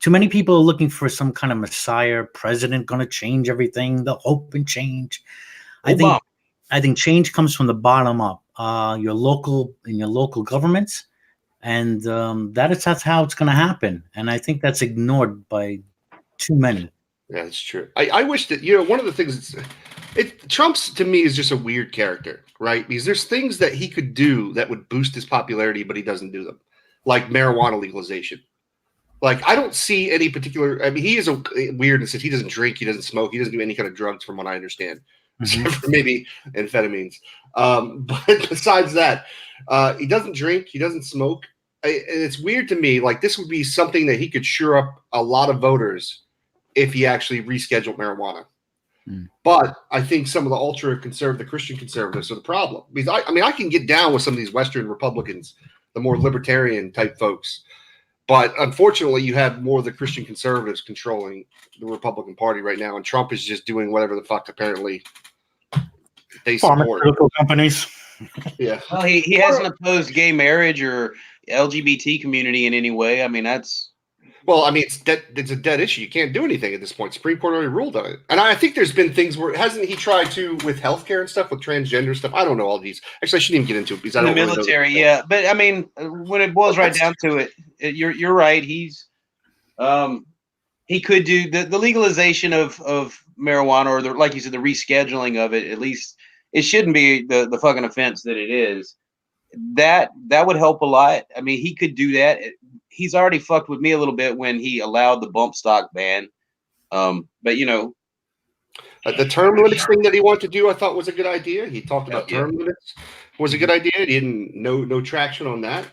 Too many people are looking for some kind of messiah president going to change everything, the hope and change. I think change comes from the bottom up. Your local governments, and that's how it's going to happen. And I think that's ignored by too many. Yeah, that's true. I wish that, one of the things Trump's to me is just a weird character, right? Because there's things that he could do that would boost his popularity, but he doesn't do them, like marijuana legalization. Like, I don't see any particular. I mean, he is a weirdness that he doesn't drink, he doesn't smoke, he doesn't do any kind of drugs, from what I understand, except for maybe amphetamines. But besides that, he doesn't drink, he doesn't smoke. And it's weird to me. Like, this would be something that he could shore up a lot of voters if he actually rescheduled marijuana. But I think some of the ultra-conservative, the Christian conservatives are the problem. Because I can get down with some of these Western Republicans, the more libertarian type folks. But unfortunately, you have more of the Christian conservatives controlling the Republican Party right now, and Trump is just doing whatever the fuck apparently they support. Pharmaceutical companies. Yeah. Well, he hasn't opposed gay marriage or LGBT community in any way. I mean, that's. Well, I mean, it's a dead issue. You can't do anything at this point. Supreme Court already ruled on it. And I think there's been things where hasn't he tried to with healthcare and stuff, with transgender stuff? I don't know all these. Actually, I shouldn't even get into it because I don't know. The military, yeah. But I mean, when it boils right down to it, you're right. He could do the legalization of marijuana, or like you said, the rescheduling of it. At least it shouldn't be the fucking offense that it is. That would help a lot. I mean, he could do that. He's already fucked with me a little bit when he allowed the bump stock ban. But the term limits thing that he wanted to do, I thought was a good idea. He talked about term limits was a good idea. He didn't no traction on that.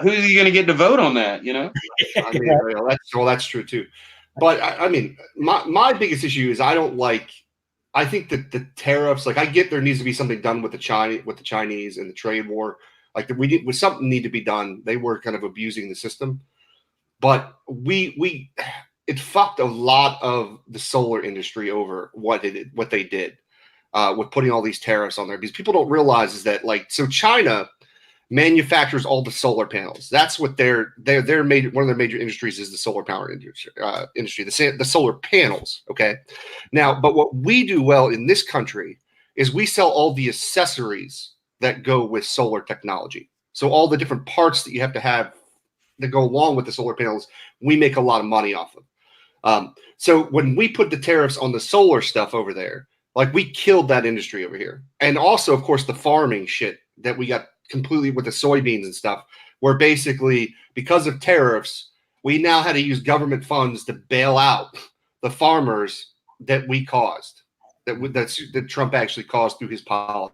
Who's he going to get to vote on that? I mean, that's true too. But I mean, my biggest issue is I think that the tariffs, like, I get there needs to be something done with the Chinese and the trade war. Like, something need to be done. They were kind of abusing the system, but it fucked a lot of the solar industry over what they did with putting all these tariffs on there, because people don't realize is that, like, so China manufactures all the solar panels. That's what their major, one of their major industries is the solar power industry, the solar panels. Okay. Now, but what we do well in this country is we sell all the accessories that go with solar technology. So all the different parts that you have to have that go along with the solar panels, we make a lot of money off of. So when we put the tariffs on the solar stuff over there, like, we killed that industry over here. And also, of course, the farming shit that we got completely with the soybeans and stuff, where basically because of tariffs, we now had to use government funds to bail out the farmers that we caused, that Trump actually caused through his policy.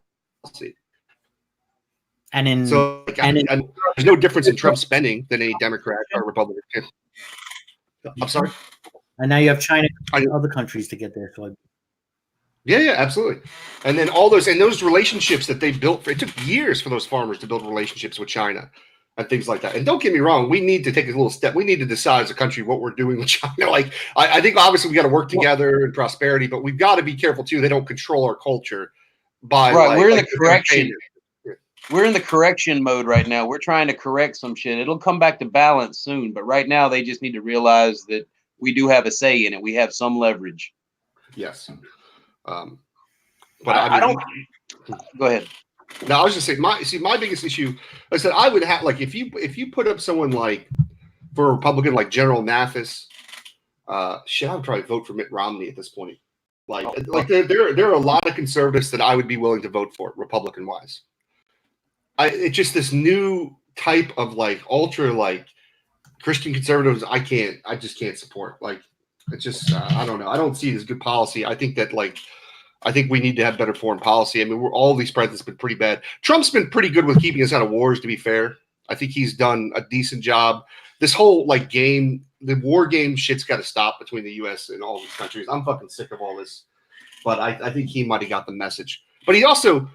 And there's no difference in Trump spending than any Democrat or Republican. I'm sorry. And now you have China and other countries to get there. So Yeah, absolutely. And then all those relationships that they built, it took years for those farmers to build relationships with China and things like that. And don't get me wrong, we need to take a little step. We need to decide as a country what we're doing with China. Like, I think obviously we got to work together in prosperity, but we've got to be careful too. They don't control our culture by we're in the correction. we're in the correction mode right now. We're trying to correct some shit. It'll come back to balance soon, but right now they just need to realize that we do have a say in it. We have some leverage. Yes. But I don't. Go ahead. No, I was just saying. My biggest issue. I said I would have like if you put up someone like for a Republican like General Mathis. Shit, I would probably vote for Mitt Romney at this point. Like there are a lot of conservatives that I would be willing to vote for, Republican wise. It's just this new type of like ultra like Christian conservatives. I just can't support. Like it's just I don't know. I don't see it as good policy. I think we need to have better foreign policy. I mean, all these presidents have been pretty bad. Trump's been pretty good with keeping us out of wars. To be fair, I think he's done a decent job. This whole like game, the war game shit's got to stop between the U.S. and all these countries. I'm fucking sick of all this. But I think he might have got the message. But he also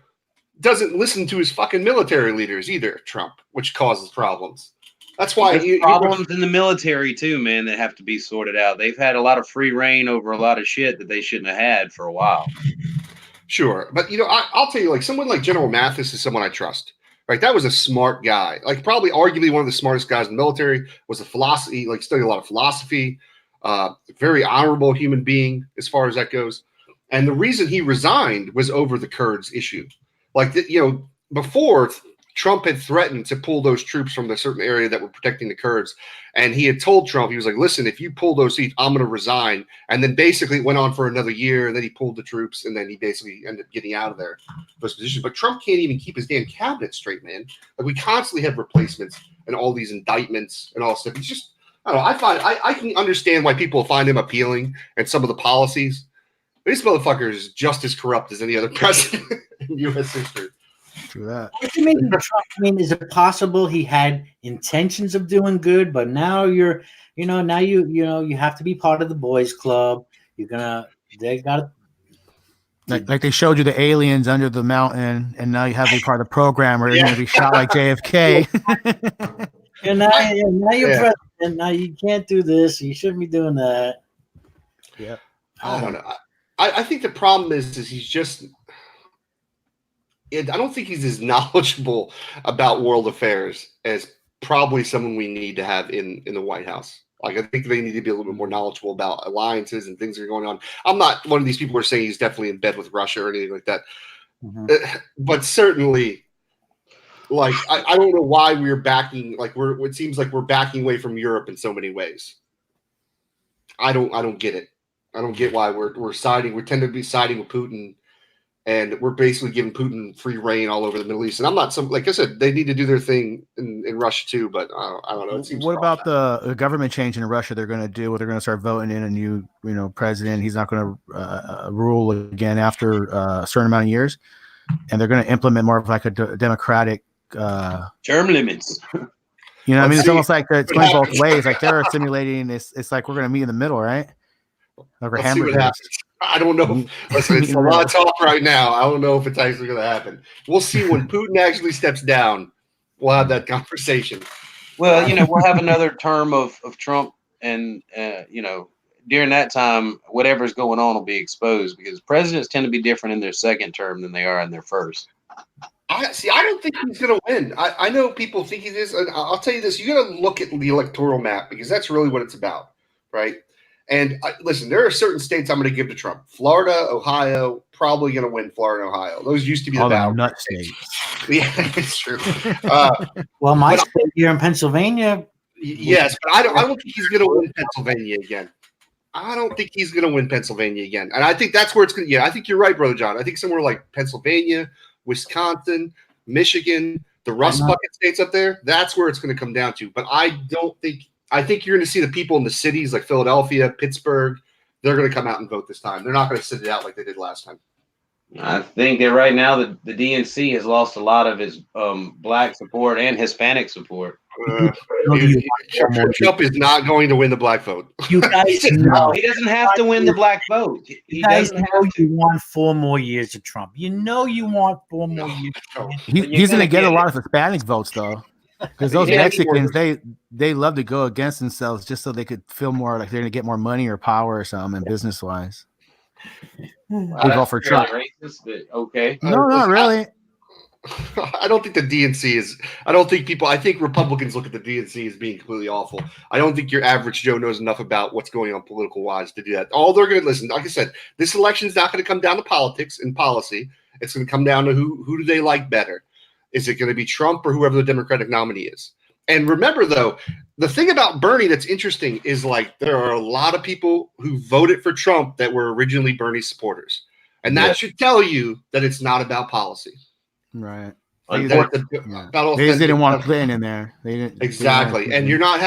doesn't listen to his fucking military leaders either, Trump, which causes problems. That's why problems in the military too, man, that have to be sorted out. They've had a lot of free reign over a lot of shit that they shouldn't have had for a while. Sure, but I'll tell you, like someone like General Mathis is someone I trust. Right, that was a smart guy. Like probably, arguably, one of the smartest guys in the military. Was a philosophy, like studied a lot of philosophy. Very honorable human being as far as that goes. And the reason he resigned was over the Kurds issue. Like before Trump had threatened to pull those troops from the certain area that were protecting the Kurds. And he had told Trump, he was like, listen, if you pull those seats, I'm going to resign. And then basically it went on for another year. And then he pulled the troops. And then he basically ended up getting out of there, those positions. But Trump can't even keep his damn cabinet straight, man. Like we constantly have replacements and all these indictments and all stuff. He's just, I don't know. I can understand why people find him appealing and some of the policies. But this motherfucker is just as corrupt as any other president in U.S. history. True that. I mean, is it possible he had intentions of doing good, but now you have to be part of the boys club. They got like they showed you the aliens under the mountain, and now you have to be part of the program, or you're going to be shot like JFK. And now you're president. Now you can't do this. You shouldn't be doing that. Yeah, I don't know. I think the problem is he's just. I don't think he's as knowledgeable about world affairs as probably someone we need to have in the White House. Like, I think they need to be a little bit more knowledgeable about alliances and things that are going on. I'm not one of these people who are saying he's definitely in bed with Russia or anything like that. Mm-hmm. But certainly, like, I don't know why we're backing, like, it seems like we're backing away from Europe in so many ways. I don't get it. I don't get why we're siding. We tend to be siding with Putin. And we're basically giving Putin free reign all over the Middle East. And I'm not like I said, they need to do their thing in Russia too, but I don't know. It seems what about the government change in Russia they're going to do? They're going to start voting in a new, president. He's not going to rule again after a certain amount of years. And they're going to implement more of like a democratic term limits. It's almost like it's going both ways. Like they're simulating this. It's like we're going to meet in the middle, right? Like Let's see what happens. I don't know. Listen, it's a lot of talk right now. I don't know if it's actually going to happen. We'll see when Putin actually steps down. We'll have that conversation. Well, we'll have another term of Trump, and during that time, whatever's going on will be exposed because presidents tend to be different in their second term than they are in their first. I don't think he's going to win. I know people think he is. And I'll tell you this: you got to look at the electoral map because that's really what it's about, right? And listen, there are certain states I'm going to give to Trump. Florida, Ohio, probably going to win Florida and Ohio. Those used to be the nut states. Yeah, it's true. Well, my state here in Pennsylvania. Yes, but I don't think he's going to win Pennsylvania again. I don't think he's going to win Pennsylvania again. And I think that's where it's going to – yeah, I think you're right, Brother John. I think somewhere like Pennsylvania, Wisconsin, Michigan, the Rust Bucket states up there, that's where it's going to come down to. But I think you're going to see the people in the cities like Philadelphia, Pittsburgh. They're going to come out and vote this time. They're not going to sit it out like they did last time. I think that right now the DNC has lost a lot of his black support and Hispanic support. Trump is not going to win the black vote. You guys know he doesn't have to win the black vote. You guys know you want 4 more years of Trump. You know you want 4 more years. He's going to get a lot of Hispanic votes though. Because those Mexicans, they love to go against themselves just so they could feel more like they're going to get more money or power or something business wise. We vote for Trump. Racist, but okay. No, not really. I don't think the DNC is. I don't think people. I think Republicans look at the DNC as being completely awful. I don't think your average Joe knows enough about what's going on political wise to do that. All they're going to listen. Like I said, this election is not going to come down to politics and policy. It's going to come down to who do they like better. Is it going to be Trump or whoever the Democratic nominee is? And remember, though, the thing about Bernie that's interesting is like there are a lot of people who voted for Trump that were originally Bernie supporters, and that should tell you that it's not about policy. Right. They just didn't want Clinton in there. They didn't exactly, and we're not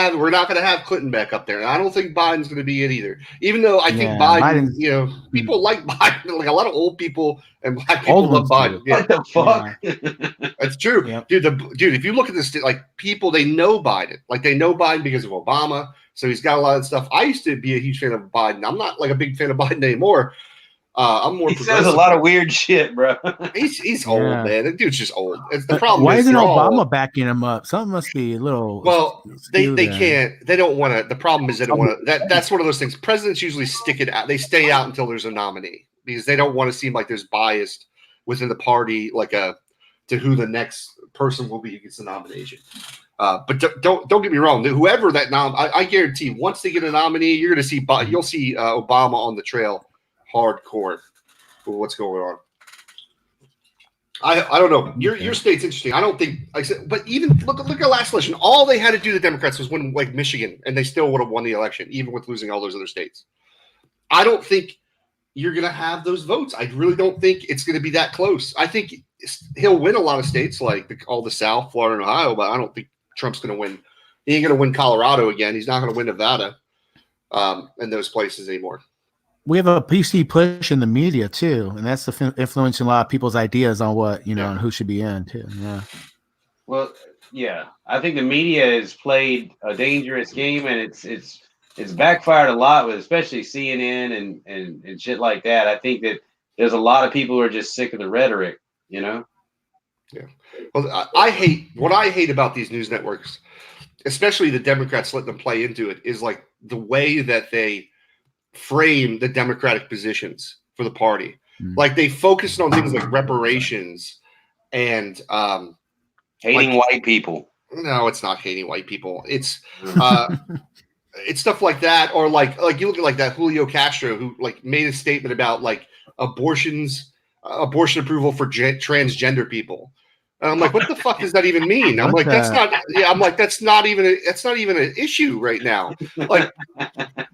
going to have Clinton back up there. And I don't think Biden's going to be it either. Even though I think Biden, people like Biden, like a lot of old people and black people love Biden. Yeah. What the fuck? That's true, dude. If you look at this, like people, they know Biden, like they know Biden because of Obama. So he's got a lot of stuff. I used to be a huge fan of Biden. I'm not like a big fan of Biden anymore. I'm more. He says a lot of weird shit, bro. He's old, man. That dude's just old. It's the problem. Why isn't Obama backing him up? Something must be a little. Well, they can't. They don't want to. The problem is they don't want to. That's one of those things. Presidents usually stick it out. They stay out until there's a nominee because they don't want to seem like there's bias within the party, like to who the next person will be who gets the nomination. But don't get me wrong. Whoever that I guarantee once they get a nominee, you're going to see. You'll see Obama on the trail. Hardcore for what's going on. I don't know. Your state's interesting. I don't think I said, but even look at last election. All they had to do, the Democrats, was win like Michigan, and they still would have won the election, even with losing all those other states. I don't think you're gonna have those votes. I really don't think it's gonna be that close. I think he'll win a lot of states, like all the South, Florida, and Ohio, but I don't think Trump's gonna win. He ain't gonna win Colorado again. He's not gonna win Nevada, and those places anymore. We have a PC push in the media too, and that's influencing a lot of people's ideas on what and who should be in too. Yeah. Well, yeah, I think the media has played a dangerous game, and it's backfired a lot with especially CNN and shit like that. I think that there's a lot of people who are just sick of the rhetoric. Yeah. Well, I hate about these news networks, especially the Democrats letting them play into it, is like the way that they frame the Democratic positions for the party. Like they focused on things like reparations and hating white people. No, it's not hating white people. It's it's stuff like that, or like you look at like that Julio Castro who like made a statement about like abortion approval for transgender people. And I'm like, what the fuck does that even mean? I'm like, that's not. Yeah, I'm like, that's not even an issue right now. Like,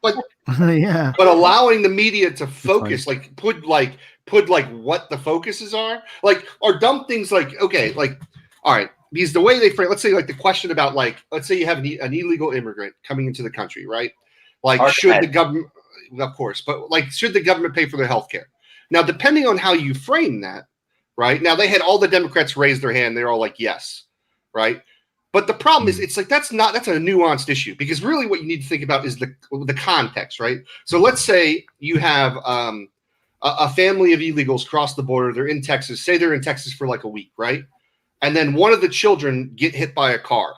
but yeah. But allowing the media to focus, like put what the focuses are, like are dumb things like okay, like all right, because the way they frame, let's say like the question about like, let's say you have an illegal immigrant coming into the country, right? Like, should the government, of course, but like, should the government pay for their health care? Now, depending on how you frame that. Right now, they had all the Democrats raise their hand. They're all like, yes, right. But the problem is, it's like that's a nuanced issue because really, what you need to think about is the context, right? So let's say you have a family of illegals cross the border. They're in Texas. Say they're in Texas for like a week, right? And then one of the children get hit by a car,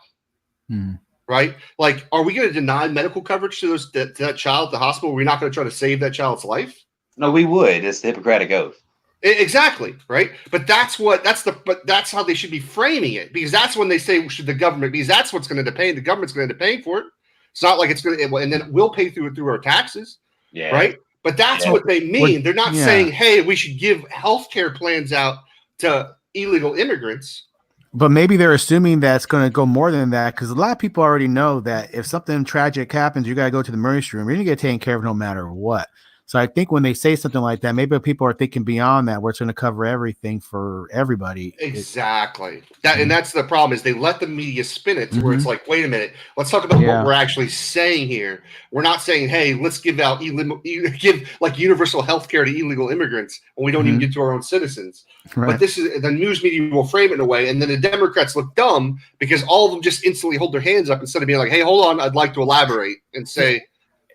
right? Like, are we going to deny medical coverage to that child at the hospital? We're not going to try to save that child's life. No, we would. It's the Hippocratic Oath. Exactly, right? But that's how they should be framing it, because that's when they say should the government, because that's what's going to pay. The government's going to end up paying for it. It's not like it's going to, and then we'll pay through our taxes, right? But that's what they mean. They're not saying, hey, we should give healthcare plans out to illegal immigrants. But maybe they're assuming that it's going to go more than that, because a lot of people already know that if something tragic happens, you got to go to the emergency room. You're going to get taken care of no matter what. So I think when they say something like that, maybe people are thinking beyond that, where it's going to cover everything for everybody. Exactly. And that's the problem, is they let the media spin it to where it's like, wait a minute, let's talk about what we're actually saying here. We're not saying, hey, let's give out give like universal health care to illegal immigrants when we don't even get to our own citizens. Right. But this is the news media will frame it in a way, and then the Democrats look dumb because all of them just instantly hold their hands up instead of being like, hey, hold on, I'd like to elaborate and say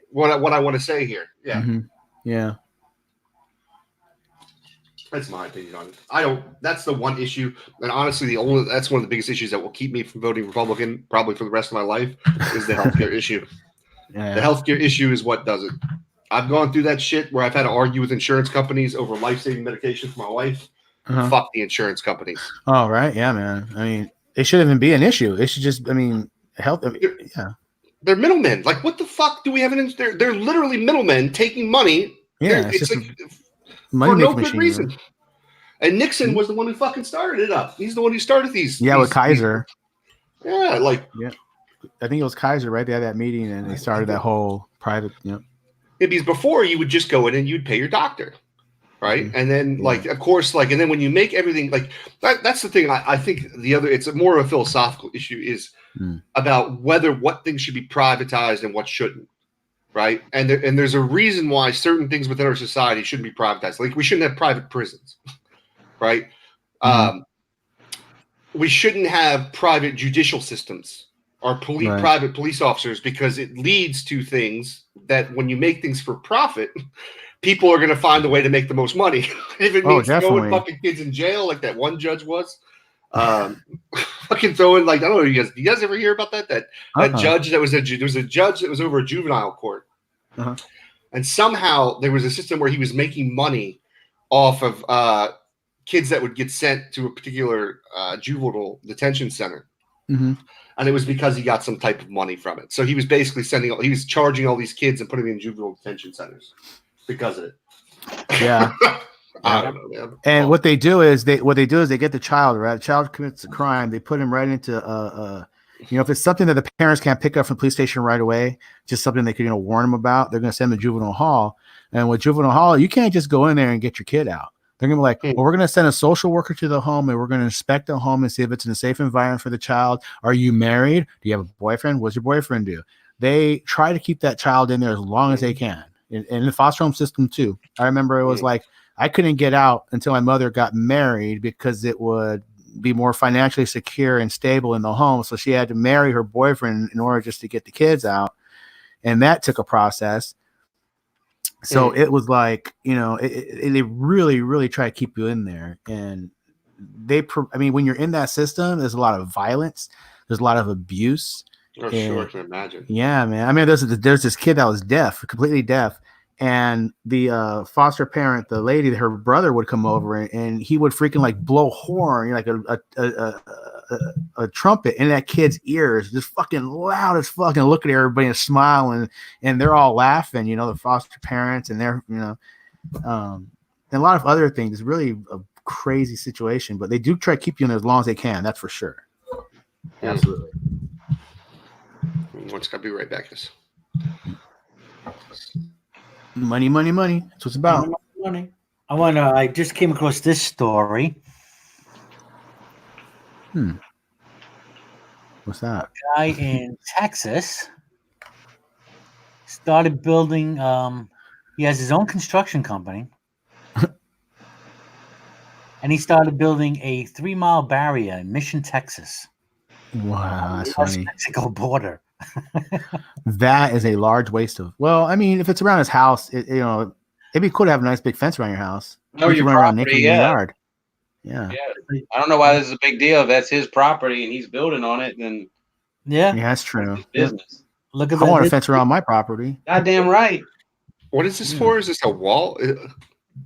what I want to say here. Yeah. Yeah. That's my opinion on it. That's the one issue. And honestly, that's one of the biggest issues that will keep me from voting Republican probably for the rest of my life is the healthcare issue. Yeah. The healthcare issue is what does it. I've gone through that shit where I've had to argue with insurance companies over life-saving medication for my wife. fuck the insurance companies. Oh, right. Yeah, man. I mean, it shouldn't even be an issue. It should just, I mean, help. Yeah. They're middlemen. Like, what the fuck do we have they're literally middlemen taking money. Yeah. It's like money for no good machine, reason. man. And Nixon was the one who fucking started it up. He's the one who started these. Yeah, with Kaiser. Yeah, like. Yeah. I think it was Kaiser, right? They had that meeting and they started that whole private, Yeah, because before you would just go in and you'd pay your doctor. Right. And then of course, and then when you make everything that's the thing. I think it's more of a philosophical issue is about what things should be privatized and what shouldn't. Right. And there's a reason why certain things within our society shouldn't be privatized. Like we shouldn't have private prisons. Right. We shouldn't have private judicial systems or private police officers, because it leads to things that when you make things for profit, people are going to find a way to make the most money. If it means throwing fucking kids in jail like that one judge was, fucking throwing I don't know, do you guys ever hear about that? That judge there was a judge that was over a juvenile court, and somehow there was a system where he was making money off of kids that would get sent to a particular juvenile detention center. And it was because he got some type of money from it. So he was basically he was charging all these kids and putting them in juvenile detention centers because of it. Yeah. I don't know, man. And what they do is they get the child, right? The child commits a crime. They put him right into if it's something that the parents can't pick up from the police station right away, just something they could warn them about, they're going to send them to juvenile hall. And with juvenile hall, you can't just go in there and get your kid out. They're going to be like, well, we're going to send a social worker to the home and we're going to inspect the home and see if it's in a safe environment for the child. Are you married? Do you have a boyfriend? What's your boyfriend do? They try to keep that child in there as long as they can. In the foster home system too. I remember it was I couldn't get out until my mother got married because it would be more financially secure and stable in the home. So she had to marry her boyfriend in order just to get the kids out. And that took a process. So it was they really, really try to keep you in there. And when you're in that system, there's a lot of violence. There's a lot of abuse. Oh, sure, I can imagine. Yeah, man. I mean, there's this kid that was deaf, completely deaf. And the foster parent, the lady, her brother would come over and he would freaking blow horn, like a trumpet in that kid's ears, just fucking loud as fuck, and look at everybody and smile, and they're all laughing, the foster parents, and they're, and a lot of other things. It's really a crazy situation, but they do try to keep you in there as long as they can. That's for sure. Absolutely. Once I'll be right back. Money. That's what it's about. Money. I just came across this story. What's that? A guy in Texas started building. He has his own construction company, and he started building a 3-mile barrier in Mission, Texas. Wow, that's funny. Mexico border. That is a large waste of. Well, I mean, if it's around his house, it'd be cool to have a nice big fence around your house. No, your property, yard. Yeah. I don't know why this is a big deal. If that's his property and he's building on it, then that's true. Business. Look at I want a fence around my property. Goddamn right. What is this for? Is this a wall?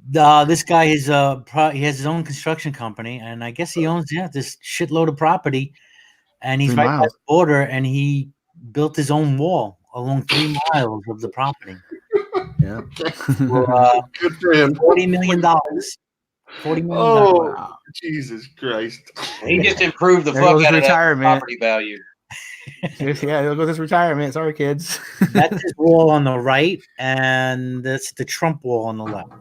This guy is he has his own construction company, and I guess he owns this shitload of property, and he's right by the border, and he built his own wall along 3 miles of the property. Yeah. Good for him. $40 million. $40 million. Oh, wow. Jesus Christ. He just improved the fuck out of that property value. Yeah, there goes his retirement. Sorry, kids. That's his wall on the right, and that's the Trump wall on the left.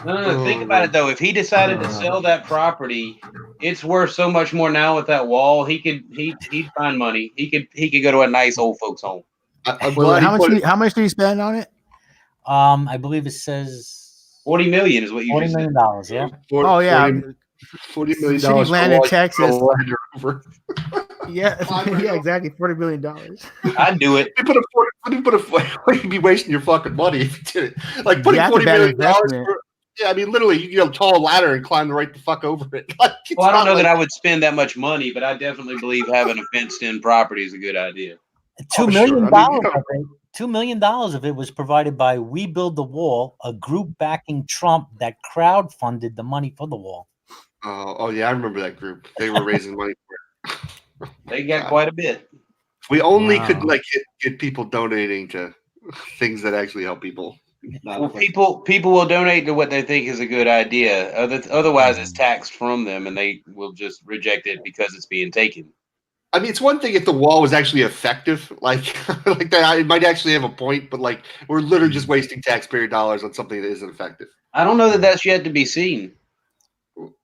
No. Think about it though. If he decided to sell that property, it's worth so much more now with that wall. He'd find money. He could go to a nice old folks home. How much did he spend on it? I believe it says $40 million is what you $40 million. Yeah. $40 million. Shitty land in Texas. Yeah, exactly. $40 million. I'd do it. You'd be wasting your fucking money if you did it. Like putting $40 million. Yeah, I mean, literally, you can haul a ladder and climb right the fuck over it. Well, I don't know that I would spend that much money, but I definitely believe having a fenced-in property is a good idea. $2 million. $2 million of it was provided by We Build the Wall, a group backing Trump that crowdfunded the money for the wall. Oh yeah, I remember that group. They were raising money for it. They got quite a bit. We only could like get people donating to things that actually help people. Well, people will donate to what they think is a good idea. Otherwise, it's taxed from them, and they will just reject it because it's being taken. I mean, it's one thing if the wall was actually effective, like that, it might actually have a point. But like, we're literally just wasting taxpayer dollars on something that isn't effective. I don't know that that's yet to be seen.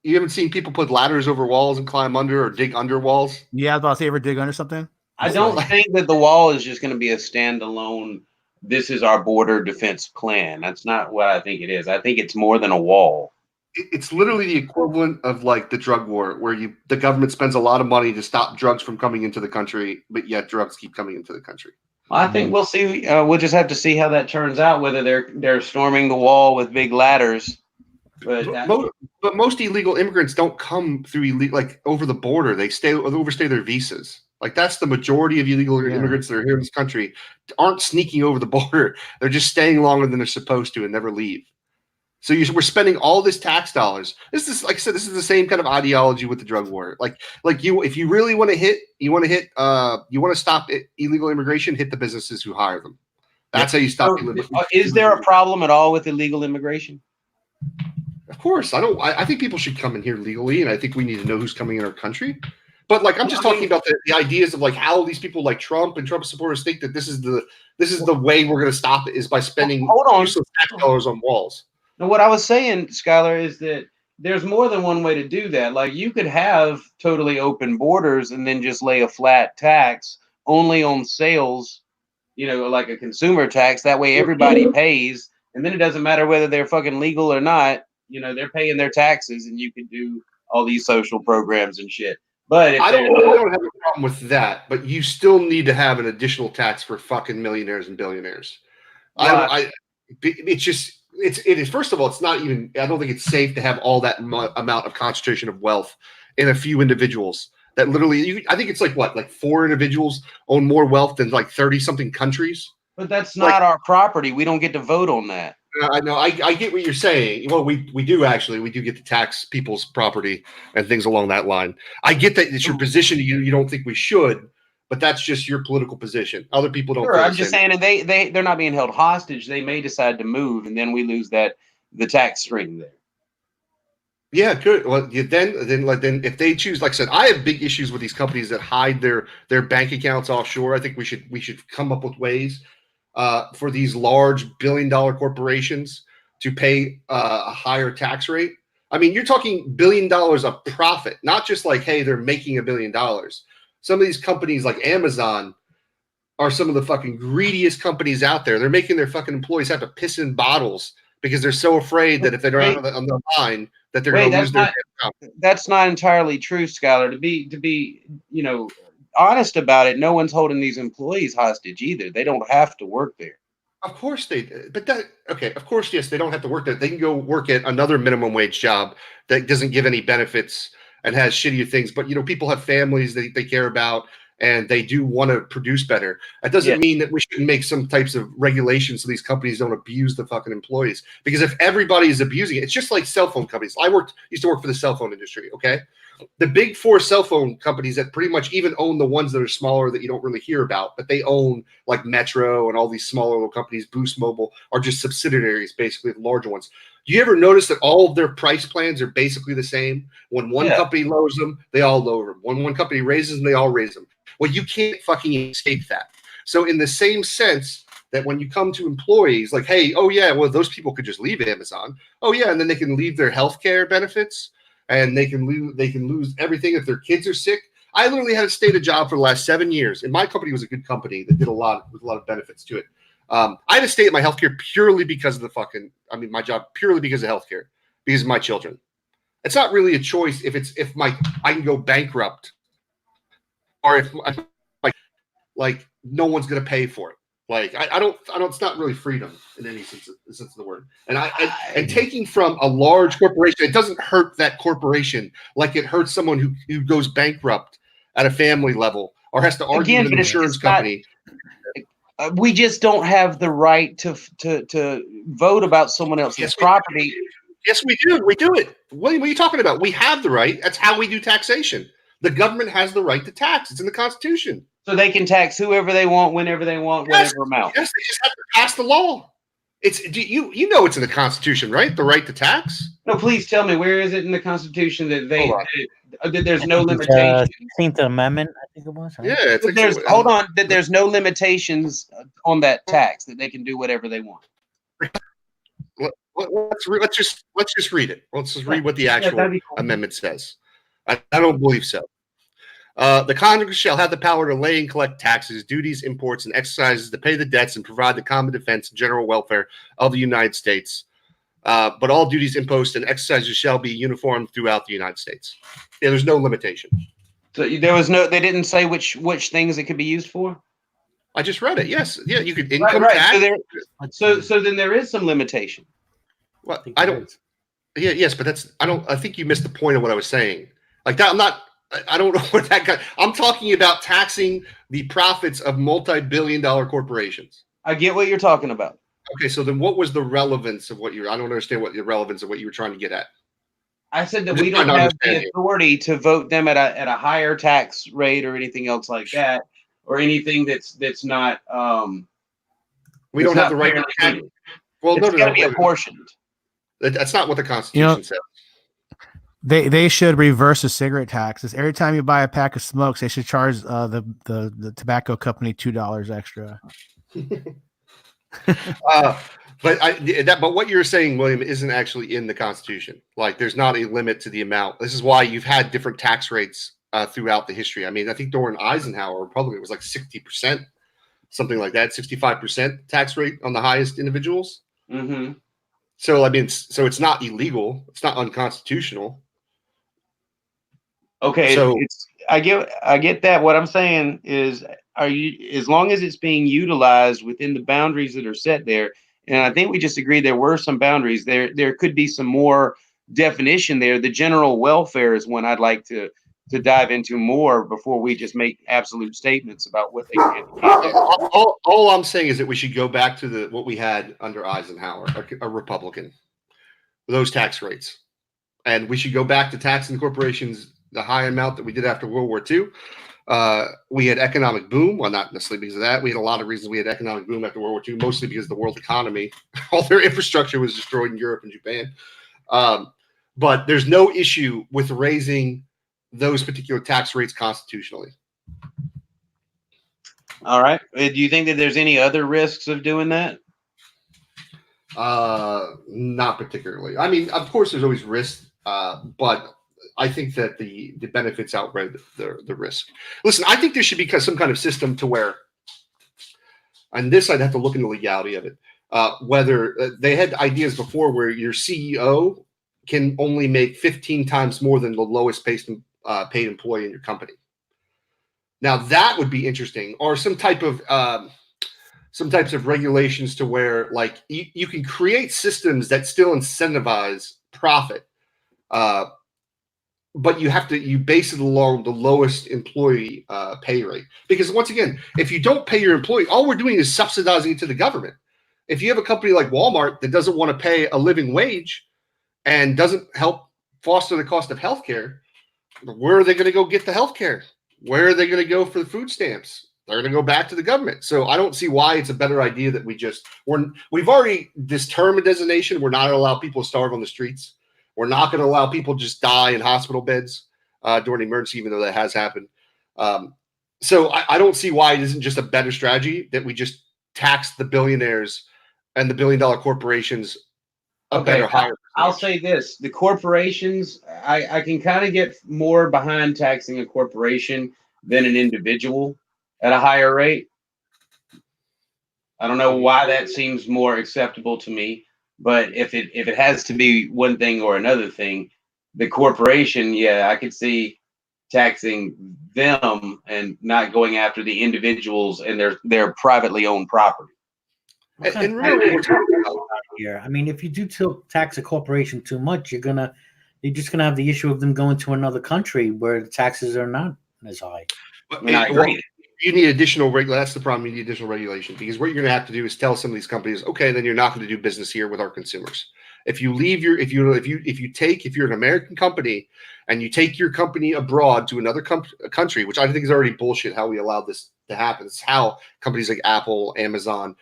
You haven't seen people put ladders over walls and climb under or dig under walls? Yeah, I was about to say, ever dig under something? I don't think that the wall is just going to be a standalone. This is our border defense plan. That's not what I think it is. I think it's more than a wall. It's literally the equivalent of like the drug war, where the government spends a lot of money to stop drugs from coming into the country, but yet drugs keep coming into the country. Well, I think we'll see. We'll just have to see how that turns out. Whether they're storming the wall with big ladders. But most illegal immigrants don't come through over the border. They overstay their visas. Like that's the majority of illegal immigrants that are here in this country aren't sneaking over the border. They're just staying longer than they're supposed to and never leave. So we're spending all this tax dollars. This is, like I said, this is the same kind of ideology with the drug war. If you really want to stop illegal immigration, hit the businesses who hire them. That's how you stop. Is there a problem at all with illegal immigration? Of course, I think people should come in here legally, and I think we need to know who's coming in our country. But like, I'm just talking about the ideas of like how these people like Trump and Trump supporters think that this is the way we're going to stop it is by spending useless tax dollars on walls. Now, what I was saying, Skylar, is that there's more than one way to do that. Like, you could have totally open borders and then just lay a flat tax only on sales, like a consumer tax. That way everybody pays, and then it doesn't matter whether they're fucking legal or not. They're paying their taxes, and you can do all these social programs and shit. But I don't have a problem with that, but you still need to have an additional tax for fucking millionaires and billionaires. It is, first of all, it's not even, I don't think it's safe to have all that amount of concentration of wealth in a few individuals that literally, I think it's like 4 individuals own more wealth than like 30 something countries. But that's not our property. We don't get to vote on that. I know. I get what you're saying. Well, we do actually. We do get to tax people's property and things along that line. I get that it's your position. You don't think we should, but that's just your political position. Other people don't. Sure, I'm just saying, and they're not being held hostage. They may decide to move, and then we lose the tax stream there. Yeah, good. Well, then if they choose, like I said, I have big issues with these companies that hide their bank accounts offshore. I think we should come up with ways for these large billion-dollar corporations to pay a higher tax rate. I mean, you're talking $1 billion of profit, not just like, hey, they're making $1 billion. Some of these companies like Amazon are some of the fucking greediest companies out there. They're making their fucking employees have to piss in bottles because they're so afraid that if they're not on the line, that they're going to lose their job. That's not entirely true, Skylar. To be honest about it, no one's holding these employees hostage either. They don't have to work there. Of course they did. But of course, yes, they don't have to work there. They can go work at another minimum wage job that doesn't give any benefits and has shittier things. But people have families they care about, and they do want to produce better. That doesn't mean that we shouldn't make some types of regulations so these companies don't abuse the fucking employees. Because if everybody is abusing it, it's just like cell phone companies. Used to work for the cell phone industry, okay? The big 4 cell phone companies that pretty much even own the ones that are smaller that you don't really hear about, but they own like Metro and all these smaller little companies, Boost Mobile, are just subsidiaries basically of the larger ones. Do you ever notice that all of their price plans are basically the same? When one company lowers them, they all lower them. When one company raises them, they all raise them. Well, you can't fucking escape that. So in the same sense that when you come to employees, like, hey, oh yeah, well, those people could just leave Amazon. Oh yeah, and then they can leave their healthcare benefits. And they can lose everything if their kids are sick. I literally had to stay at a job for the last 7 years, and my company was a good company that did a lot of benefits to it. I had to stay at my healthcare purely because of my job purely because of healthcare, because of my children. It's not really a choice if I can go bankrupt, or if no one's going to pay for it. Like I don't. It's not really freedom in any sense of the word. And taking from a large corporation, it doesn't hurt that corporation like it hurts someone who goes bankrupt at a family level or has to argue with an insurance company. We just don't have the right to vote about someone else's property. Yes, we do. We do it. What are you talking about? We have the right. That's how we do taxation. The government has the right to tax. It's in the Constitution. So they can tax whoever they want, whenever they want, whatever amount. Yes, they just have to pass the law. It's you know it's in the Constitution, right? The right to tax. No, please tell me, where is it in the Constitution that that there's no limitations? 16th Amendment, I think it was. Right? Yeah, it's that there's no limitations on that tax, that they can do whatever they want. Let's just read it. Let's just read what the actual amendment says. I don't believe so. The Congress shall have the power to lay and collect taxes, duties, imports, and exercises to pay the debts and provide the common defense and general welfare of the United States. But all duties, imposed, and exercises shall be uniform throughout the United States. Yeah, there's no limitation. So they didn't say which things it could be used for? I just read it. Yes. Yeah, you could income tax. So then there is some limitation. Well, I don't. Yeah, yes, but I think you missed the point of what I was saying. Like that, I don't know what that guy. I'm talking about taxing the profits of multi-billion-dollar corporations. I get what you're talking about. Okay, so then what was the relevance of what I don't understand what the relevance of what you were trying to get at. I said that we don't have the authority to vote them at a higher tax rate or anything else like that, or anything that's not. We don't have the right to tax. Well, it's got to be apportioned. That's not what the Constitution says. They should reverse the cigarette taxes. Every time you buy a pack of smokes, they should charge the tobacco company $2 extra. But what you're saying, William, isn't actually in the Constitution. Like, there's not a limit to the amount. This is why you've had different tax rates throughout the history. I mean, I think during Eisenhower, Republican, it was like 60%, something like that, 65% tax rate on the highest individuals. Mm-hmm. So I mean, so it's not illegal. It's not unconstitutional. Okay, so I get that. What I'm saying is, as long as it's being utilized within the boundaries that are set there, and I think we just agreed there were some boundaries there. There could be some more definition there. The general welfare is one I'd like to dive into more before we just make absolute statements about what they can do. All I'm saying is that we should go back to what we had under Eisenhower, a Republican, those tax rates. And we should go back to taxing corporations the high amount that we did after World War II. We had economic boom. Well, not necessarily because of that. We had a lot of reasons we had economic boom after World War II, mostly because the world economy, all their infrastructure was destroyed in Europe and Japan. But there's no issue with raising those particular tax rates constitutionally. All right. Do you think that there's any other risks of doing that? Not particularly. I mean, of course, there's always risks, but I think that the benefits outweigh the risk. Listen, I think there should be some kind of system to where, and this I'd have to look into the legality of it, whether they had ideas before where your CEO can only make 15 times more than the lowest paid employee in your company. Now that would be interesting, or some types of regulations to where, like, you can create systems that still incentivize profit, but you base it along the lowest employee pay rate. Because once again, if you don't pay your employee, all we're doing is subsidizing it to the government. If you have a company like Walmart that doesn't want to pay a living wage and doesn't help foster the cost of healthcare, where are they going to go get the healthcare? Where are they going to go for the food stamps? They're going to go back to the government. So I don't see why it's a better idea that we've already determined as a nation, we're not going to allow people to starve on the streets. We're not going to allow people to just die in hospital beds during an emergency, even though that has happened. So I don't see why it isn't just a better strategy that we just tax the billionaires and the billion-dollar corporations a better higher. I'll say this: the corporations, I can kind of get more behind taxing a corporation than an individual at a higher rate. I don't know why that seems more acceptable to me, but if it has to be one thing or another thing, the corporation, yeah, I could see taxing them and not going after the individuals and their privately owned property. And really, we're talking about here. I mean, if you do tax a corporation too much, you're just gonna have the issue of them going to another country where the taxes are not as high. I agree. You need additional that's the problem. You need additional regulation, because what you're going to have to do is tell some of these companies, okay, then you're not going to do business here with our consumers. If you're an American company and you take your company abroad to another country, which I think is already bullshit how we allowed this to happen. It's how companies like Apple, Amazon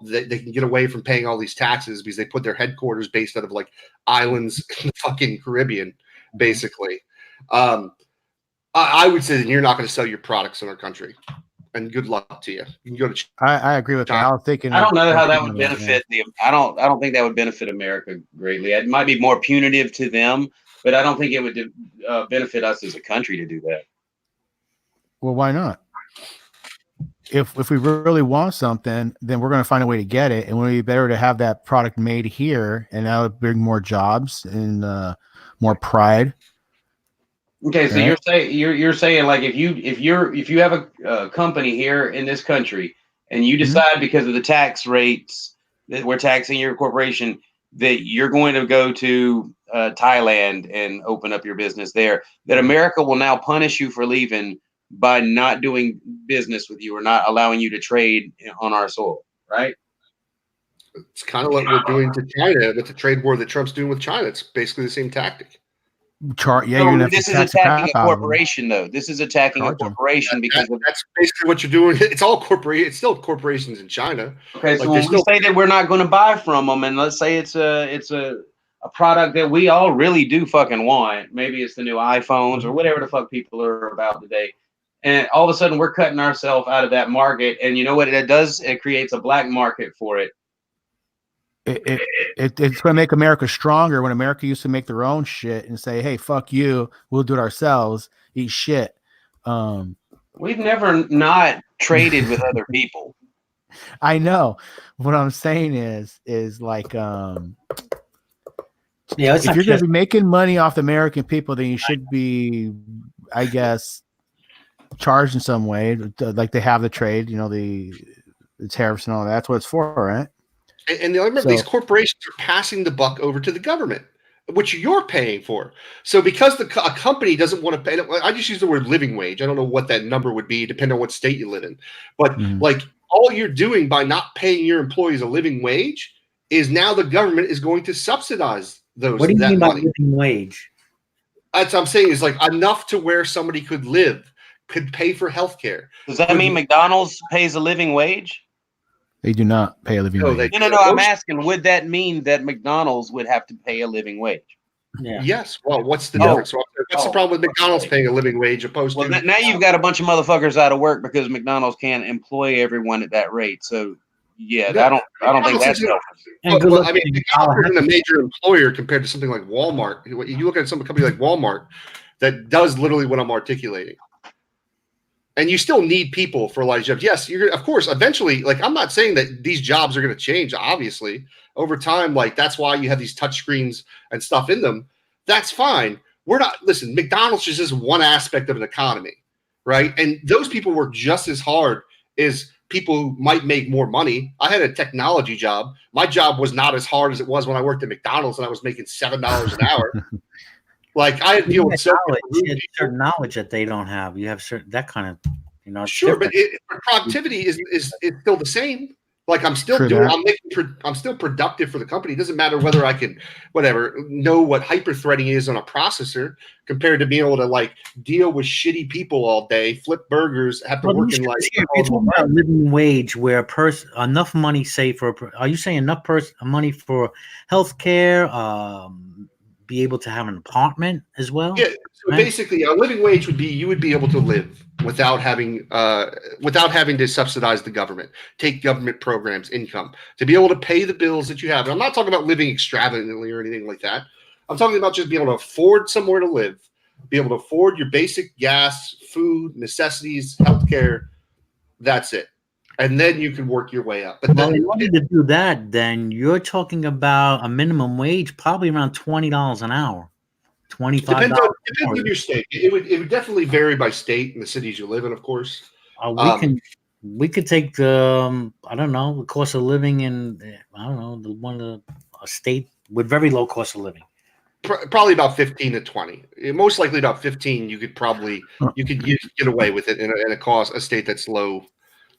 they can get away from paying all these taxes because they put their headquarters based out of like islands in the fucking Caribbean, basically. I would say that you're not going to sell your products in our country. And good luck to you. You can go to. I agree with that. I was thinking. I don't know how that would benefit I don't think that would benefit America greatly. It might be more punitive to them, but I don't think it would benefit us as a country to do that. Well, why not? If we really want something, then we're going to find a way to get it, and it would be better to have that product made here, and that would bring more jobs and more pride. Okay, so right? you're saying like if you have a company here in this country and you decide because of the tax rates that we're taxing your corporation that you're going to go to Thailand and open up your business there, that America will now punish you for leaving by not doing business with you or not allowing you to trade on our soil, right? It's kind of like we're doing to China with the trade war that Trump's doing with China. It's basically the same tactic. This is attacking a corporation, though. This is attacking a corporation because that's basically what you're doing. It's all corporate. It's still corporations in China. Okay, so when we say that we're not going to buy from them, and let's say it's a product that we all really do fucking want. Maybe it's the new iPhones or whatever the fuck people are about today. And all of a sudden, we're cutting ourselves out of that market. And you know what it does? It creates a black market for it. It's going to make America stronger when America used to make their own shit and say, hey, fuck you. We'll do it ourselves. Eat shit. We've never not traded with other people. I know. What I'm saying is like, if you're going to be making money off the American people, then you should be, I guess, charged in some way. Like they have the trade, the tariffs and all that. That's what it's for, right? And remember, these corporations are passing the buck over to the government, which you're paying for. So because a company doesn't want to pay, I just use the word living wage. I don't know what that number would be, depending on what state you live in. But like all you're doing by not paying your employees a living wage is now the government is going to subsidize those. What do you mean by living wage? That's what I'm saying is like enough to where somebody could live, could pay for healthcare. Does that mean McDonald's pays a living wage? They do not pay a living wage. No. I'm asking, would that mean that McDonald's would have to pay a living wage? Yeah. Yes. Well, what's the difference? What's the problem with McDonald's paying a living wage opposed to? Now you've got a bunch of motherfuckers out of work because McDonald's can't employ everyone at that rate. So yeah, I don't think that's helpful. I mean, McDonald's isn't a major employer compared to something like Walmart. You look at some company like Walmart that does literally what I'm articulating. And you still need people for a lot of jobs. Yes, of course, eventually, like I'm not saying that these jobs are going to change, obviously. Over time, like that's why you have these touch screens and stuff in them. That's fine. Listen, McDonald's just is one aspect of an economy, right? And those people work just as hard as people who might make more money. I had a technology job. My job was not as hard as it was when I worked at McDonald's and I was making $7 an hour. Like I deal with certain knowledge that they don't have. You have certain that kind of, Sure, but productivity is still the same. Like I'm still I'm still productive for the company. It doesn't matter whether I can, know what hyper-threading is on a processor compared to being able to like deal with shitty people all day, flip burgers, have to work in like. You're talking about living wage where enough money, say are you saying enough money for healthcare? Be able to have an apartment as well. Yeah. So basically, a living wage would be you would be able to live without having to subsidize the government, take government programs, income to be able to pay the bills that you have. And I'm not talking about living extravagantly or anything like that. I'm talking about just being able to afford somewhere to live, be able to afford your basic gas, food, necessities, healthcare. That's it. And then you can work your way up. But in order to do that, then you're talking about a minimum wage, probably around $20 an hour, $25. Depends on your state. It would definitely vary by state and the cities you live in, of course. We could take the the cost of living in a state with very low cost of living. Probably about 15 to 20. Most likely about 15. You could get away with it in a state that's low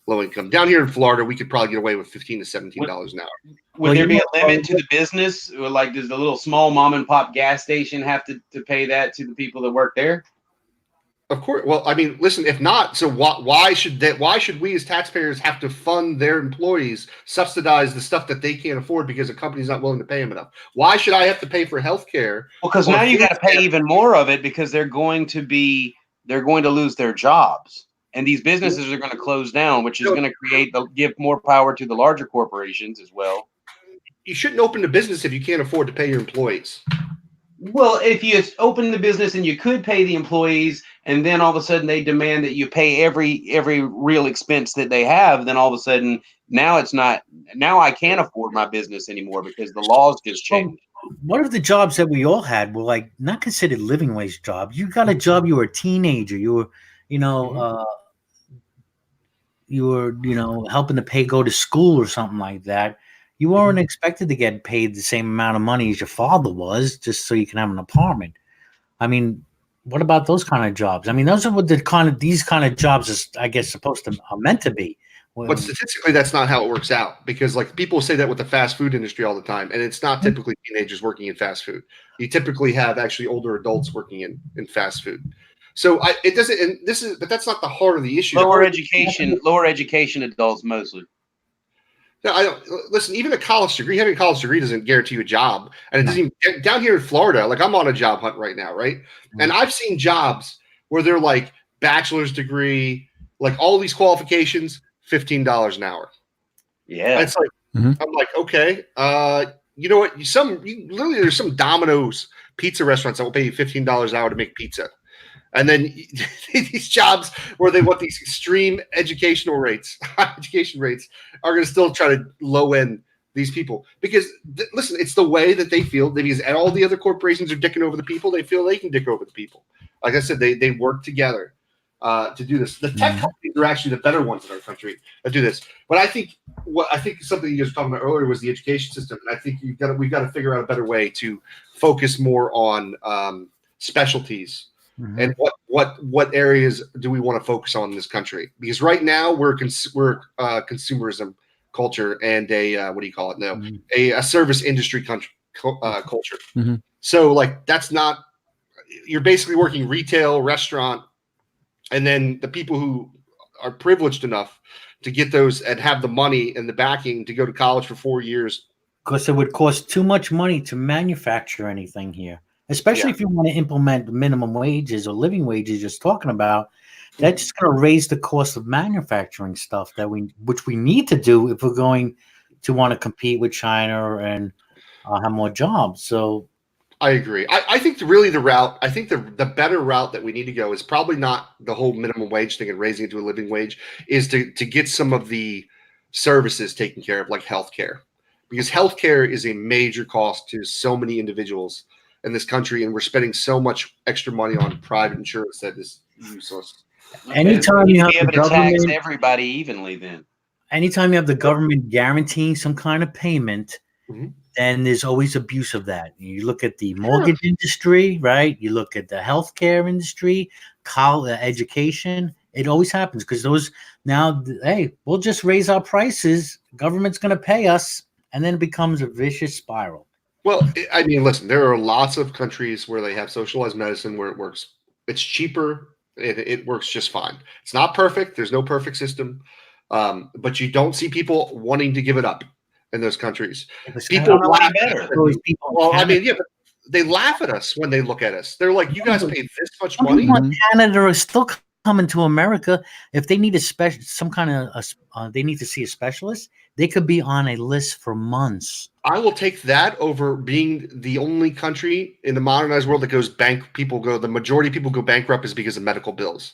low income. Down here in Florida, we could probably get away with $15 to $17 an hour. Would there be a limit to the business? Or like, does the little small mom and pop gas station have to pay that to the people that work there? Of course. Well, I mean, listen, if not, so why should we as taxpayers have to fund their employees, subsidize the stuff that they can't afford because a company's not willing to pay them enough? Why should I have to pay for health care? Well, because now you got to pay even more of it because they're going to lose their jobs. And these businesses are going to close down, which is going to give more power to the larger corporations as well. You shouldn't open the business if you can't afford to pay your employees. Well, if you open the business and you could pay the employees, and then all of a sudden they demand that you pay every real expense that they have, then all of a sudden now I can't afford my business anymore because the laws just changed. What if the jobs that we all had were like not considered living wage jobs? You got a job, you were a teenager, you were, helping to go to school or something like that. You weren't expected to get paid the same amount of money as your father was just so you can have an apartment. I mean, what about those kind of jobs? I mean, those are what these kind of jobs is, I guess, are meant to be. But statistically, that's not how it works out because, like, people say that with the fast food industry all the time, and it's not typically teenagers working in fast food. You typically have actually older adults working in fast food. So it doesn't. But that's not the heart of the issue. Lower education adults mostly. No, I don't listen. Even having a college degree doesn't guarantee you a job, and it doesn't even down here in Florida. Like, I'm on a job hunt right now, right? And I've seen jobs where they're like bachelor's degree, like all these qualifications, $15 an hour. Yeah, and it's like I'm like, okay, you know what? Literally, there's some Domino's pizza restaurants that will pay you $15 an hour to make pizza. And then these jobs where they want these extreme education rates are going to still try to low end these people because listen, it's the way that they feel that because all the other corporations are dicking over the people. They feel they can dick over the people. Like I said, they work together to do this. The tech companies are actually the better ones in our country that do this. But I think something you guys were talking about earlier was the education system. And I think we've got to figure out a better way to focus more on specialties. And what areas do we want to focus on in this country? Because right now we're consumerism culture and a service industry culture. So like that's not, you're basically working retail, restaurant, and then the people who are privileged enough to get those and have the money and the backing to go to college for 4 years. Because it would cost too much money to manufacture anything here. Especially if you want to implement minimum wages or living wages, just talking about, that's just going to raise the cost of manufacturing stuff which we need to do if we're going to want to compete with China and have more jobs. So, I agree. I think the better route that we need to go is probably not the whole minimum wage thing and raising it to a living wage, is to get some of the services taken care of, like healthcare, because healthcare is a major cost to so many individuals in this country, and we're spending so much extra money on private insurance that is useless. Anytime you have the government tax everybody evenly, anytime you have the government guaranteeing some kind of payment, then there's always abuse of that. You look at the mortgage industry, right? You look at the healthcare industry, college education. It always happens because we'll just raise our prices. Government's going to pay us, and then it becomes a vicious spiral. Well, I mean, listen, there are lots of countries where they have socialized medicine where it works. It's cheaper. It works just fine. It's not perfect. There's no perfect system. But you don't see people wanting to give it up in those countries. People laugh better. Well, I mean, but they laugh at us when they look at us. They're like, you guys paid this much money. People in Canada are still coming to America. If they need they need to see a specialist, they could be on a list for months. I will take that over being the only country in the modernized world that goes the majority of people go bankrupt is because of medical bills.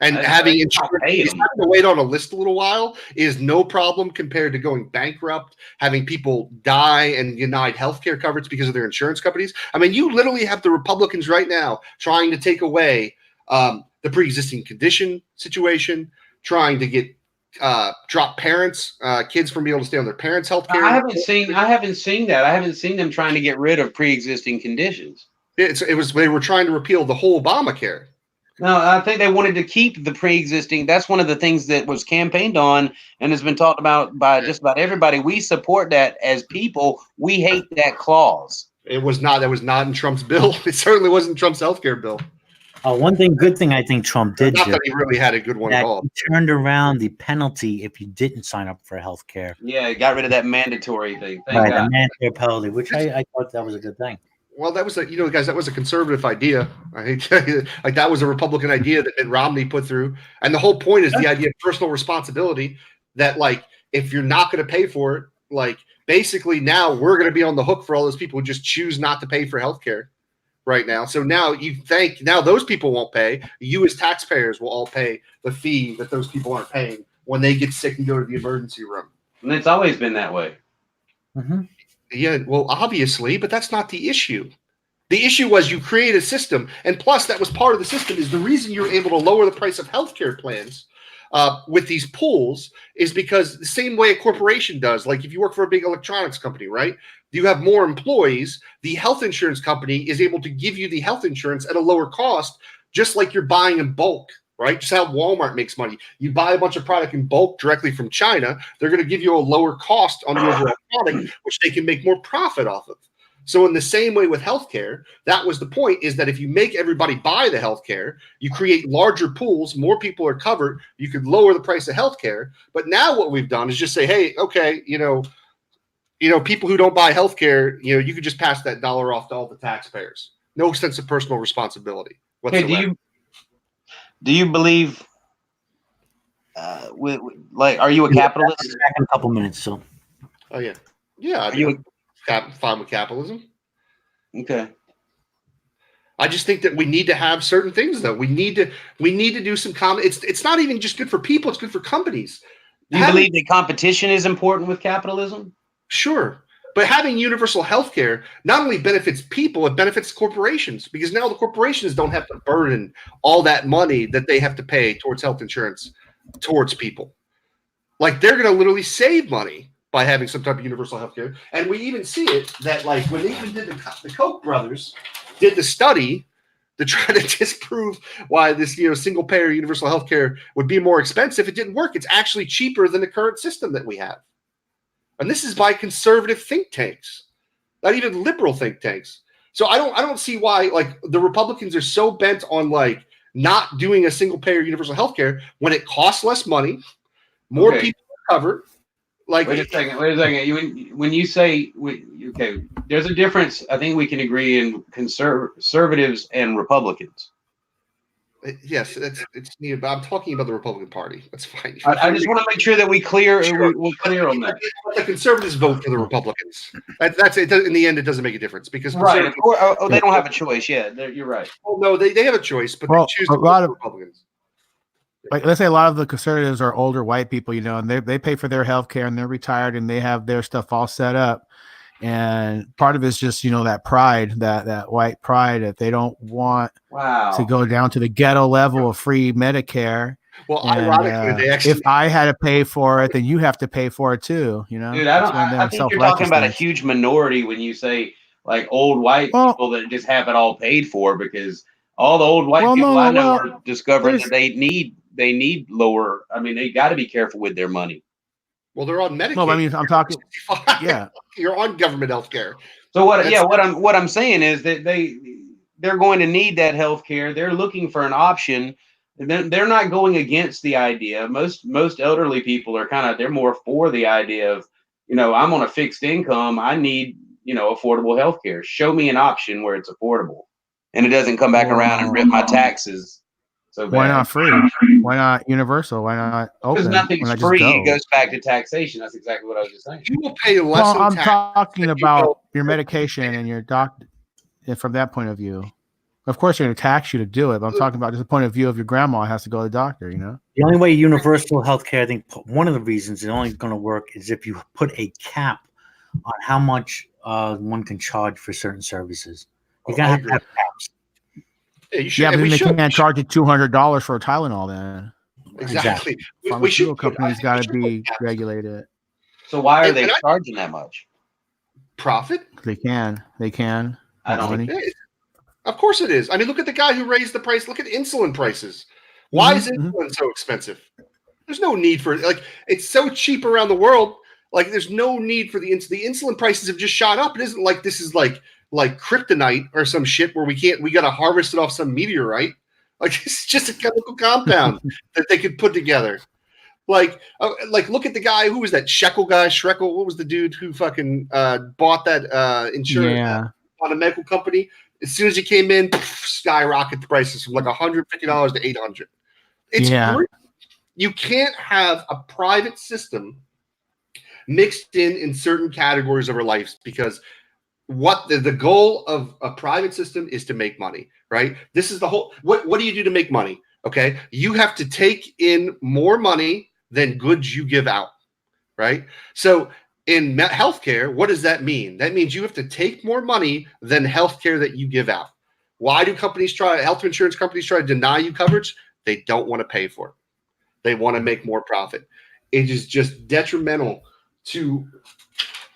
And having insurance, having to wait on a list a little while is no problem compared to going bankrupt, having people die and denied healthcare coverage because of their insurance companies. I mean, you literally have the Republicans right now trying to take away the pre-existing condition situation, trying to get drop kids from being able to stay on their parents' health care. I haven't seen that. I haven't seen them trying to get rid of pre-existing conditions. They were trying to repeal the whole Obamacare. No, I think they wanted to keep the pre-existing. That's one of the things that was campaigned on and has been talked about by just about everybody. We support that as people. We hate that clause. It was not. That was not in Trump's bill. It certainly wasn't Trump's healthcare bill. Good thing I think Trump did. Not that he really had a good one at all. He turned around the penalty if you didn't sign up for healthcare. Yeah, got rid of that mandatory thing. Right, the mandatory penalty, which I thought that was a good thing. Well, that was guys, that was a conservative idea. I hate to tell you, like that was a Republican idea that Mitt Romney put through. And the whole point is the idea of personal responsibility, that like, if you're not going to pay for it, like basically now we're going to be on the hook for all those people who just choose not to pay for healthcare right now. So now now those people won't pay. You as taxpayers will all pay the fee that those people aren't paying when they get sick and go to the emergency room. And it's always been that way. Mm-hmm. Yeah, well, obviously, but that's not the issue. The issue was you create a system, and plus that was part of the system is the reason you're able to lower the price of healthcare plans with these pools is because the same way a corporation does, like if you work for a big electronics company, right? You have more employees, the health insurance company is able to give you the health insurance at a lower cost, just like you're buying in bulk. Right? Just how Walmart makes money. You buy a bunch of product in bulk directly from China, they're going to give you a lower cost on the overall product, which they can make more profit off of. So in the same way with healthcare, that was the point, is that if you make everybody buy the healthcare, you create larger pools, more people are covered, you could lower the price of healthcare. But now what we've done is just say, hey, okay, people who don't buy healthcare, you could just pass that dollar off to all the taxpayers. No sense of personal responsibility whatsoever. Hey, do you believe, are you a capitalist? Back in a couple minutes, so. Oh yeah, yeah. I'm fine with capitalism. Okay. I just think that we need to have certain things, though. We need to do some It's not even just good for people; it's good for companies. Do you believe that competition is important with capitalism? Sure. But having universal health care not only benefits people, it benefits corporations, because now the corporations don't have to burden all that money that they have to pay towards health insurance towards people. Like they're going to literally save money by having some type of universal health care. And we even see it that like when they even did the Koch brothers did the study to try to disprove why this single payer universal health care would be more expensive. It didn't work. It's actually cheaper than the current system that we have. And this is by conservative think tanks, not even liberal think tanks. So I don't see why like the Republicans are so bent on like not doing a single payer universal health care when it costs less money, more people are covered. Like wait a second. When you say there's a difference. I think we can agree in conservatives and Republicans. Yes, it's needed, but I'm talking about the Republican Party. That's fine. I just want to make sure that we're clear on that. The conservatives vote for the Republicans. That's it. In the end, it doesn't make a difference because right. They don't have a choice. Yeah, you're right. Well, no, they have a choice, but they choose to vote for Republicans. Like let's say a lot of the conservatives are older white people, and they pay for their health care and they're retired and they have their stuff all set up. And part of it's just, that pride, that white pride that they don't want to go down to the ghetto level of free Medicare. Well, ironically, if I had to pay for it, then you have to pay for it too. Dude, I think you're talking about a huge minority when you say like old white people that just have it all paid for, because all the old white people I know are discovering that they need lower. I mean, they got to be careful with their money. Well, they're on Medicaid. No, I mean, I'm talking. Yeah, you're on government health care. So what I'm saying is that they're going to need that health care. They're looking for an option. They're not going against the idea. Most elderly people are they're more for the idea of, I'm on a fixed income. I need, affordable health care. Show me an option where it's affordable and it doesn't come back around and rip my taxes. So why not free? Why not universal? Why not open? Because nothing's free. It goes back to taxation. That's exactly what I was just saying. You will pay less. Well, I'm talking about your medication and your doctor. From that point of view, of course, they're going to tax you to do it. But I'm talking about just the point of view of your grandma has to go to the doctor. The only way universal health care, I think, one of the reasons it's only going to work is if you put a cap on how much one can charge for certain services. You got to have caps. Yeah, but then they can't charge you $200 for a Tylenol then. Exactly. Pharmaceutical companies got to be regulated. So why are they charging that much? Profit? They can. I don't. Of course it is. I mean, look at the guy who raised the price. Look at insulin prices. Why is insulin so expensive? There's no need for it. Like, it's so cheap around the world. Like, there's no need for the insulin. The insulin prices have just shot up. It isn't like this is like kryptonite or some shit where we got to harvest it off some meteorite. Like, it's just a chemical compound that they could put together. Like, look at the guy. Who was that Shekel guy? Schrekel? What was the dude who fucking bought that insurance on a medical company? As soon as he came in, skyrocket the prices from like $150 to $800. It's great. You can't have a private system mixed in certain categories of our lives, because what the goal of a private system is to make money, right? This is the whole. What do you do to make money? Okay, you have to take in more money than goods you give out, right? So in healthcare, what does that mean? That means you have to take more money than healthcare that you give out. Why do health insurance companies try to deny you coverage? They don't want to pay for it. They want to make more profit. It is just detrimental to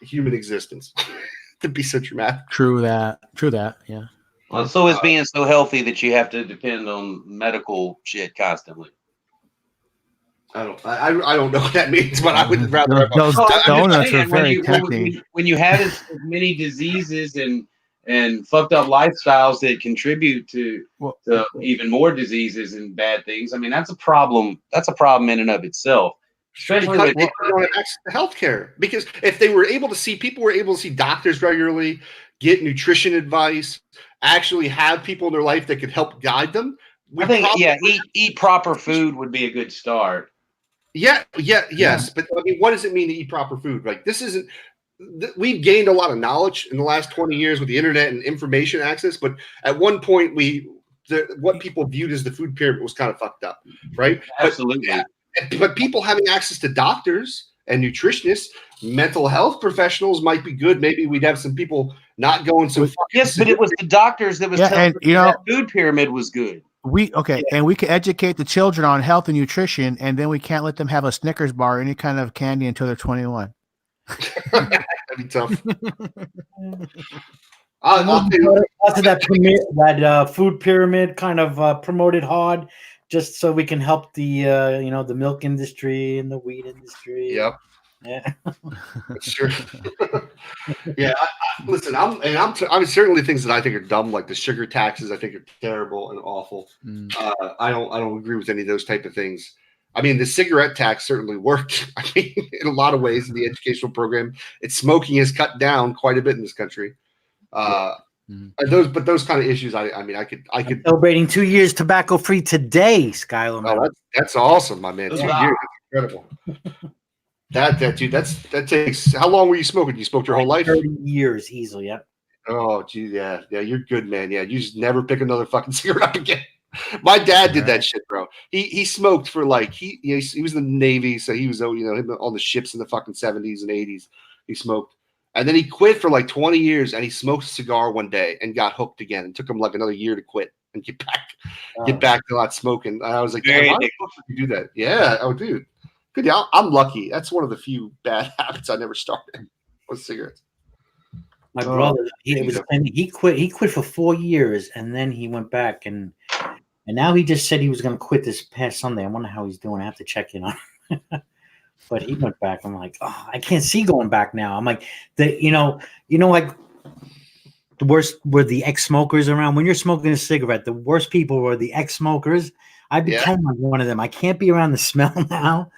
human existence to be so dramatic. True that. Yeah. Well, so it's being so healthy that you have to depend on medical shit constantly. I don't know what that means, but I would rather. Those donuts are very tempting. When you have as many diseases and fucked up lifestyles that contribute to even more diseases and bad things, I mean, that's a problem. That's a problem in and of itself. Especially with they don't have access to healthcare, because if they were able to see, people were able to see doctors regularly, get nutrition advice, actually have people in their life that could help guide them. I think, eat proper food would be a good start. Yes. But I mean, what does it mean to eat proper food? Like, this isn't. We've gained a lot of knowledge in the last 20 years with the internet and information access, but at one point, what people viewed as the food pyramid was kind of fucked up, right? Absolutely. But people having access to doctors and nutritionists, mental health professionals might be good. Maybe we'd have some people not going so far. Yes, but it was the doctors that was telling us that food pyramid was good. And we can educate the children on health and nutrition, and then we can't let them have a Snickers bar or any kind of candy until they're 21. That'd be tough. That food pyramid kind of promoted hard, just so we can help the the milk industry and the wheat industry. Yep. Yeah. Sure. Yeah. Listen, I'm certainly things that I think are dumb, like the sugar taxes. I think are terrible and awful. I don't agree with any of those type of things. I mean, the cigarette tax certainly worked. I mean, in a lot of ways in the educational program, smoking is cut down quite a bit in this country. Those kind of issues, I could celebrating 2 years tobacco free today, Skylar. Oh, that's awesome, my man. 2 years, that's incredible. That takes. How long were you smoking? You smoked your whole life? 30 years easily. Yeah. Oh, gee, yeah, you're good, man. Yeah, you just never pick another fucking cigarette up again. My dad did that shit, bro. He smoked for like he was in the Navy, so he was on the ships in the fucking 70s and 80s. He smoked. And then he quit for like 20 years, and he smoked a cigar one day and got hooked again. It took him like another year to quit and get back to not smoking. And I was like, why did you do that? Yeah. Oh, dude. Good. Yeah, I'm lucky. That's one of the few bad habits I never started was cigarettes. My brother, he quit. He quit for 4 years, and then he went back, and now he just said he was going to quit this past Sunday. I wonder how he's doing. I have to check in on him. But he went back. I'm like, I can't see going back now. I'm like, like the worst were the ex-smokers around. When you're smoking a cigarette, the worst people were the ex-smokers. I become like one of them. I can't be around the smell now.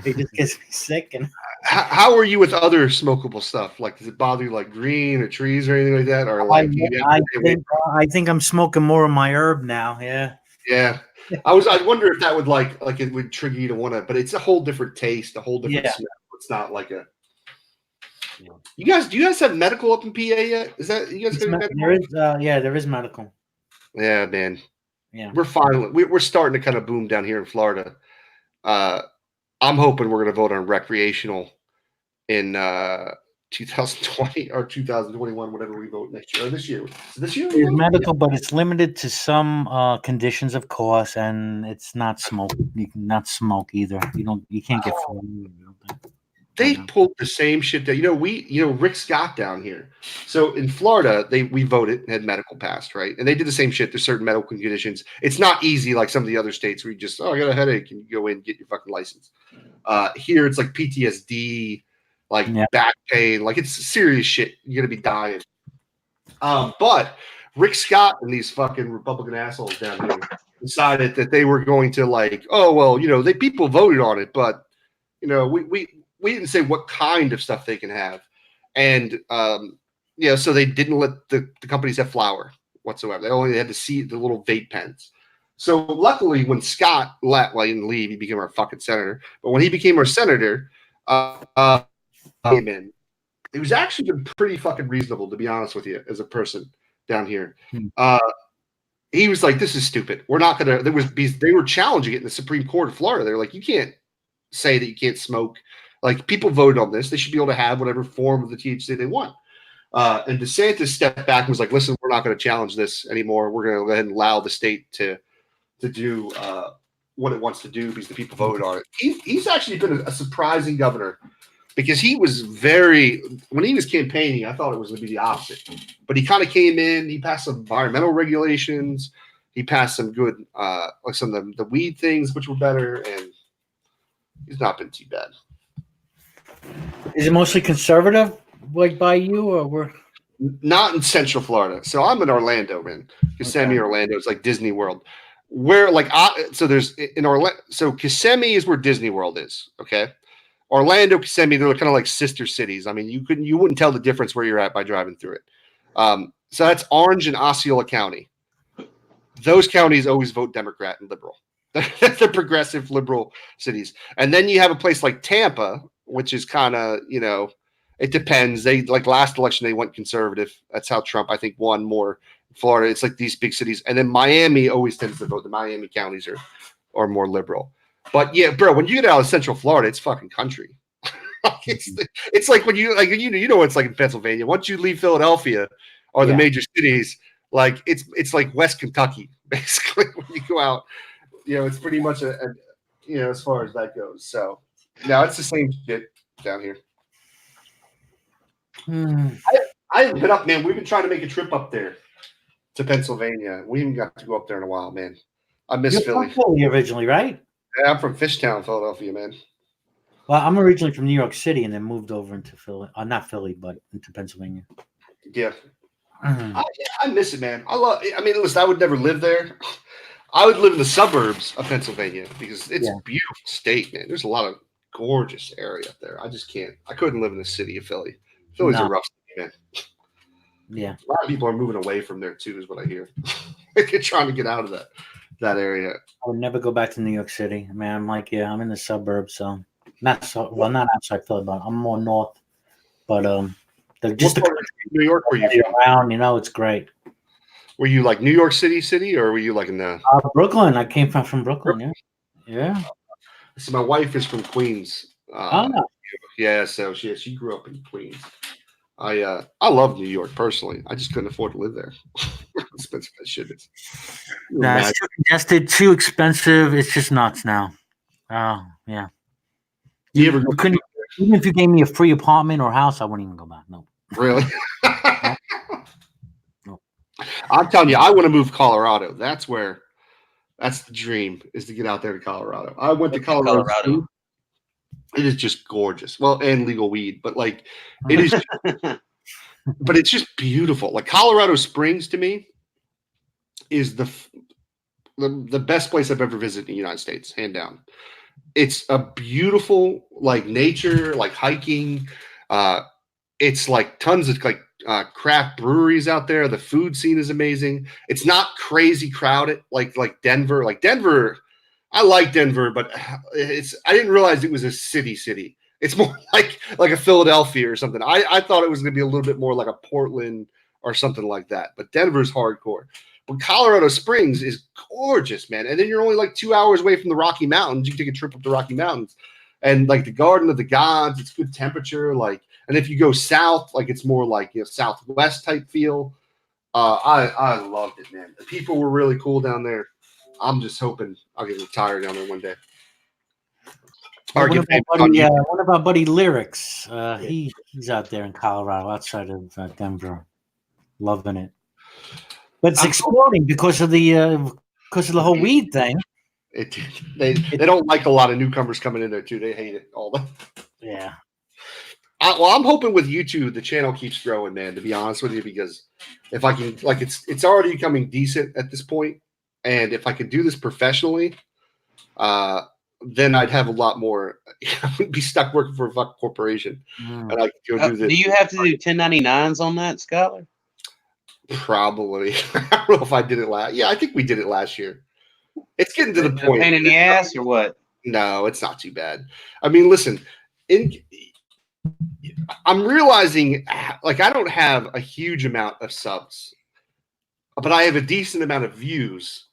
It just gets me sick. And how are you with other smokable stuff? Like, does it bother you, like green or trees or anything like that? Or like, I think I'm smoking more of my herb now. Yeah. Yeah. I wonder if that would like it would trigger you to want to, but it's a whole different taste, a whole different smell. It's not like a. Yeah. Do you guys have medical up in PA yet? Is that you guys? There is medical. Yeah, man. Yeah, we're starting to kind of boom down here in Florida. I'm hoping we're going to vote on recreational in 2020 or 2021, whatever we vote next year or this year. This year it's medical, but it's limited to some conditions, of course, and it's not smoke. You cannot smoke either. You can't get food. They pulled the same shit that Rick Scott down here. So in Florida, we voted and had medical passed, right? And they did the same shit. There's certain medical conditions. It's not easy like some of the other states where you just I got a headache and you go in and get your fucking license. Here it's like PTSD, like back pain, like it's serious shit. You're gonna be dying. But Rick Scott and these fucking Republican assholes down here decided that they were going to people voted on it, but we didn't say what kind of stuff they can have. And, so they didn't let the companies have flour whatsoever. They only had to see the little vape pens. So luckily when Scott he didn't leave, he became our fucking senator. But when he became our senator, came in, it was actually been pretty fucking reasonable, to be honest with you, as a person down here. He was like, this is stupid. We're not going to, they were challenging it in the Supreme Court of Florida. They're like, you can't say that you can't smoke. Like, people voted on this. They should be able to have whatever form of the THC they want. And DeSantis stepped back and was like, listen, we're not going to challenge this anymore. We're going to go ahead and allow the state to do what it wants to do because the people voted on it. He's actually been a surprising governor because he was when he was campaigning, I thought it was going to be the opposite. But he kind of came in, he passed some environmental regulations. He passed some good, like some of the weed things, which were better. And he's not been too bad. Is it mostly conservative, like by you, or we're not in Central Florida? So I'm in Orlando, man. Kissimmee, Orlando is like Disney World. Where there's in Orlando. So Kissimmee is where Disney World is. Okay, Orlando, Kissimmee, they're kind of like sister cities. I mean, you wouldn't tell the difference where you're at by driving through it. So that's Orange and Osceola County. Those counties always vote Democrat and liberal. They're progressive liberal cities. And then you have a place like Tampa, which is kind of, it depends. They like last election, they went conservative. That's how Trump, I think, won more. Florida, it's like these big cities. And then Miami always tends to vote. The Miami counties are more liberal. But yeah, bro, when you get out of Central Florida, it's fucking country. It's like when you what it's like in Pennsylvania. Once you leave Philadelphia or the major cities, like it's like West Kentucky, basically, when you go out. It's pretty much as far as that goes. So now it's the same shit down here. I haven't been up, man. We've been trying to make a trip up there to Pennsylvania. We haven't got to go up there in a while, man. I miss Philly. You're from Philly originally, right? Yeah, I'm from Fishtown, Philadelphia, man. Well, I'm originally from New York City and then moved over into Philly. Not Philly, but into Pennsylvania. Yeah. I miss it, man. Listen, I would never live there. I would live in the suburbs of Pennsylvania because it's a beautiful state, man. There's a lot of gorgeous area up there. I just can't. I couldn't live in the city of Philly. Philly's a rough city, man. Yeah. A lot of people are moving away from there too, is what I hear. They're trying to get out of that area. I would never go back to New York City. Man, I'm like, I'm in the suburbs, so not outside Philly, but I'm more north. But just New York were you around, it's great. Were you like New York City, or were you like in the Brooklyn? I came from Brooklyn. Yeah. So my wife is from Queens. Yeah, so she grew up in Queens. I love New York personally. I just couldn't afford to live there. Expensive as shit is. That's too congested, too expensive. It's just nuts now. Oh yeah. You couldn't, even if you gave me a free apartment or house, I wouldn't even go back. No. Really? No. I'm telling you, I want to move to Colorado. That's the dream, is to get out there to Colorado. I went to Colorado. It is just gorgeous. Well, and legal weed, but like it is but it's just beautiful. Like Colorado Springs to me is the best place I've ever visited in the United States, hand down. It's a beautiful like nature, like hiking. It's like tons of like craft breweries out there. The food scene is amazing. It's not crazy crowded like Denver. Like Denver, I like Denver, but I didn't realize it was a city. It's more like a Philadelphia or something. I thought it was going to be a little bit more like a Portland or something like that. But Denver's hardcore. But Colorado Springs is gorgeous, man. And then you're only like 2 hours away from the Rocky Mountains. You can take a trip up the Rocky Mountains. And like the Garden of the Gods, it's good temperature. Like, and if you go south, like it's more like Southwest type feel. I loved it, man. The people were really cool down there. I'm just hoping I'll get retired down there one day. What about Buddy Lyrics? He's out there in Colorado, outside of Denver, loving it. But it's exploding because of the whole weed thing. They don't like a lot of newcomers coming in there too. They hate it all. Yeah. I'm hoping with YouTube the channel keeps growing, man. To be honest with you, because if I can, like, it's already becoming decent at this point, and if I could do this professionally, then I'd have a lot more. I wouldn't be stuck working for a fucking corporation, and I could go do this. Do you have to do 1099s on that, Scholar? Probably. I don't know if I did it last. Yeah, I think we did it last year. It's getting to the point. Pain in the ass or what? No, it's not too bad. I mean, listen, I'm realizing, like, I don't have a huge amount of subs, but I have a decent amount of views.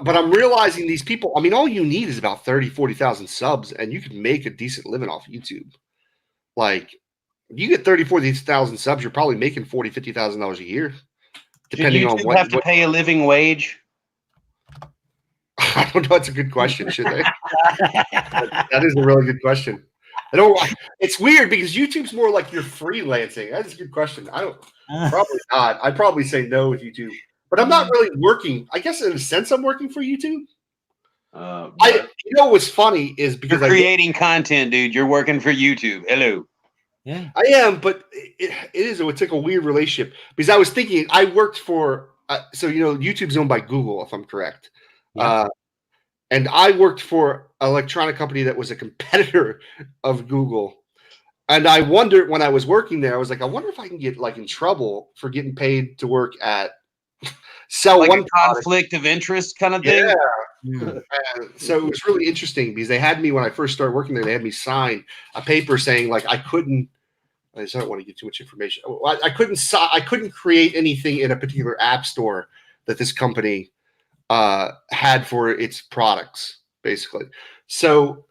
But I'm realizing these people, I mean, all you need is about 30, 40,000 subs, and you can make a decent living off YouTube. Like, you get 30, 40,000 subs, you're probably making $40,000, $50,000 a year, depending on what. Have to pay a living wage? I don't know. That's a good question. Should they? That is a really good question. I don't. It's weird because YouTube's more like you're freelancing. That's a good question. I don't. Probably not. I'd probably say no with YouTube, but I'm not really working. I guess in a sense, I'm working for YouTube. You know what's funny is because you're creating content, dude. You're working for YouTube. Hello. Yeah, I am, but it's like a weird relationship because I was thinking I worked for. So YouTube's owned by Google, if I'm correct. Yeah. And I worked for an electronic company that was a competitor of Google. And I wondered when I was working there, I was like, I wonder if I can get like in trouble for getting paid to work at sell like one a conflict of interest kind of thing. Yeah. So it was really interesting because they had me when I first started working there. They had me sign a paper saying like I couldn't. I don't want to get too much information. I couldn't create anything in a particular app store that this company had for its products, basically. So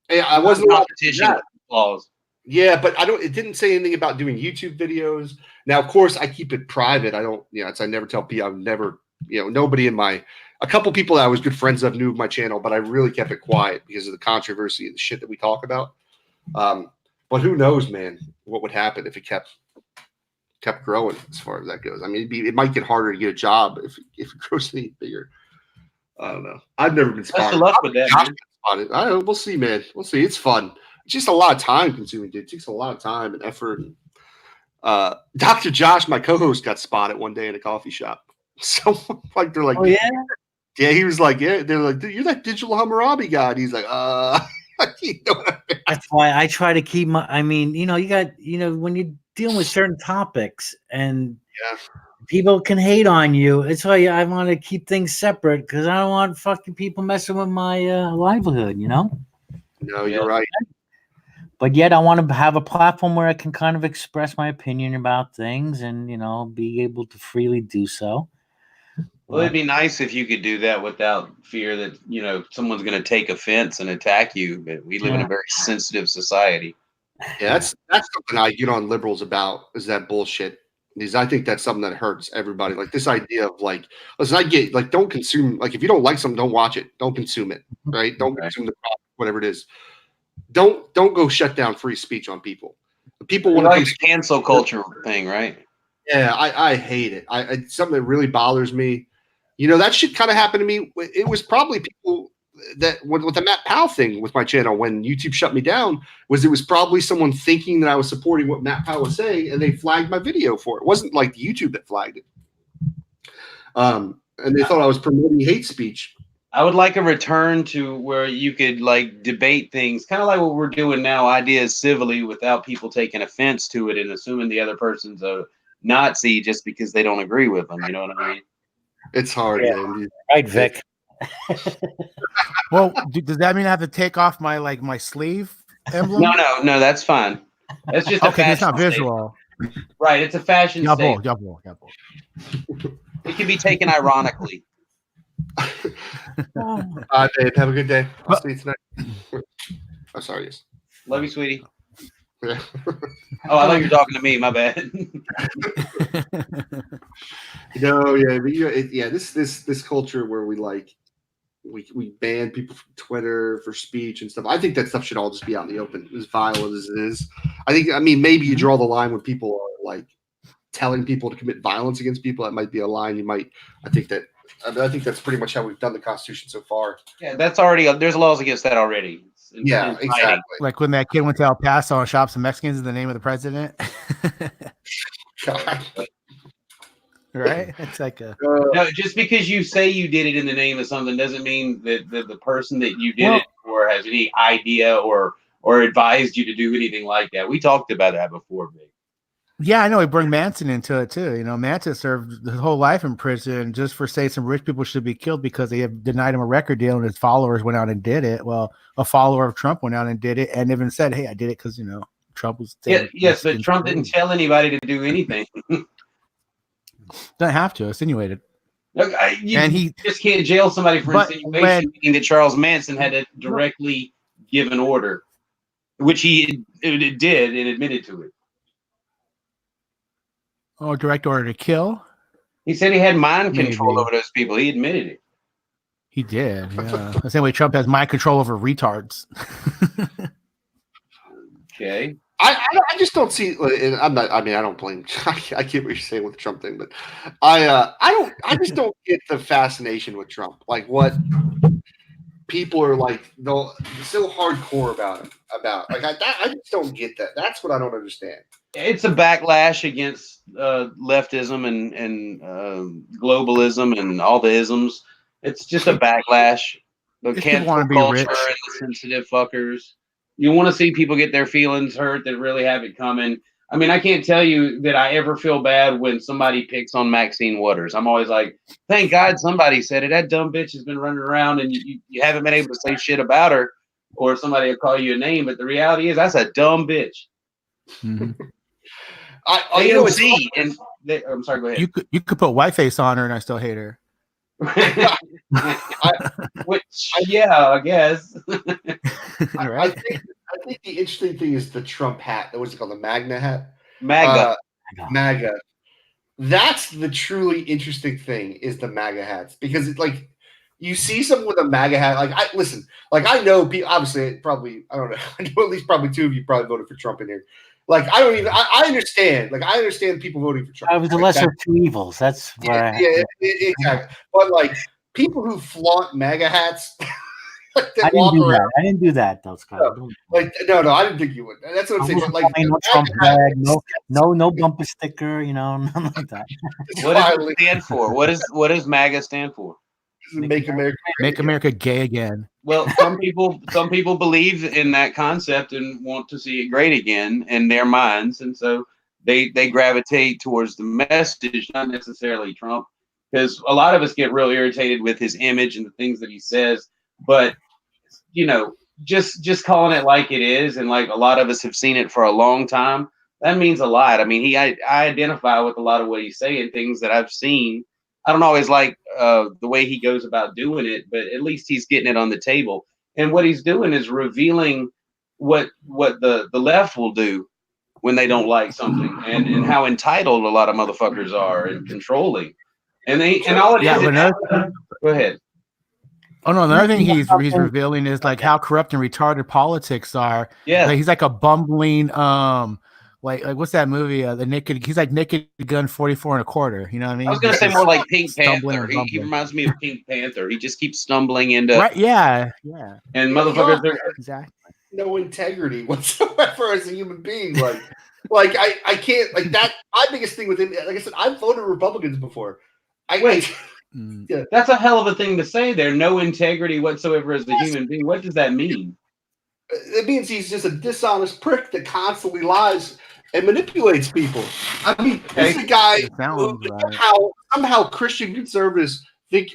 I wasn't competition clause. Yeah, but it didn't say anything about doing YouTube videos. Now, of course, I keep it private. I don't, I never tell people. I've never, nobody a couple people that I was good friends of knew of my channel, but I really kept it quiet because of the controversy and the shit that we talk about. But who knows, man, what would happen if it kept growing as far as that goes. I mean, it might get harder to get a job if it grows any bigger. I don't know. I've never been spotted. Best of luck with that, man. I don't know. We'll see, man. We'll see. It's fun. It's just a lot of time consuming, dude. It takes a lot of time and effort. And, Dr. Josh, my co-host, got spotted one day in a coffee shop. So like they're like, oh yeah, yeah. He was like, yeah. They're like, you're that Digital Hammurabi guy. And he's like, That's why I try to keep my. I mean, you got, when you're dealing with certain topics and people can hate on you. It's why I want to keep things separate because I don't want fucking people messing with my livelihood. No, you're right. But yet I want to have a platform where I can kind of express my opinion about things and, be able to freely do so. Well, it'd be nice if you could do that without fear that, someone's going to take offense and attack you. But we live in a very sensitive society. Yeah, that's something I get on liberals about is that bullshit. Because I think that's something that hurts everybody. Like this idea of like, listen, I get like, don't consume. Like if you don't like something, don't watch it. Don't consume it. Right? Don't consume the product, whatever it is. Don't go shut down free speech on people. People want to cancel culture thing, right? Yeah, I hate it. It's something that really bothers me. That shit kind of happened to me. It was probably people that with the Matt Powell thing with my channel when YouTube shut me down. It was probably someone thinking that I was supporting what Matt Powell was saying, and they flagged my video for it. It wasn't like YouTube that flagged it. And they thought I was promoting hate speech. I would like a return to where you could like debate things, kind of like what we're doing now, ideas civilly without people taking offense to it and assuming the other person's a Nazi just because they don't agree with them. You know what I mean? It's hard, man. Right, Vic. Well, does that mean I have to take off my sleeve emblem? No, that's fine. That's just okay. It's not visual, right? It's a fashion statement. It can be taken ironically. Dave, have a good day. I'll see you tonight. I'm sorry. Yes. Love you, sweetie. Yeah. Oh, I thought you were talking to me. My bad. No, yeah, but this culture where we like, we ban people from Twitter for speech and stuff. I think that stuff should all just be out in the open, as violent as it is. I mean, maybe you draw the line when people are like telling people to commit violence against people. That might be a line I think that's pretty much how we've done the Constitution so far. Yeah, there's laws against that already. Exactly. Like when that kid went to El Paso and shot some Mexicans in the name of the president. God. Right? It's like no, just because you say you did it in the name of something doesn't mean that the person that you did it for has any idea or advised you to do anything like that. We talked about that before, Vic. Yeah, I know. We bring Manson into it too. You know, Manson served his whole life in prison just for saying some rich people should be killed because they have denied him a record deal, and his followers went out and did it. Well, a follower of Trump went out and did it, and even said, "Hey, I did it because Trump was." Yes, but Trump didn't tell anybody to do anything. Don't have to. Insinuated. Look, he just can't jail somebody for insinuation, meaning that Charles Manson had to directly give an order, which he did and admitted to it. Oh, direct order to kill? He said he had mind control over those people. He admitted it. He did, yeah. The same way Trump has mind control over retards. Okay. I just don't see. I don't blame. I get what you're saying with the Trump thing, but I just don't get the fascination with Trump. Like what people are like, so hardcore about him. I just don't get that. That's what I don't understand. It's a backlash against leftism and globalism and all the isms. It's just a backlash. The cancel culture and the sensitive fuckers. You want to see people get their feelings hurt that really have it coming. I mean, I can't tell you that I ever feel bad when somebody picks on Maxine Waters. I'm always like, thank God somebody said it. That dumb bitch has been running around and you haven't been able to say shit about her, or somebody will call you a name. But the reality is that's a dumb bitch. Mm-hmm. I'm sorry, go ahead. You could put whiteface on her and I still hate her. I guess. Right. I think the interesting thing is the Trump hat. What's it called? The MAGA hat? MAGA. That's the truly interesting thing is the MAGA hats, because it's like you see someone with a MAGA hat. I know people. Obviously, probably I don't know. I know at least probably two of you probably voted for Trump in here. Like I understand. Like I understand people voting for Trump. I was the lesser of two evils. That's where exactly. But like people who flaunt MAGA hats. I didn't do that though, Scott. No, I didn't think you would. That's what I'm saying. But no Trump flag, no bumper sticker, nothing like that. What does it stand for? What does MAGA stand for? Make America gay again. Well, some people believe in that concept and want to see it great again in their minds, and so they gravitate towards the message, not necessarily Trump, because a lot of us get real irritated with his image and the things that he says. But just calling it like it is, and like a lot of us have seen it for a long time, that means a lot. I mean, I identify with a lot of what he's saying, things that I've seen. I don't always like the way he goes about doing it, but at least he's getting it on the table. And what he's doing is revealing what the left will do when they don't like something, and how entitled a lot of motherfuckers are and controlling. And all it is. Go ahead. Oh no! Another thing he's revealing is like how corrupt and retarded politics are. Yeah, like, he's like a bumbling like what's that movie? He's like Naked Gun 44 and a quarter. You know what I mean? I was gonna say more like Pink Panther. He reminds me of Pink Panther. He just keeps stumbling into yeah. And motherfuckers are exactly no integrity whatsoever as a human being. Like I can't like that. My biggest thing with him, like I said, I've voted Republicans before. Yeah. That's a hell of a thing to say there. No integrity whatsoever as a human being. What does that mean? It means he's just a dishonest prick that constantly lies and manipulates people. I mean, this is a guy who somehow Christian conservatives think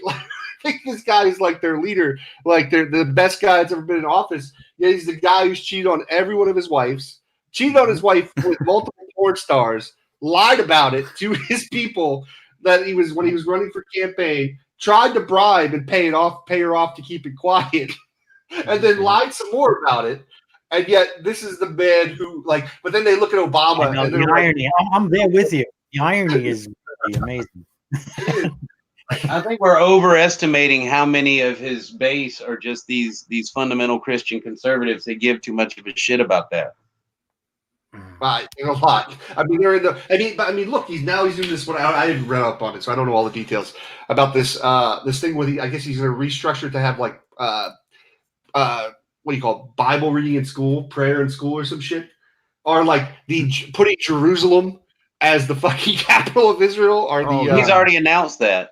this guy is like their leader, like they're the best guy that's ever been in office. Yeah, he's the guy who's cheated on every one of his wives, cheated on his wife with multiple porn stars, lied about it to his people. That when he was running for campaign, tried to bribe and pay her off to keep it quiet, and then lied some more about it. And yet, this is the man who But then they look at Obama. And the irony. I'm there with you. The irony is really amazing. I think we're overestimating how many of his base are just these fundamental Christian conservatives that give too much of a shit about that. A lot. I mean, they're in the. I mean, look, he's doing this. I didn't read up on it, so I don't know all the details about this. This thing where I guess he's going to restructure to have like what do you call it? Bible reading in school, prayer in school, or some shit, or like putting Jerusalem as the fucking capital of Israel. Or he's already announced that.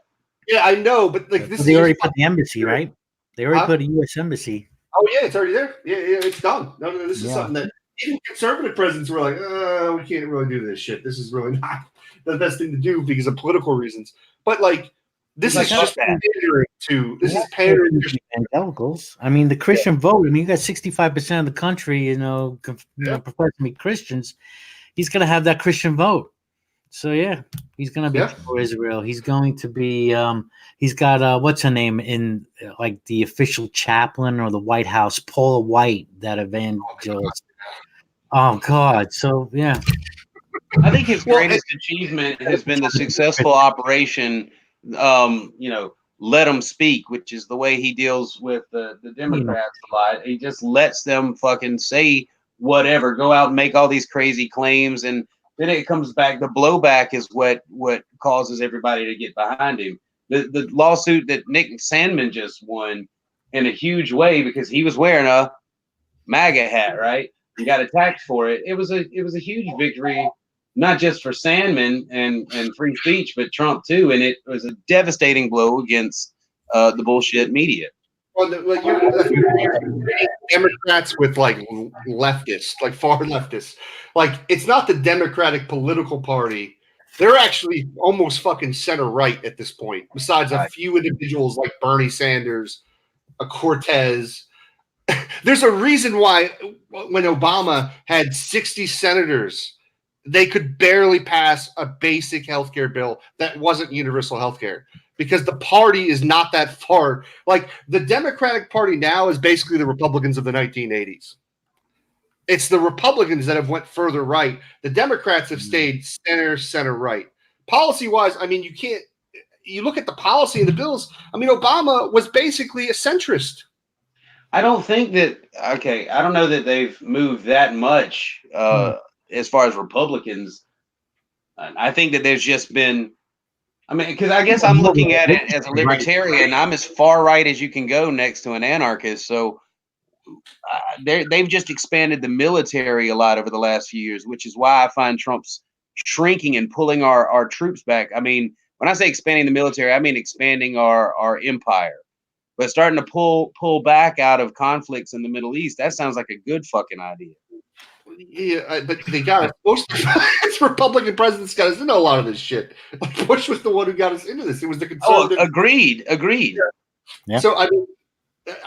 Yeah, I know, but like this. They already put the embassy, right? They already put a U.S. embassy. Oh yeah, it's already there. Yeah, it's done. No, this is something that. Even conservative presidents were like, we can't really do this shit. This is really not the best thing to do because of political reasons. But like, this is just pandering to. This is pandering to evangelicals. I mean, the Christian vote. I mean, you got 65% of the country, profess to be Christians. He's going to have that Christian vote. So yeah, he's going to be for Israel. He's going to be. He's got what's her name in like the official chaplain or the White House, Paula White, that evangelist. Oh God! So yeah, I think his greatest achievement has been the successful operation. Let them speak, which is the way he deals with the Democrats a lot. He just lets them fucking say whatever, go out and make all these crazy claims, and then it comes back. The blowback is what causes everybody to get behind him. The lawsuit that Nick Sandmann just won in a huge way because he was wearing a MAGA hat, right? He got attacked for it. It was a huge victory, not just for Sandmann and free speech, but Trump too. And it was a devastating blow against the bullshit media. Well, you're Democrats with like leftists, like far leftists. Like it's not the Democratic political party. They're actually almost fucking center right at this point. Besides a few individuals like Bernie Sanders, a Cortez. There's a reason why when Obama had 60 senators, they could barely pass a basic healthcare bill that wasn't universal healthcare because the party is not that far. Like the Democratic Party now is basically the Republicans of the 1980s. It's the Republicans that have went further right. The Democrats have stayed center right. Policy-wise, I mean, you look at the policy and the bills. I mean, Obama was basically a centrist. I don't think that. Okay, I don't know that they've moved that much as far as Republicans. I think that there's just been. I mean, because I guess I'm looking at it as a libertarian. I'm as far right as you can go next to an anarchist. So they've just expanded the military a lot over the last few years, which is why I find Trump's shrinking and pulling our troops back. I mean, when I say expanding the military, I mean expanding our empire. But starting to pull back out of conflicts in the Middle East, that sounds like a good fucking idea. Yeah, but they got it. Most Republican presidents got us into a lot of this shit. Like Bush was the one who got us into this. It was the conservative. Oh, agreed. Yeah. So I mean,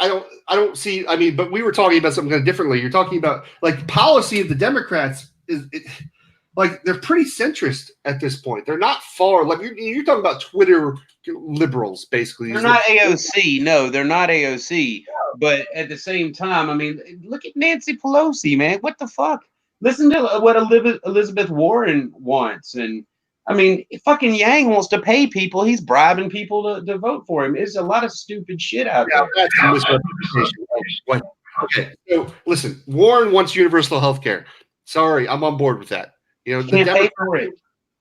I don't see. I mean, but we were talking about something kind of differently. You're talking about like policy of the Democrats like they're pretty centrist at this point. They're not far. Like you're talking about Twitter liberals, basically. They're not AOC. No, they're not AOC. But at the same time, I mean, look at Nancy Pelosi, man. What the fuck? Listen to what Elizabeth Warren wants. And I mean, fucking Yang wants to pay people. He's bribing people to vote for him. There's a lot of stupid shit out there. That's okay, so listen, Warren wants universal health care. Sorry, I'm on board with that. You know, can't pay for it.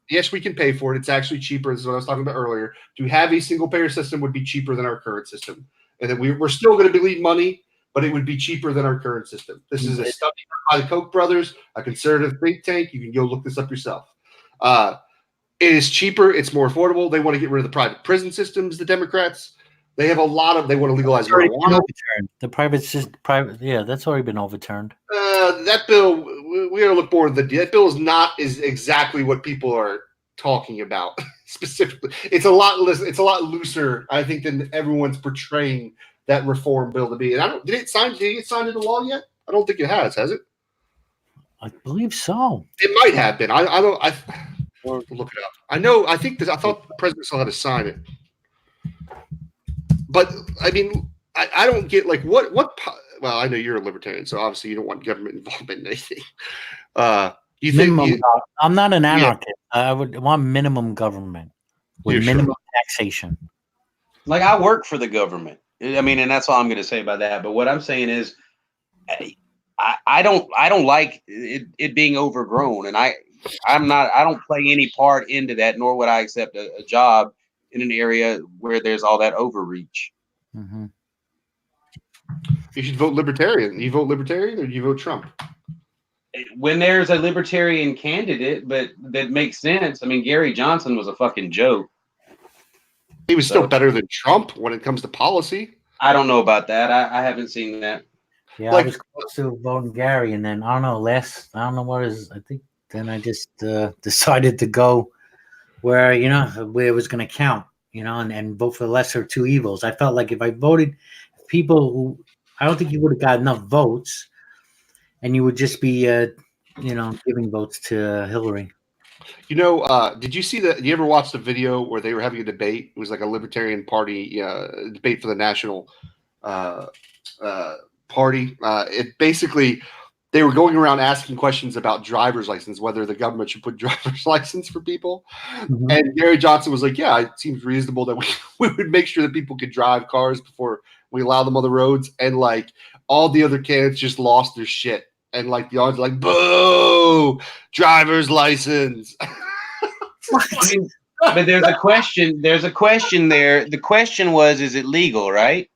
Yes, we can pay for it. It's actually cheaper. This is what I was talking about earlier. To have a single payer system would be cheaper than our current system. And then we're still going to bleed money, but it would be cheaper than our current system. This is a study by the Koch brothers, a conservative think tank. You can go look this up yourself. It is cheaper. It's more affordable. They want to get rid of the private prison systems, the Democrats. They have they want to legalize marijuana. The private, yeah, that's already been overturned. That bill, we got to look more at that bill is exactly what people are talking about specifically. It's a lot looser, I think, than everyone's portraying that reform bill to be. And did it get signed into law yet? I don't think it has it? I believe so. It might have been. I don't. Look it up. I thought the president still had to sign it. But I mean, I don't get like what. Well, I know you're a libertarian, so obviously you don't want government involvement in anything. You think I'm not an anarchist. I would want minimum government with minimum taxation. Like, I work for the government. I mean, and that's all I'm going to say about that. But what I'm saying is, I don't like it being overgrown, and I don't play any part into that, nor would I accept a job in an area where there's all that overreach. Mm-hmm. You should vote Libertarian. You vote Libertarian, or do you vote Trump? When there's a Libertarian candidate, but that makes sense. I mean, Gary Johnson was a fucking joke. He was still better than Trump when it comes to policy. I don't know about that. I haven't seen that. Yeah, like, I was close to voting Gary, and then I don't know. I don't know what is. I think then I just decided to go where where it was going to count, and vote for the lesser of two evils. I felt like if I voted people who, I don't think you would have got enough votes, and you would just be giving votes to Hillary. Did you see that? You ever watch the video where they were having a debate? It was like a Libertarian Party debate for the national party. It basically, they were going around asking questions about driver's license, whether the government should put driver's license for people. Mm-hmm. And Gary Johnson was like, yeah, it seems reasonable that we would make sure that people could drive cars before we allow them on the roads. And like all the other candidates just lost their shit. And like the odds, like, boo, driver's license. I mean, but there's a question. There's a question there. The question was, is it legal, right?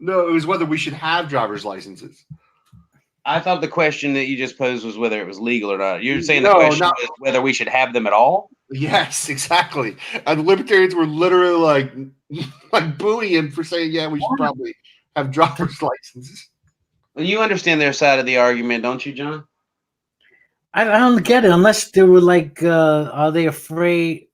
No, it was whether we should have driver's licenses. I thought the question that you just posed was whether it was legal or not. You're saying the question was whether we should have them at all? Yes, exactly. And the Libertarians were literally like booing him for saying, yeah, we should probably have driver's licenses. Well, you understand their side of the argument, don't you, John? I don't get it. Unless they were like, are they afraid?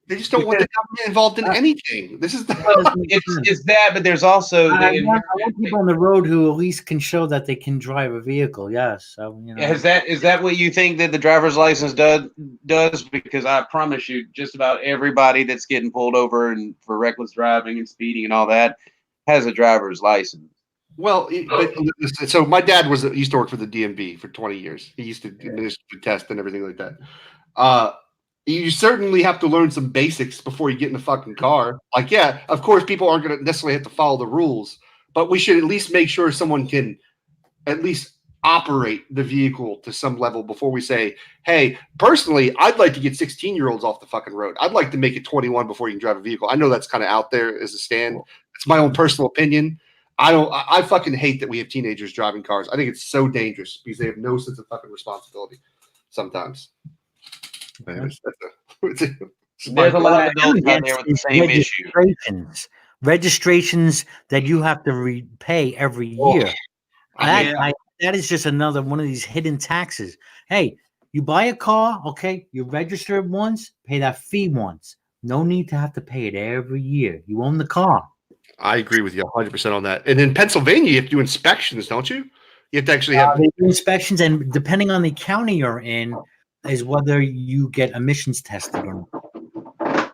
They just don't want the government involved in anything. This is it's that, but there's also I want people on the road who at least can show that they can drive a vehicle. Yes, so, Is that what you think that the driver's license does? Because I promise you, just about everybody that's getting pulled over and for reckless driving and speeding and all that has a driver's license. Well, so my dad used to work for the DMV for 20 years. He used to administer the test and everything like that. You certainly have to learn some basics before you get in the fucking car. Like, yeah, of course, people aren't going to necessarily have to follow the rules, but we should at least make sure someone can at least operate the vehicle to some level before we say, hey, personally, I'd like to get 16-year-olds off the fucking road. I'd like to make it 21 before you can drive a vehicle. I know that's kind of out there as a stand. It's my own personal opinion. I fucking hate that we have teenagers driving cars. I think it's so dangerous because they have no sense of fucking responsibility sometimes. There's a lot of adults out there with the same issue. Registrations that you have to repay every year. That is just another one of these hidden taxes. Hey, you buy a car, okay, you register it once, pay that fee once. No need to have to pay it every year. You own the car. I agree with you 100% on that. And in Pennsylvania, you have to do inspections, don't you? You have to actually have inspections, and depending on the county you're in, is whether you get emissions tested or not.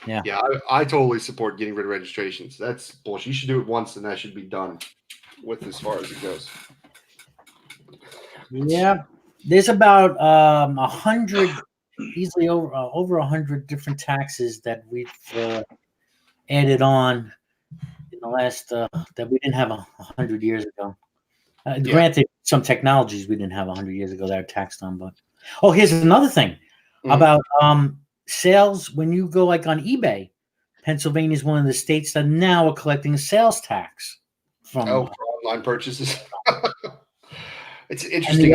Yeah, I totally support getting rid of registrations. That's bullshit. You should do it once, and that should be done with as far as it goes. Yeah, there's about 100, easily over 100 different taxes that we've added on in the last that we didn't have 100 years ago. Granted, some technologies we didn't have 100 years ago that are taxed on, but here's another thing about sales. When you go like on eBay, Pennsylvania is one of the states that now are collecting a sales tax from for online purchases. It's interesting. And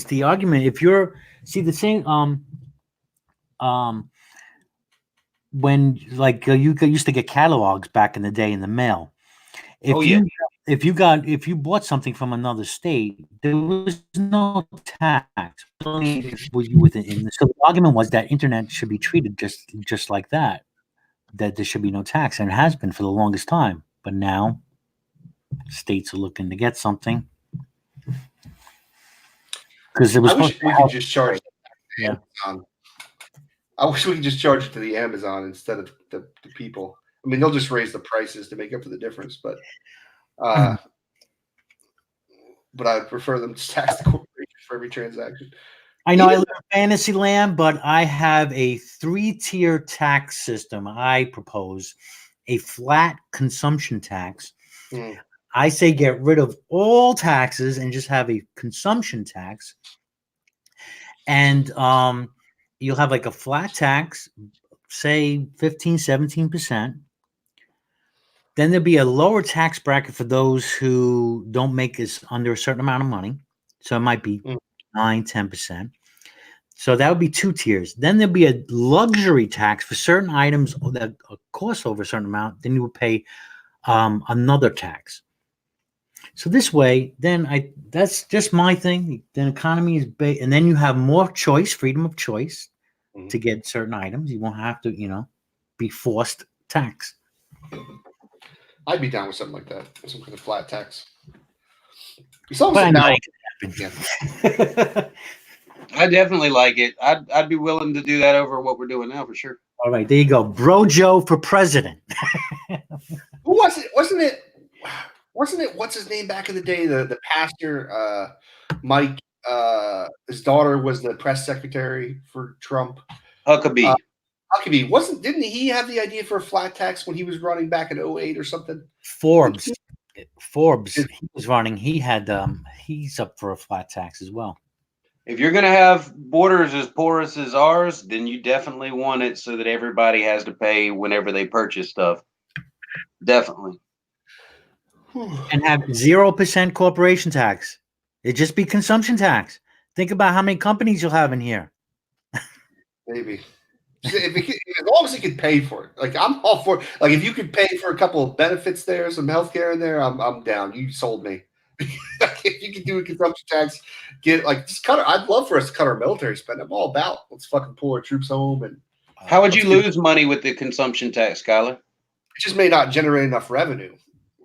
the argument if you're the same when like you used to get catalogs back in the day in the mail. If you bought something from another state, there was no tax. Was you within? So the argument was that internet should be treated just like that. That there should be no tax, and it has been for the longest time. But now, states are looking to get something because it was. I wish we could just charge. I wish we could just charge it to the Amazon instead of the people. I mean, they'll just raise the prices to make up for the difference, but I prefer them to tax the corporation for every transaction. I know I live in fantasy land, but I have a 3-tier tax system. I propose a flat consumption tax. I say get rid of all taxes and just have a consumption tax. And you'll have like a flat tax, say 15, 17%. Then there'll be a lower tax bracket for those who don't make as under a certain amount of money. So it might be 9, 10%. So that would be 2 tiers. Then there'll be a luxury tax for certain items that cost over a certain amount. Then you would pay another tax. So this way, then that's just my thing. Then economy is big, and then you have more choice, freedom of choice to get certain items. You won't have to, be forced tax. I'd be down with something like that, some kind of flat tax. I definitely like it. I'd be willing to do that over what we're doing now for sure. All right, there you go, Bro Joe for president. Who was it? Wasn't it? What's his name back in the day? The pastor, Mike. His daughter was the press secretary for Trump. Huckabee. Huckabee didn't he have the idea for a flat tax when he was running back in 2008 or something? Forbes, he was running. He had he's up for a flat tax as well. If you're going to have borders as porous as ours, then you definitely want it so that everybody has to pay whenever they purchase stuff. Definitely. And have 0% corporation tax. It'd just be consumption tax. Think about how many companies you'll have in here. Maybe. As long as you could pay for it. Like, I'm all for it. Like, if you could pay for a couple of benefits there, some healthcare in there, I'm down. You sold me. If you could do a consumption tax, just cut. I'd love for us to cut our military spend. I'm all about let's fucking pull our troops home. And how would you lose money with the consumption tax, Skyler? It just may not generate enough revenue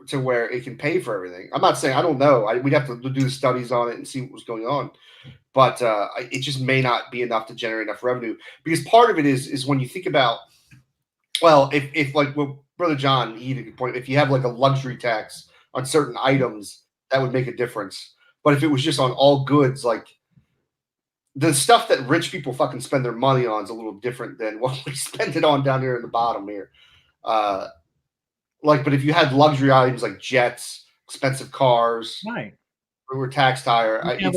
to where it can pay for everything. I'm not saying I don't know. We'd have to do studies on it and see what was going on. But it just may not be enough to generate enough revenue, because part of it is when you think about, well, if like Brother John, he had a good point. If you have like a luxury tax on certain items, that would make a difference. But if it was just on all goods, like the stuff that rich people fucking spend their money on is a little different than what we spend it on down here in the bottom here. But if you had luxury items like jets, expensive cars, right, we were taxed higher. Like a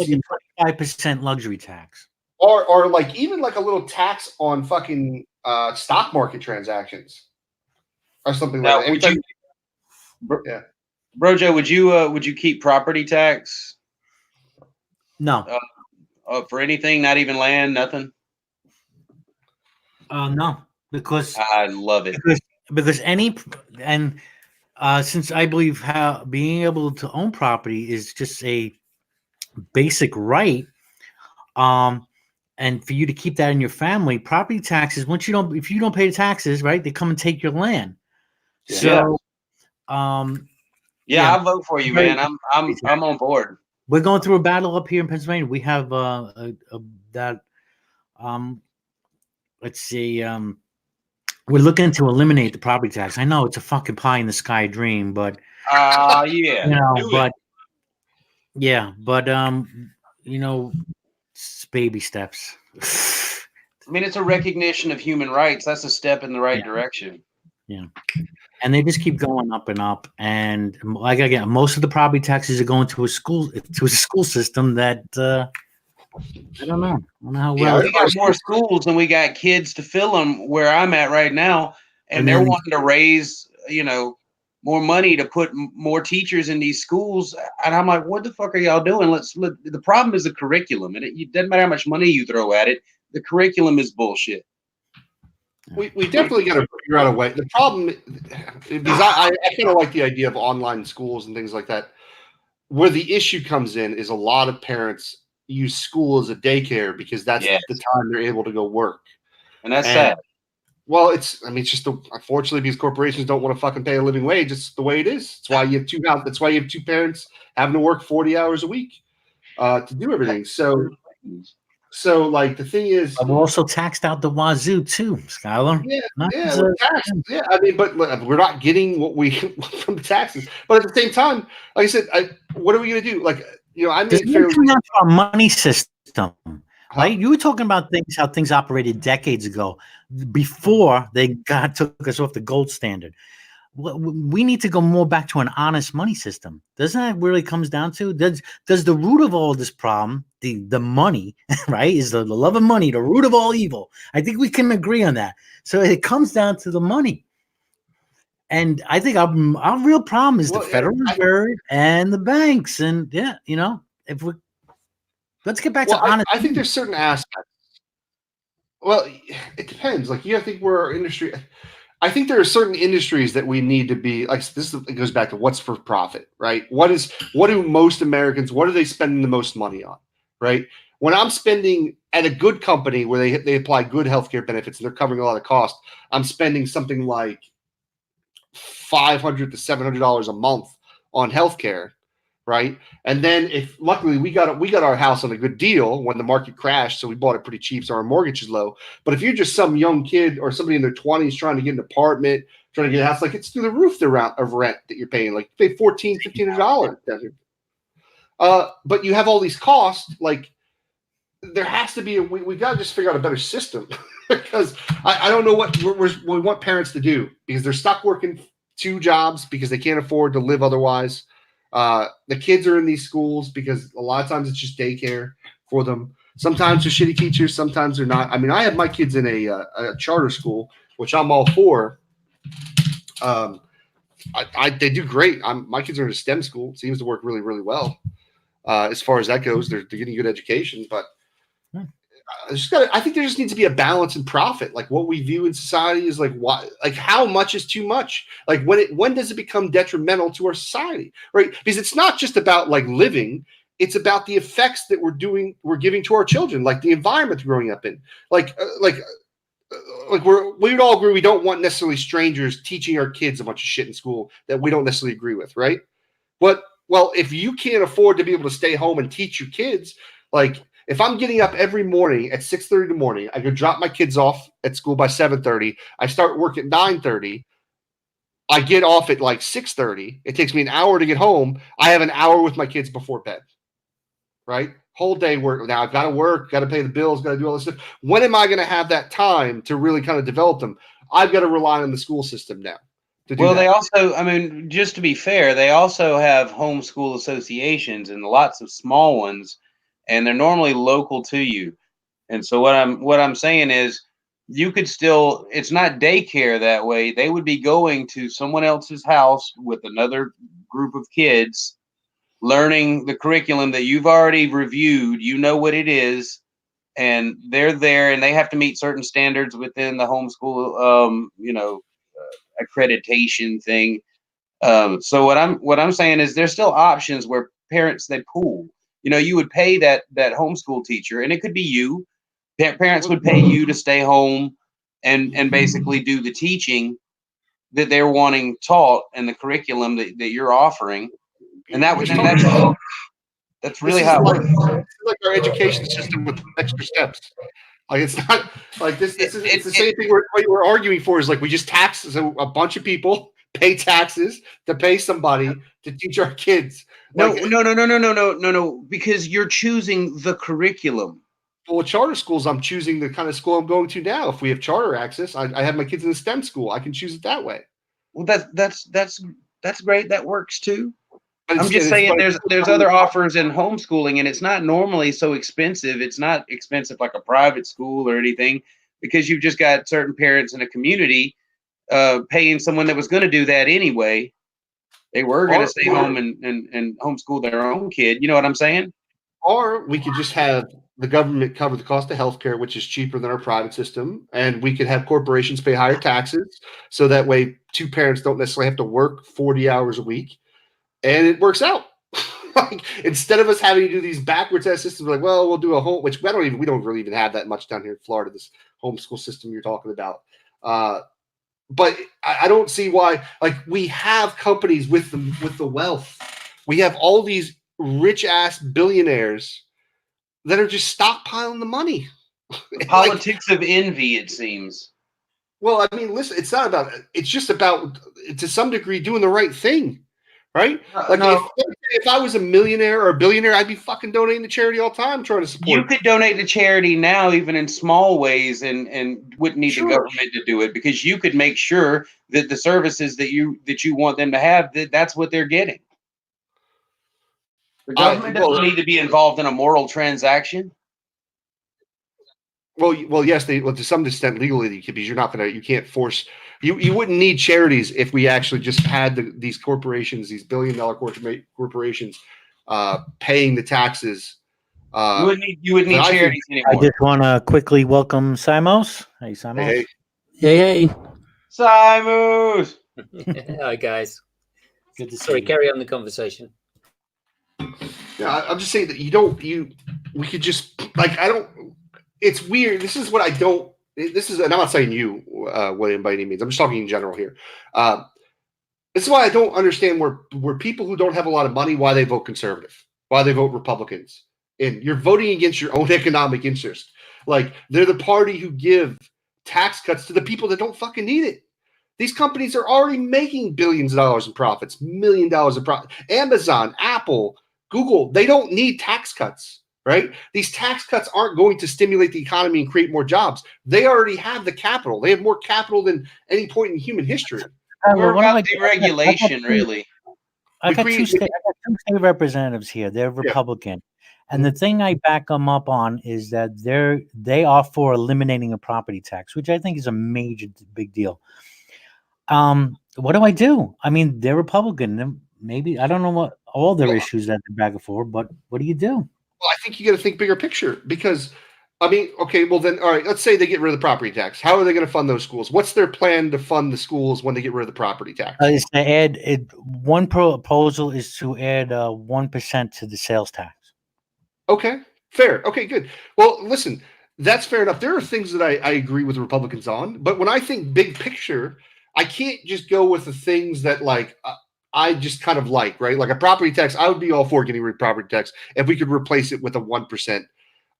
25% luxury tax, or like even like a little tax on fucking stock market transactions, or something now, like that. Yeah, Brojo, would you keep property tax? No. For anything, not even land, nothing. No, because I love it. Because since I believe how being able to own property is just a basic right, and for you to keep that in your family, property taxes, if you don't pay the taxes, right, they come and take your land. Yeah. So, I vote for you, man. I'm on board. We're going through a battle up here in Pennsylvania. We have let's see, we're looking to eliminate the property tax. I know it's a fucking pie in the sky dream, but it's baby steps. I mean, it's a recognition of human rights. That's a step in the right direction. Yeah. And they just keep going up and up. And like again, most of the property taxes are going to a school system that I don't know how well. We got more schools than we got kids to fill them where I'm at right now, and they're wanting to raise more money to put more teachers in these schools, and I'm like, what the fuck are y'all doing? The problem is the curriculum, and it doesn't matter how much money you throw at it. The curriculum is bullshit. We definitely got to figure out a way. The problem is I kind of like the idea of online schools and things like that. Where the issue comes in is a lot of parents use school as a daycare because that's the time they're able to go work. And that's sad. Well, it's just unfortunately because corporations don't want to fucking pay a living wage. It's the way it is. That's why you have two parents having to work 40 hours a week to do everything. So like the thing is, I'm also taxed out the wazoo too, Skylar. We're taxed. Yeah, I mean, but we're not getting what we from the taxes. But at the same time, like I said, what are we going to do? Like, I made our money system. Right? You were talking about how things operated decades ago, before they took us off the gold standard. We need to go more back to an honest money system. Doesn't that really comes down to? Does the root of all this problem, the money, right? Is the love of money the root of all evil? I think we can agree on that. So it comes down to the money. And I think our real problem is the Federal Reserve and the banks. And if we let's get back to honest. I think there's certain aspects. Well, it depends. Like, I think we're our industry. I think there are certain industries that we need to be like. It goes back to what's for profit, right? What do most Americans? What are they spending the most money on, right? When I'm spending at a good company where they apply good healthcare benefits and they're covering a lot of cost, I'm spending something like $500 to $700 a month on healthcare, right? And then if luckily we got our house on a good deal when the market crashed, so we bought it pretty cheap, so our mortgage is low. But if you're just some young kid or somebody in their 20s trying to get an apartment, trying to get a house, like it's through the roof the amount of rent that you're paying, like you pay $1,400, $1,500. But you have all these costs. Like there has to be we got to just figure out a better system because I don't know what we want parents to do because they're stuck working 2 jobs because they can't afford to live otherwise. The kids are in these schools because a lot of times it's just daycare for them. Sometimes they're shitty teachers. Sometimes they're not. I mean, I have my kids in a charter school, which I'm all for. They do great. My kids are in a STEM school. It seems to work really, really well. As far as that goes, they're getting good education, but I think there just needs to be a balance in profit. Like what we view in society is like how much is too much? Like when does it become detrimental to our society? Right? Because it's not just about like living, it's about the effects that we're giving to our children, like the environment growing up in. We'd all agree we don't want necessarily strangers teaching our kids a bunch of shit in school that we don't necessarily agree with, right? But if you can't afford to be able to stay home and teach your kids, like if I'm getting up every morning at 6:30 in the morning, I go drop my kids off at school by 7:30. I start work at 9:30. I get off at like 6:30. It takes me an hour to get home. I have an hour with my kids before bed, right? Whole day work. Now I've got to work, got to pay the bills, got to do all this stuff. When am I going to have that time to really kind of develop them? I've got to rely on the school system now. They also, I mean, just to be fair, they also have homeschool associations and lots of small ones, and they're normally local to you. And so what I'm saying is you could still, it's not daycare that way. They would be going to someone else's house with another group of kids, learning the curriculum that you've already reviewed. You know what it is, and they're there, and they have to meet certain standards within the homeschool, accreditation thing. So what I'm saying is there's still options where parents, they pool. You would pay that homeschool teacher, and it could be you. Parents would pay you to stay home and basically do the teaching that they're wanting taught and the curriculum that you're offering. And that's really how it works. It's like our education system with extra steps. Like it's not like this. It's the same thing we're arguing for. Is like we just tax a bunch of people, pay taxes to pay somebody to teach our kids. No. Because you're choosing the curriculum. Well, with charter schools, I'm choosing the kind of school I'm going to now. If we have charter access, I have my kids in a STEM school. I can choose it that way. Well, that's great. That works too. I'm just saying there's other offers in homeschooling, and it's not normally so expensive. It's not expensive like a private school or anything, because you've just got certain parents in a community paying someone that was going to do that anyway. They were going to stay home and homeschool their own kid. You know what I'm saying? Or we could just have the government cover the cost of healthcare, which is cheaper than our private system, and we could have corporations pay higher taxes, so that way 2 parents don't necessarily have to work 40 hours a week. And it works out. Like instead of us having to do these backwards ass systems, we're like, well, we'll do a home, which we don't really even have that much down here in Florida. This homeschool system you're talking about, but I don't see why. Like we have companies with the wealth. We have all these rich ass billionaires that are just stockpiling the money. The politics of envy, it seems. Well, I mean, listen, it's not about. It's just about to some degree doing the right thing. right? Like if I was a millionaire or a billionaire, I'd be fucking donating to charity all the time, trying to support. You could donate to charity now, even in small ways, and wouldn't need the government to do it, because you could make sure that the services that you want them to have, that's what they're getting. The government doesn't need to be involved in a moral transaction. Well, yes, to some extent legally, because you can't force. You wouldn't need charities if we actually just had these corporations, these billion-dollar corporations, paying the taxes. You would need charities anymore. I just want to quickly welcome Simos. Hey, Simos. Hey. Simos. Hi, guys. Good to see Sorry, you. carry on the conversation. Yeah, I'm just saying that we could just it's weird. This is what I don't. And I'm not saying you, William, by any means. I'm just talking in general here. This is why I don't understand where people who don't have a lot of money, why they vote conservative, why they vote Republicans. And you're voting against your own economic interest. Like, they're the party who give tax cuts to the people that don't fucking need it. These companies are already making billions of dollars in profits, $1 million in profit. Amazon, Apple, Google, they don't need tax cuts. Right? These tax cuts aren't going to stimulate the economy and create more jobs. They already have the capital. They have more capital than any point in human history. We're about deregulation, really. I got two state representatives here. They're Republican. And the thing I back them up on is that they are for eliminating a property tax, which I think is a major big deal. What do I do? I mean, they're Republican. Maybe I don't know what all their issues that they're back for, but what do you do? Well, I think you got to think bigger picture, because, I mean, okay, well then, all right, let's say they get rid of the property tax. How are they going to fund those schools? What's their plan to fund the schools when they get rid of the property tax? Is to add one proposal is to add 1% to the sales tax. Okay, fair. Okay, good. Well, listen, that's fair enough. There are things that I agree with Republicans on, but when I think big picture, I can't just go with the things that I just kind of right? Like a property tax, I would be all for getting rid of property tax if we could replace it with a 1%,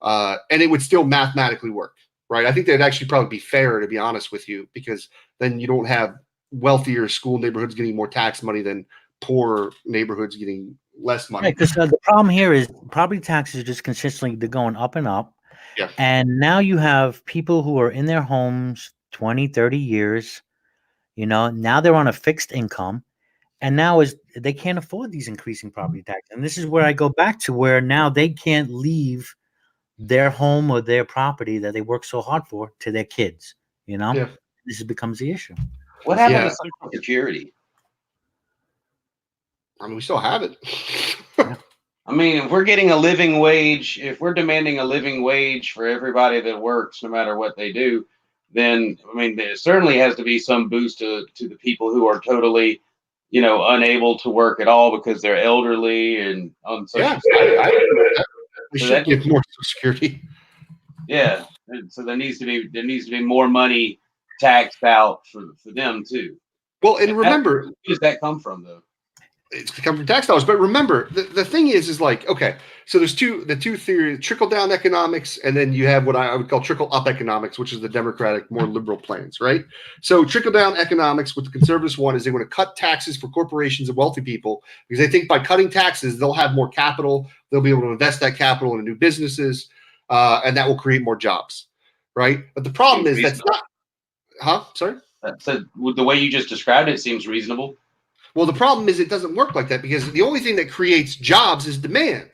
and it would still mathematically work, right? I think that'd actually probably be fair, to be honest with you, because then you don't have wealthier school neighborhoods getting more tax money than poor neighborhoods getting less money. Right, because the problem here is property taxes are just consistently going up and up. Yeah. And now you have people who are in their homes 20, 30 years, now they're on a fixed income. And now they can't afford these increasing property taxes. And this is where I go back to where now they can't leave their home or their property that they work so hard for to their kids, Yeah. This becomes the issue. What happened to Social Security? I mean, we still have it. I mean, if we're getting a living wage, if we're demanding a living wage for everybody that works, no matter what they do, then, I mean, there certainly has to be some boost to the people who are totally unable to work at all because they're elderly and on Social Security. We should give more Social Security. Yeah, and so there needs to be more money taxed out for them too. Well, and remember, where does that come from though? It's come from tax dollars. But remember, the thing is okay, so there's the two theories: trickle down economics, and then you have what I would call trickle up economics, which is the Democratic, more liberal plans, right? So trickle down economics, what the conservatives want is they want to cut taxes for corporations and wealthy people, because they think by cutting taxes they'll have more capital, they'll be able to invest that capital into new businesses, and that will create more jobs, right? But the problem is that's not. Sorry. So the way you just described it seems reasonable. Well, the problem is it doesn't work like that, because the only thing that creates jobs is demand,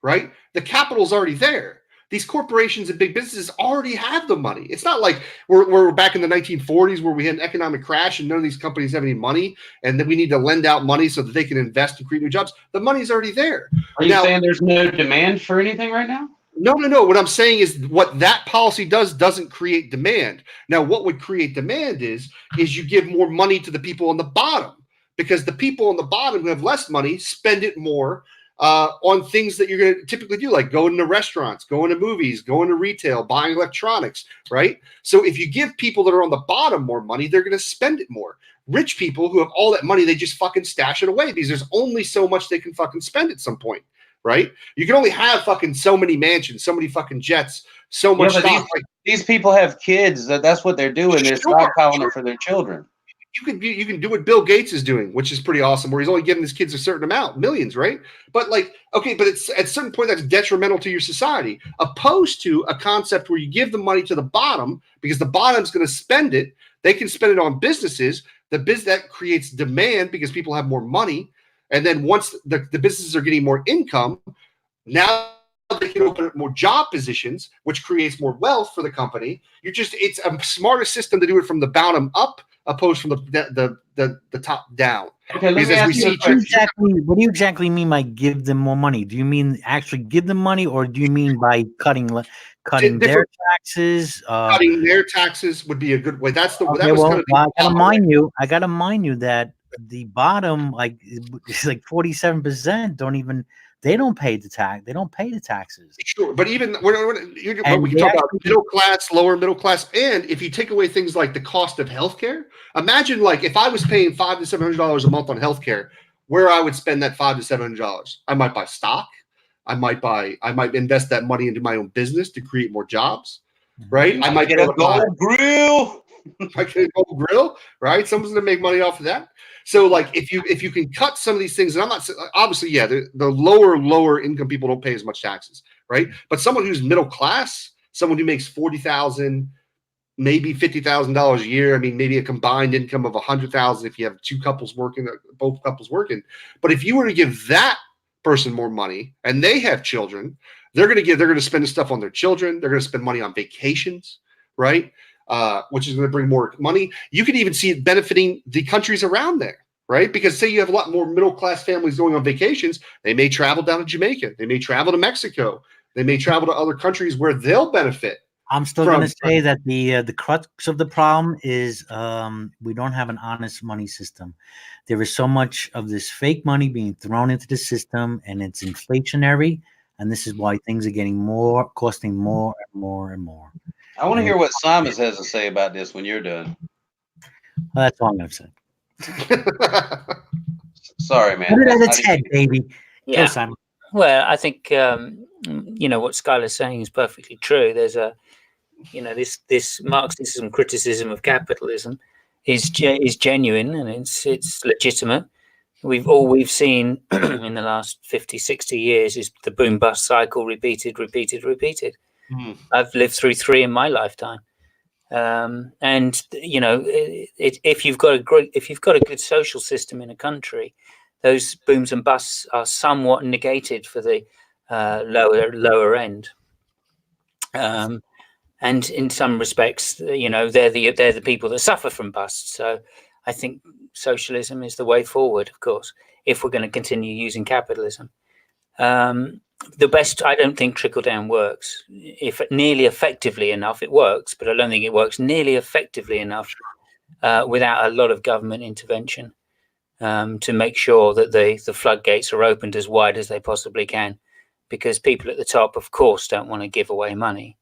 right? The capital's already there. These corporations and big businesses already have the money. It's not like we're back in the 1940s where we had an economic crash and none of these companies have any money, and then we need to lend out money so that they can invest and create new jobs. The money's already there. Are you saying there's no demand for anything right now? No. What I'm saying is what that policy doesn't create demand. Now, what would create demand is you give more money to the people on the bottom. Because the people on the bottom who have less money spend it more on things that you're going to typically do, like going to restaurants, going to movies, going to retail, buying electronics, right? So if you give people that are on the bottom more money, they're going to spend it more. Rich people who have all that money, they just fucking stash it away because there's only so much they can fucking spend at some point, right? You can only have fucking so many mansions, so many fucking jets, so much stuff. These people have kids. That's what they're doing. They're stockpiling it for their children. you can do what Bill Gates is doing, which is pretty awesome, where he's only giving his kids a certain amount, millions, right? But like, okay, but it's at a certain point that's detrimental to your society, opposed to a concept where you give the money to the bottom because the bottom's going to spend it. They can spend it on businesses. The business that creates demand because people have more money, and then once the businesses are getting more income, now they can open up more job positions, which creates more wealth for the company. It's a smarter system to do it from the bottom up, opposed from the top down. Okay, let me ask you what do you exactly mean by give them more money? Do you mean actually give them money, or do you mean by cutting their taxes? Cutting their taxes would be a good way. That's the okay, that was well, kind of I gotta mind you that the bottom, like it's like 47%, they don't pay the tax. They don't pay the taxes. Sure, but even we can talk about middle class, lower middle class, and if you take away things like the cost of healthcare, imagine like if I was paying $500 to $700 a month on healthcare, where I would spend that $500 to $700. I might buy stock. I might invest that money into my own business to create more jobs, right? I might get a gold grill. I get a gold grill, right? Someone's going to make money off of that. So, like, if you can cut some of these things, and I'm not obviously, yeah, the lower income people don't pay as much taxes, right? But someone who's middle class, someone who makes $40,000, maybe $50,000 a year. I mean, maybe a combined income of $100,000 if you have both couples working. But if you were to give that person more money and they have children, they're going to spend the stuff on their children. They're going to spend money on vacations, right? Which is going to bring more money. You could even see it benefiting the countries around there, right? Because say you have a lot more middle-class families going on vacations, they may travel down to Jamaica. They may travel to Mexico. They may travel to other countries where they'll benefit. I'm still going to say that the crux of the problem is we don't have an honest money system. There is so much of this fake money being thrown into the system, and it's inflationary, and this is why things are costing more and more and more. I want to hear what Simon has to say about this when you're done. Well, that's all I'm going to say. Sorry, man. Put it at its head, baby. Yeah. Go, Simon. Well, I think what Skylar's saying is perfectly true. There's this Marxism criticism of capitalism is genuine and it's legitimate. We've seen in the last 50, 60 years is the boom bust cycle repeated. I've lived through 3 in my lifetime. And if you've got a good social system in a country, those booms and busts are somewhat negated for the lower end. And in some respects, they're the people that suffer from busts. So I think socialism is the way forward, of course, if we're going to continue using capitalism. I don't think trickle down works. If nearly effectively enough, it works, but I don't think it works nearly effectively enough without a lot of government intervention to make sure that the floodgates are opened as wide as they possibly can, because people at the top, of course, don't want to give away money.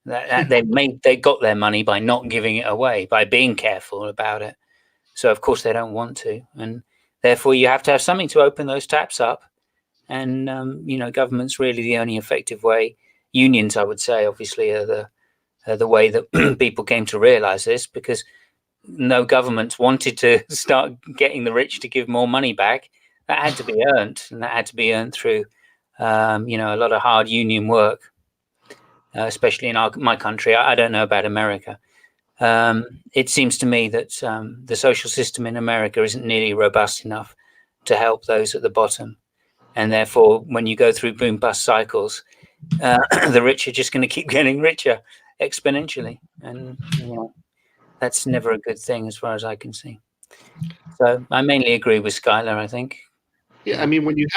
They got their money by not giving it away, by being careful about it. So of course they don't want to, and therefore you have to have something to open those taps up. And government's really the only effective way. Unions, I would say, obviously, are the way that people came to realize this, because no governments wanted to start getting the rich to give more money back. That had to be earned, and that had to be earned through a lot of hard union work, especially in my country. I don't know about America. It seems to me that the social system in America isn't nearly robust enough to help those at the bottom. And therefore, when you go through boom bust cycles, the rich are just going to keep getting richer exponentially. And that's never a good thing as far as I can see. So I mainly agree with Skylar, I think. Yeah, I mean, when you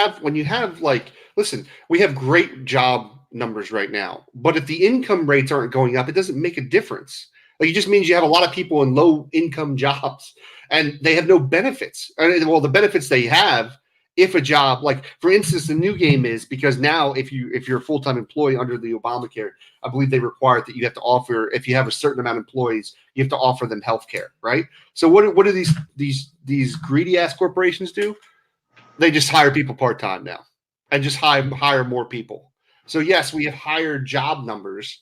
have like, listen, we have great job numbers right now, but if the income rates aren't going up, it doesn't make a difference. Like, it just means you have a lot of people in low income jobs and they have no benefits. Well, the benefits they have, if a job, like for instance, the new game is because now if you're a full-time employee under the Obamacare, I believe they require that you have to offer, if you have a certain amount of employees, you have to offer them health care, right? So what do these greedy ass corporations do? They just hire people part-time now and just hire more people. So yes, we have higher job numbers,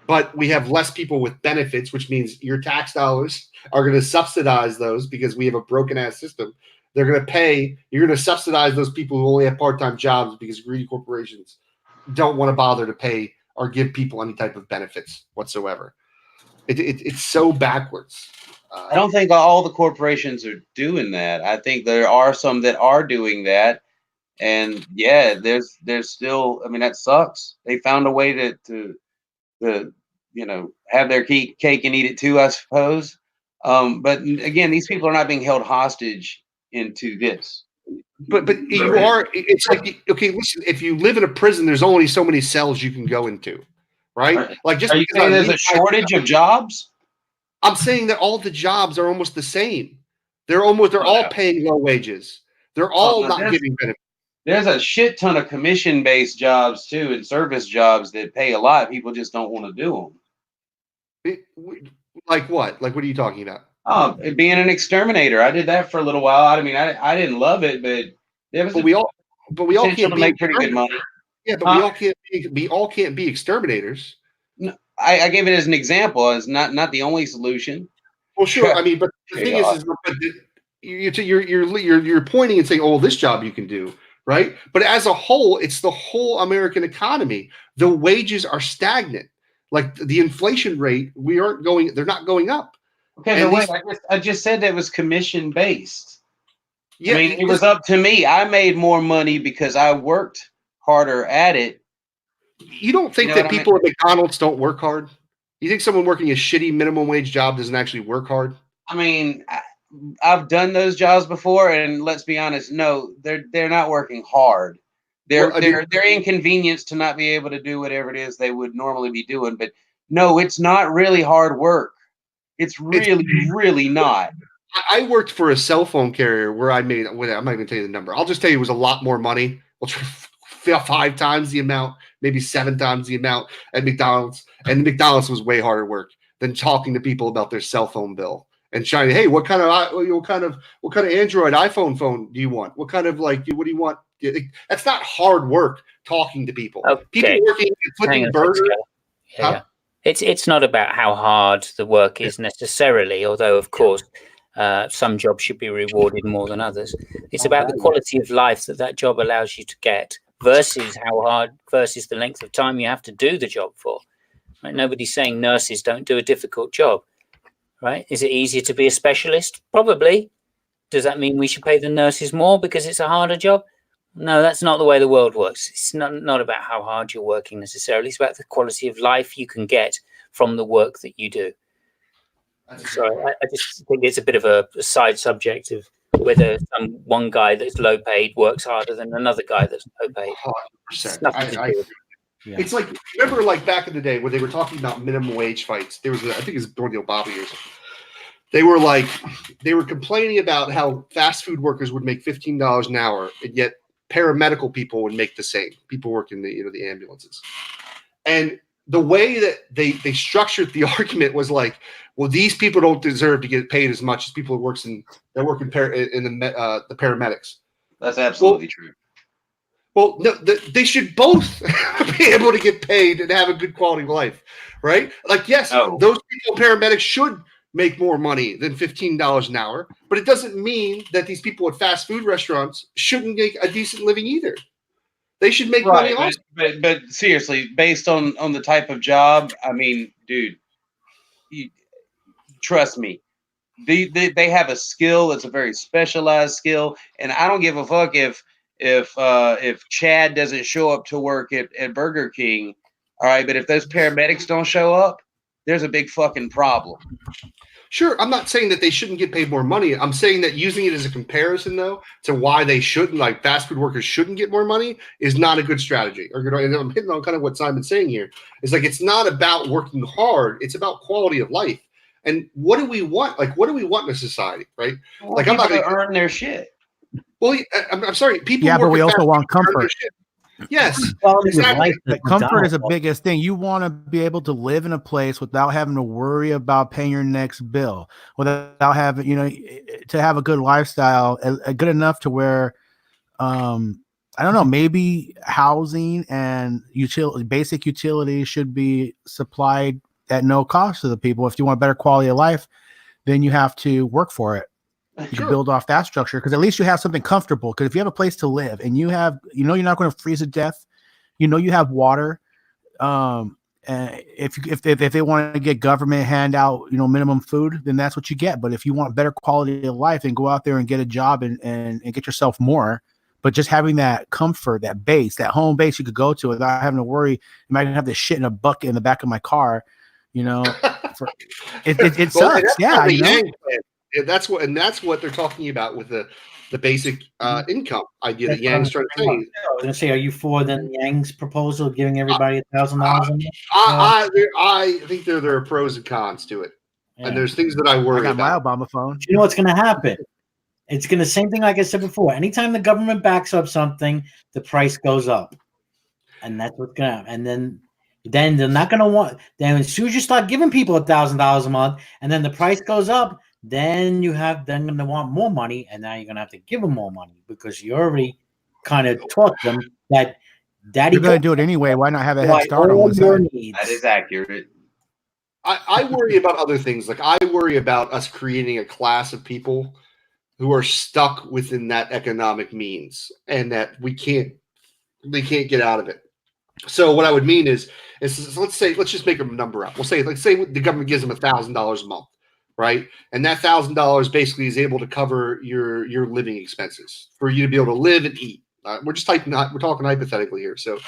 but we have less people with benefits, which means your tax dollars are going to subsidize those because we have a broken ass system. They're going to pay. You're going to subsidize those people who only have part-time jobs because greedy corporations don't want to bother to pay or give people any type of benefits whatsoever. It's so backwards. I don't think all the corporations are doing that. I think there are some that are doing that. And yeah, there's still, I mean, that sucks. They found a way to have their cake and eat it too, I suppose. But again, these people are not being held hostage into this. But you are. It's like, okay, listen. If you live in a prison, there's only so many cells you can go into, right? Like, just are you saying there's a shortage of jobs? I'm saying that all the jobs are almost the same. They're all paying low wages. They're all not giving benefits. There's a shit ton of commission-based jobs too, and service jobs that pay a lot. People just don't want to do them. Like what? Like, what are you talking about? Oh, being an exterminator. I did that for a little while. I mean, I didn't love it, but there was we all can't make pretty good money. Yeah, but we all can't be exterminators. No, I gave it as an example. It's not the only solution. Well, sure. I mean, but the thing is you're pointing and saying, "Oh, this job you can do." Right? But as a whole, it's the whole American economy. The wages are stagnant. Like the inflation rate, they're not going up. Okay, but wait, I just said that was commission based. Yeah, I mean, it was up to me. I made more money because I worked harder at it. You don't think that people at McDonald's don't work hard? You think someone working a shitty minimum wage job doesn't actually work hard? I mean, I've done those jobs before, and let's be honest, no, they're not working hard. They're inconvenienced to not be able to do whatever it is they would normally be doing. But no, it's not really hard work. It's really not. I worked for a cell phone carrier where I'm not even going to tell you the number. I'll just tell you it was a lot more money. We'll try 5 times the amount, maybe 7 times the amount at McDonald's. And McDonald's was way harder work than talking to people about their cell phone bill. And trying, hey, what kind of Android iPhone phone do you want? What kind of what do you want? That's not hard work talking to people. Okay. People working flipping burgers. Yeah. It's not about how hard the work is necessarily, although of course some jobs should be rewarded more than others. It's about the quality of life that job allows you to get versus versus the length of time you have to do the job for. Right? Nobody's saying nurses don't do a difficult job. Right? Is it easier to be a specialist? Probably. Does that mean we should pay the nurses more because it's a harder job? No, that's not the way the world works. It's not about how hard you're working necessarily. It's about the quality of life you can get from the work that you do. So I just think it's a bit of a side subject of whether one guy that's low paid works harder than another guy that's low paid. 100%. It's like, remember, like back in the day when they were talking about minimum wage fights. There was, I think it was during the Obama years. They were complaining about how fast food workers would make $15 an hour, and yet paramedical people would make the same. People working the ambulances, and the way that they structured the argument was like, well, these people don't deserve to get paid as much as people who work in the paramedics. That's absolutely true. Well, no, they should both be able to get paid and have a good quality of life, right? Like, yes, those people, paramedics, should make more money than $15 an hour, but it doesn't mean that these people at fast food restaurants shouldn't make a decent living either. They should make money also. But seriously, based on the type of job, I mean, dude, trust me, they have a skill that's a very specialized skill, and I don't give a fuck if Chad doesn't show up to work at Burger King, all right, but if those paramedics don't show up, there's a big fucking problem. Sure, I'm not saying that they shouldn't get paid more money. I'm saying that using it as a comparison, though, to why they shouldn't, like fast food workers shouldn't get more money, is not a good strategy. And I'm hitting on kind of what Simon's saying here. It's like, it's not about working hard. It's about quality of life. And what do we want? Like, what do we want in a society, right? Like, I'm not going to earn their shit. Well, I'm sorry. People. Yeah, but we also want comfort. Yes. Exactly. Comfort is the biggest thing. You want to be able to live in a place without having to worry about paying your next bill, without having, to have a good lifestyle, good enough to where, I don't know, maybe housing and basic utilities should be supplied at no cost to the people. If you want a better quality of life, then you have to work for it. You can build off that structure, because at least you have something comfortable. Because if you have a place to live and you have, you're not going to freeze to death, you have water. And if they want to get government hand out, minimum food, then that's what you get. But if you want better quality of life, then go out there and get a job and get yourself more. But just having that comfort, that base, that home base you could go to without having to worry, am I going to have this shit in a bucket in the back of my car? It sucks. Yeah, that's what they're talking about with the basic income idea that Yang's trying to say. I was going to say, are you for then Yang's proposal of giving everybody $1,000? I think there are pros and cons to it, and there's things that I worry about. My Obama phone. You know what's going to happen? It's going to same thing like I said before. Anytime the government backs up something, the price goes up, and that's what's going to happen. And then they're not going to want. Then as soon as you start giving people $1,000 a month, and then the price goes up, then they're going to want more money, and now you're going to have to give them more money because you already kind of taught them that daddy. You're going to do it anyway. Why not have a head start on your needs? That is accurate. I worry about other things. Like I worry about us creating a class of people who are stuck within that economic means, and that they can't get out of it. So what I would mean is let's just make a number up. Let's say the government gives them $1,000 a month, right? And that $1,000 basically is able to cover your living expenses for you to be able to live and eat. We're talking hypothetically here, so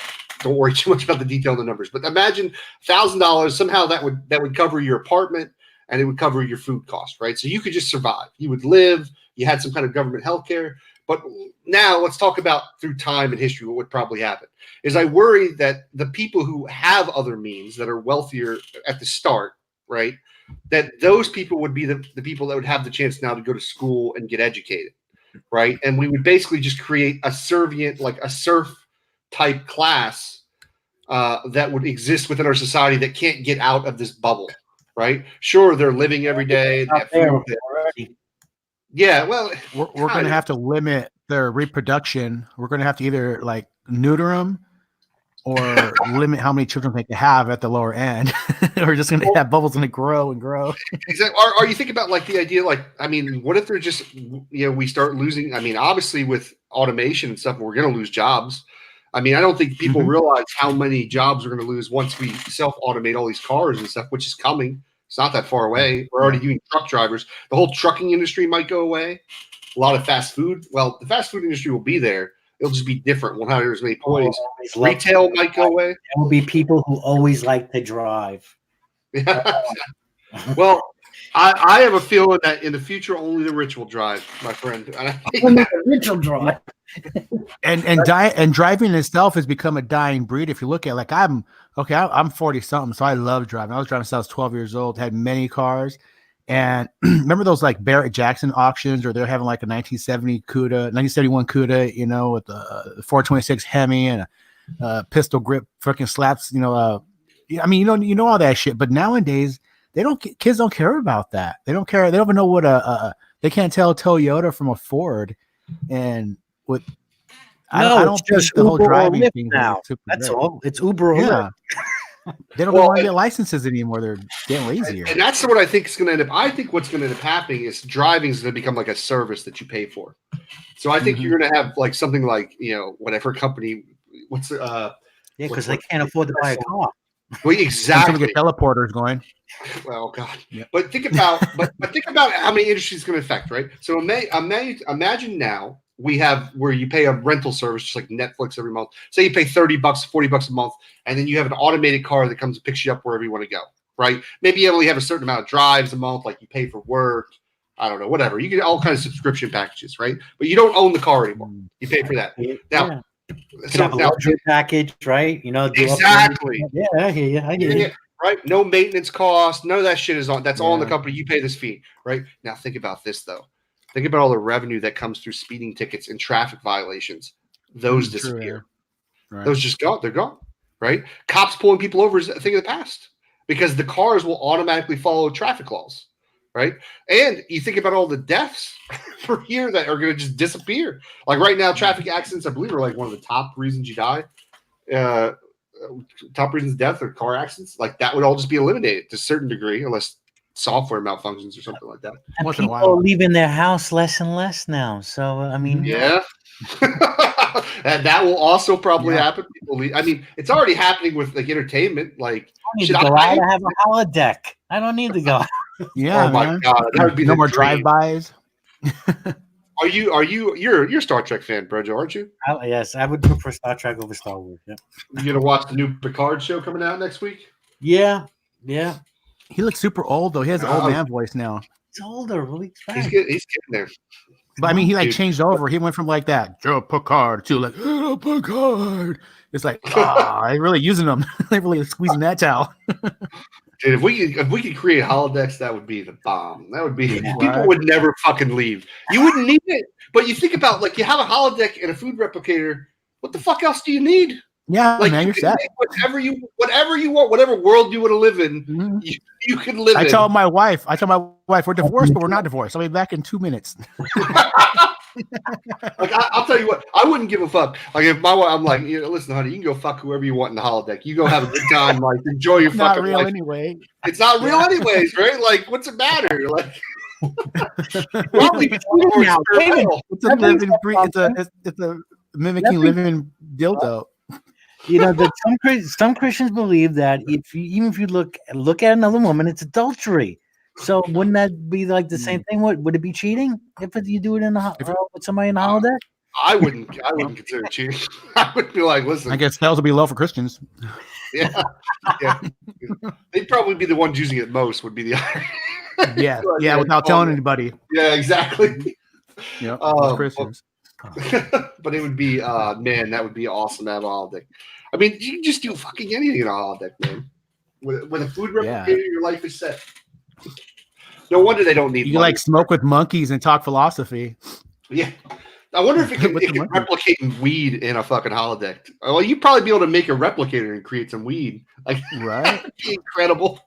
don't worry too much about the detail of the numbers. But imagine $1,000 somehow that would cover your apartment and it would cover your food cost, right? So you could just survive. You would live. You had some kind of government health care. But now let's talk about through time and history what would probably happen. Is I worry that the people who have other means that are wealthier at the start, right, that those people would be the people that would have the chance now to go to school and get educated, right? And we would basically just create a serf type class that would exist within our society that can't get out of this bubble, right? Sure, they're living every day. Yeah, well, we're going to have to limit their reproduction. We're going to have to either neuter them or limit how many children they can have at the lower end. We're just going to have bubbles going to grow and grow. Exactly. Are you thinking about the idea, what if they're just, we start losing, obviously with automation and stuff, we're going to lose jobs. I don't think people realize how many jobs we're going to lose once we self-automate all these cars and stuff, which is coming. It's not that far away. We're already using truck drivers. The whole trucking industry might go away. A lot of fast food. Well, the fast food industry will be there. It'll just be different. Won't have as many employees. Retail might go away. There will be people who always like to drive. Well, I have a feeling that in the future only the rich will drive, my friend. Only the rich will drive. And driving itself has become a dying breed. If you look at I'm 40 something, so I love driving. I was driving since I was 12 years old, had many cars. And remember those Barrett Jackson auctions, or they're having a 1971 Cuda, with the 426 Hemi and a pistol grip freaking slaps, you know all that shit. But nowadays kids don't care about that. They don't care. They don't even know what they can't tell Toyota from a Ford. And I don't think the whole driving thing now. That's all. It's Uber. Yeah. They don't want to get licenses anymore. They're getting lazier. And that's what I think is going to end up. I think what's going to end up happening is driving is going to become like a service that you pay for. So I think you're going to have something whatever company. Because they can't afford to buy a car. Well, exactly. Some get teleporters going. Well, God. Yeah. But think about how many industries it's going to affect, right? So imagine now we have where you pay a rental service just like Netflix every month. Say you pay $30, $40 a month, and then you have an automated car that comes and picks you up wherever you want to go, right? Maybe you only have a certain amount of drives a month, like you pay for work. I don't know, whatever. You get all kinds of subscription packages, right? But you don't own the car anymore. You pay for that. Now, luxury package, right? Exactly. Yeah, I hear you. I hear you. Right? No maintenance cost. None of that shit is on. That's all on the company. You pay this fee, right? Now think about this though. Think about all the revenue that comes through speeding tickets and traffic violations. Those disappear. Right. Those just go. They're gone. Right? Cops pulling people over is a thing of the past because the cars will automatically follow traffic laws. right? And you think about all the deaths per year that are going to just disappear. Like right now, traffic accidents, I believe, are like one of the top reasons you die. Top reasons of death or car accidents. Like that would all just be eliminated to a certain degree, unless software malfunctions or something like that. And people are leaving their house less and less now. So I mean, yeah. And that will also probably happen. I mean, it's already happening with like entertainment. Like, should I have a holodeck? I don't need to go. Yeah, oh my god, that would be no more dream. drive-bys. You're a Star Trek fan, Brojo, aren't you? Yes, I would prefer Star Trek over Star Wars. Yeah. You gonna watch the new Picard show coming out next week? Yeah. He looks super old though. He has an old man voice now. He's older. He's getting there. But I mean, he like changed over. He went from like that Joe Picard to like Picard. It's like, they're really using them. They're really squeezing that towel. Dude, if we could create holodecks, that would be the bomb. That would be people would never fucking leave. You wouldn't need it. But you think about like you have a holodeck and a food replicator. What the fuck else do you need? Yeah, like man, you're set. Whatever you want, whatever world you want to live in, you can live in. I tell my wife, we're divorced, but we're not divorced. I'll be back in 2 minutes. Like I'll tell you what, I wouldn't give a fuck. Like if my wife, I'm like, listen, honey, you can go fuck whoever you want in the holodeck. You go have a good time, like enjoy your fucking real life. Anyway. It's not real anyways, right? Like, what's it matter? Like, it's a mimicking living dildo. Some Christians believe that even if you look at another woman, it's adultery. So wouldn't that be like the same thing? Would it be cheating if you do it with somebody in a holodeck? I wouldn't consider cheating. I would be like, listen. I guess sales will be low for Christians. Yeah. They'd probably be the ones using it most. Would be the without telling anybody. Yeah, exactly. Yeah, Christians. But it would be, man, that would be awesome to have a holodeck. I mean, you can just do fucking anything in a holodeck, man. With a food replicator, your life is set. No wonder they don't need. You like smoke with monkeys and talk philosophy. Yeah, I wonder if it can replicate weed in a fucking holodeck. Well, you'd probably be able to make a replicator and create some weed. Like, right? Incredible.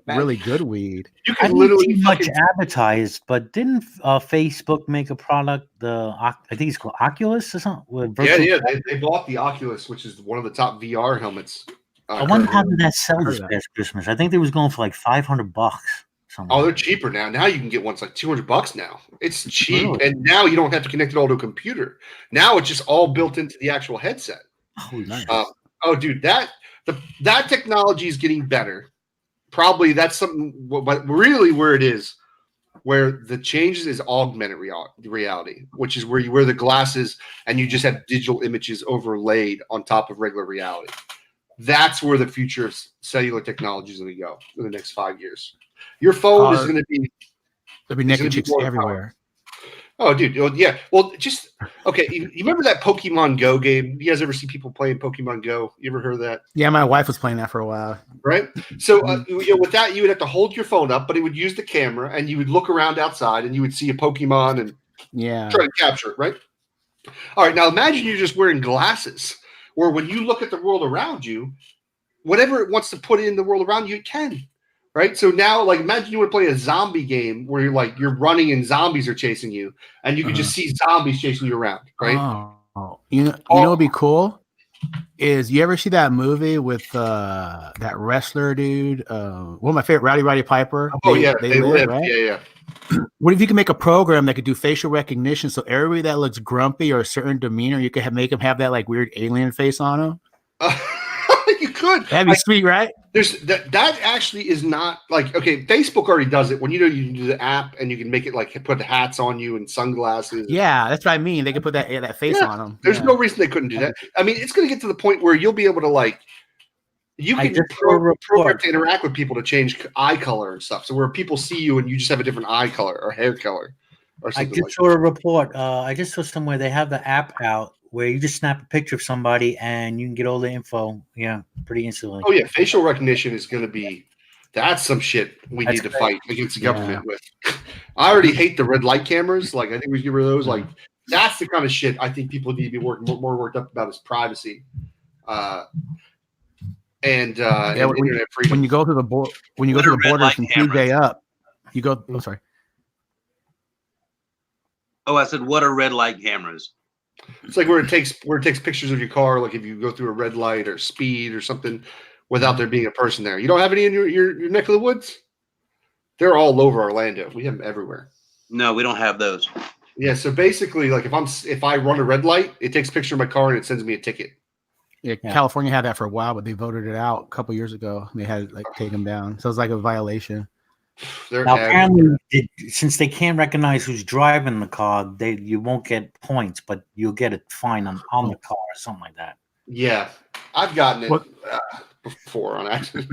Really good weed. You can literally much advertised, but didn't Facebook make a product? I think it's called Oculus or something. They bought the Oculus, which is one of the top VR helmets. I wonder how did that sell this past Christmas? I think they was going for like $500. Oh, they're cheaper now. Now you can get one's like $200 now. It's cheap, and now you don't have to connect it all to a computer. Now it's just all built into the actual headset. Oh, nice. Dude, that technology is getting better. Probably that's something. But really, where it is, where the changes is augmented reality, which is where you wear the glasses and you just have digital images overlaid on top of regular reality. That's where the future of cellular technology is going to go in the next 5 years. Your phone is going to be. There'll be naked chicks everywhere. Oh, dude. Yeah. Well, just okay. You remember that Pokemon Go game? You guys ever see people playing Pokemon Go? You ever heard of that? Yeah, my wife was playing that for a while. Right. So with that, you would have to hold your phone up, but it would use the camera, and you would look around outside, and you would see a Pokemon and try to capture it. Right. All right. Now imagine you're just wearing glasses, where when you look at the world around you, whatever it wants to put in the world around you, it can. Right. So now, like, imagine you would play a zombie game where you're running and zombies are chasing you, and you can just see zombies chasing you around. Right. Oh. You know what would be cool is you ever see that movie with that wrestler dude? One of my favorite, Roddy Piper. They live. Right? Yeah. What if you can make a program that could do facial recognition, so everybody that looks grumpy or a certain demeanor, you could make them have that like weird alien face on them? You could. That'd be sweet, right? There's that actually is not like, okay, Facebook already does it when you do the app and you can make it like put the hats on you and sunglasses. Yeah, that's what I mean. They could put that face on them. There's no reason they couldn't do that. I mean, it's going to get to the point where you'll be able to like you can program to interact with people to change eye color and stuff. So where people see you and you just have a different eye color or hair color or something. I just saw a report. I just saw somewhere they have the app out where you just snap a picture of somebody and you can get all the info. Yeah, pretty instantly. Oh yeah, facial recognition is going to be. That's some shit we need to fight against the government with. I already hate the red light cameras. Like I think we get rid of those. Like that's the kind of shit I think people need to be more worked up about is privacy. And internet freedom. When you go to the borders and TJ up, You go. I'm sorry. Oh, I said, what are red light cameras? It's like where it takes pictures of your car, like if you go through a red light or speed or something, without there being a person there. You don't have any in your neck of the woods? They're all over Orlando. We have them everywhere. No, we don't have those. Yeah, so basically, like if I run a red light, it takes a picture of my car and it sends me a ticket. Yeah, California had that for a while, but they voted it out a couple years ago. They had like taken down, so it's like a violation. Now, apparently, since they can't recognize who's driving the car, you won't get points, but you'll get a fine on the car or something like that. Yeah, I've gotten it before on accident.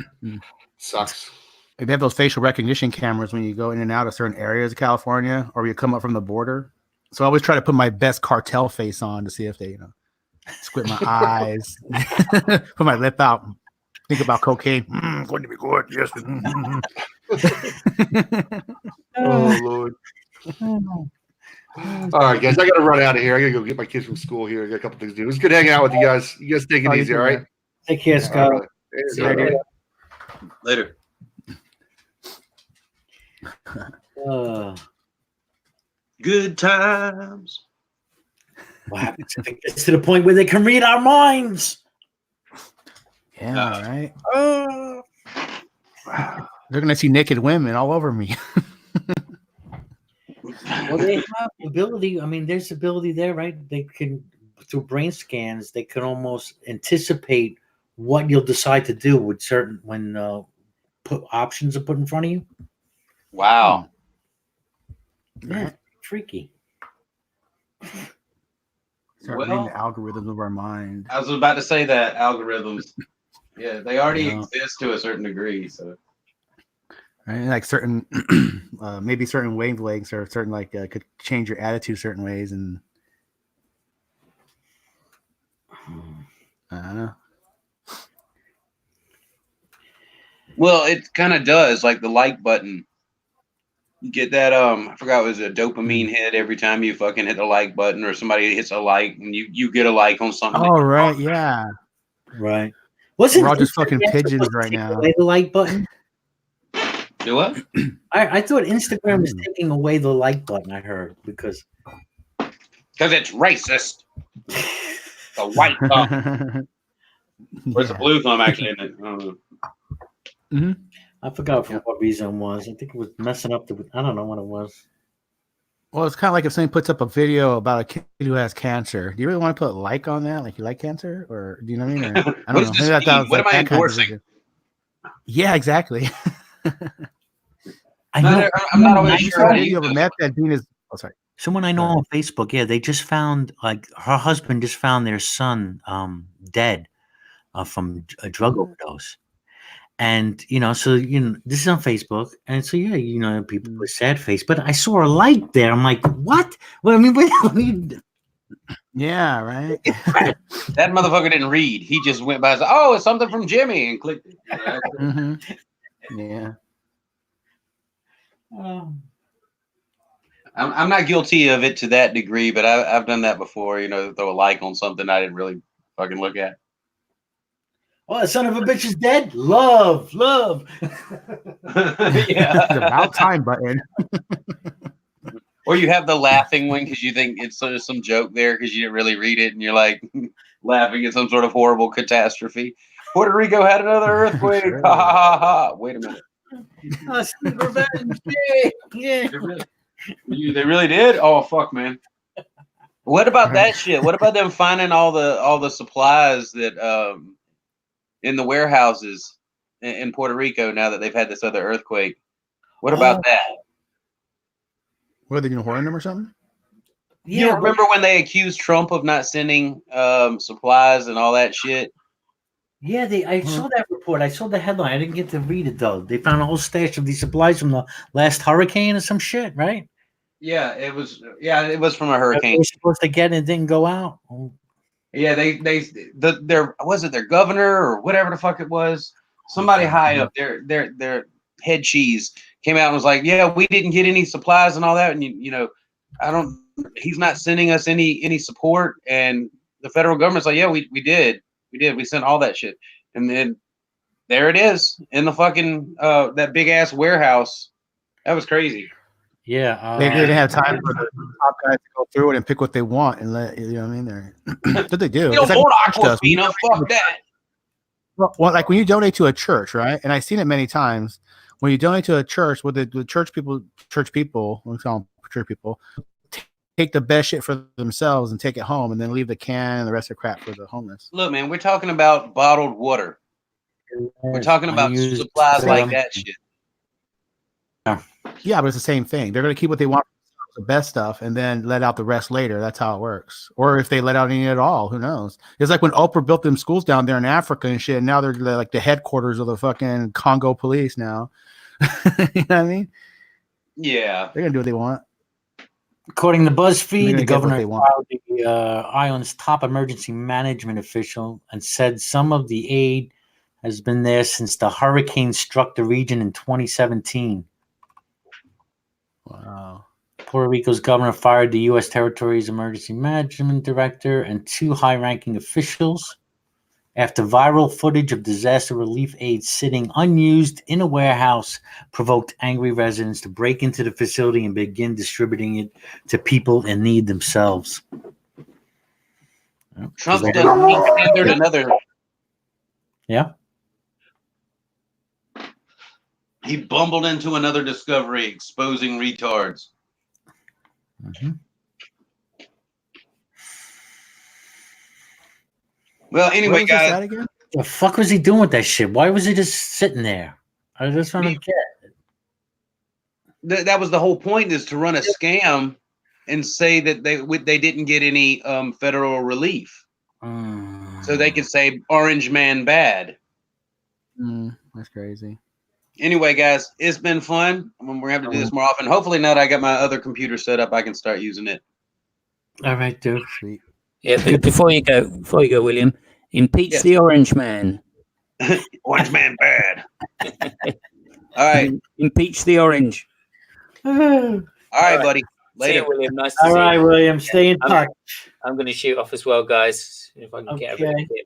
Sucks. They have those facial recognition cameras when you go in and out of certain areas of California, or you come up from the border. So I always try to put my best cartel face on to see if they, squint my eyes, put my lip out, think about cocaine. Going to be good, yes. Oh Lord. All right, guys, I got to run out of here. I got to go get my kids from school here. I got a couple things to do. It's good hanging out with you guys. You guys take it easy, all right? Take care, Scott. Later. Good times. What happens if it gets to the point where they can read our minds? Yeah, right. They're gonna see naked women all over me. Well, they have the ability. I mean, there's ability there, right? They can, through brain scans, they can almost anticipate what you'll decide to do with when options are put in front of you. Wow. Yeah, freaky. Start reading the algorithms of our mind. I was about to say that algorithms. Yeah, they already exist to a certain degree. So, right, like certain, maybe certain wavelengths or certain could change your attitude certain ways, and I don't know. Well, it kind of does, like the like button. You get that I forgot, it was a dopamine hit every time you fucking hit the like button, or somebody hits a like and you get a like on something. Oh right, yeah. Right. We're all just fucking pigeons right now. The like button. Do what? I thought Instagram was taking away the like button. I heard because it's racist. The white thumb. Where's the blue thumb actually in it? I don't know. Mm-hmm. I forgot for what reason it was. I think it was messing up I don't know what it was. Well, it's kind of like if someone puts up a video about a kid who has cancer. Do you really want to put a like on that? Like, you like cancer? Or do you know what I mean? Or, I don't know. Maybe that what am I endorsing? Yeah, exactly. I'm not always sure how to you ever met that Dean is. Oh, sorry. Someone I know on Facebook, they just found, like, her husband just found their son dead from a drug overdose. And, so, this is on Facebook. And so, people put sad face. But I saw a like there. I'm like, what? Well, I mean, yeah, right. That motherfucker didn't read. He just went by and said, oh, it's something from Jimmy, and clicked it. Mm-hmm. Yeah. I'm not guilty of it to that degree, but I've done that before, throw a like on something I didn't really fucking look at. Oh, the son of a bitch is dead. Love. Yeah. The about time button. Or you have the laughing one because you think it's sort of some joke there because you didn't really read it, and you're like laughing at some sort of horrible catastrophe. Puerto Rico had another earthquake. Sure. Ha ha ha. Wait a minute. Revenge. Yeah. They really did? Oh fuck, man. What about that shit? What about them finding all the supplies that in the warehouses in Puerto Rico now that they've had this other earthquake? What about that? What, are they gonna hoard them or something? Yeah. You remember when they accused Trump of not sending supplies and all that shit? Yeah, I saw that report. I saw the headline. I didn't get to read it though. They found a whole stash of these supplies from the last hurricane or some shit, right? Yeah, it was from a hurricane. They were supposed to get and it didn't go out. Yeah, their governor or whatever the fuck it was, somebody high up, their head cheese came out and was like, yeah, we didn't get any supplies and all that, and he's not sending us any support, and the federal government's like, yeah, we did, we sent all that shit, and then there it is in the fucking that big ass warehouse That was crazy. Yeah, they didn't have time for the top guys to go through it and pick what they want and let you know what I mean. That's what they do. We don't It's like want church does. Aquafina. Fuck that. Well, like when you donate to a church, right? And I've seen it many times. When you donate to a church, with the church people, we call them church people, take the best shit for themselves and take it home, and then leave the can and the rest of the crap for the homeless. Look, man, we're talking about bottled water. We're talking about supplies like that shit. Yeah, but it's the same thing. They're going to keep what they want, the best stuff, and then let out the rest later. That's how it works. Or if they let out any at all, who knows? It's like when Oprah built them schools down there in Africa and shit. And now they're like the headquarters of the fucking Congo police now. You know what I mean? Yeah. They're going to do what they want. According to BuzzFeed, the governor filed the island's top emergency management official and said some of the aid has been there since the hurricane struck the region in 2017. Wow. Puerto Rico's governor fired the U.S. territory's emergency management director and 2 high-ranking officials after viral footage of disaster relief aid sitting unused in a warehouse provoked angry residents to break into the facility and begin distributing it to people in need themselves. Trump tendered another. Yeah. He bumbled into another discovery exposing retards. Mm-hmm. Well, anyway, guys. The fuck was he doing with that shit? Why was he just sitting there? I just want to get. That was the whole point, is to run a scam and say that they didn't get any federal relief. So they could say Orange Man bad. That's crazy. Anyway, guys, it's been fun. We're gonna have to do this more often. Hopefully, now that I got my other computer set up, I can start using it. All right, dude. Sweet. Yeah, before you go, William, impeach the Orange Man. Orange Man bad. All right. Impeach the Orange. All right, buddy. Later. See you, William. Nice to see you. All right, William. Stay in touch. I'm going to shoot off as well, guys, if I can get everything here.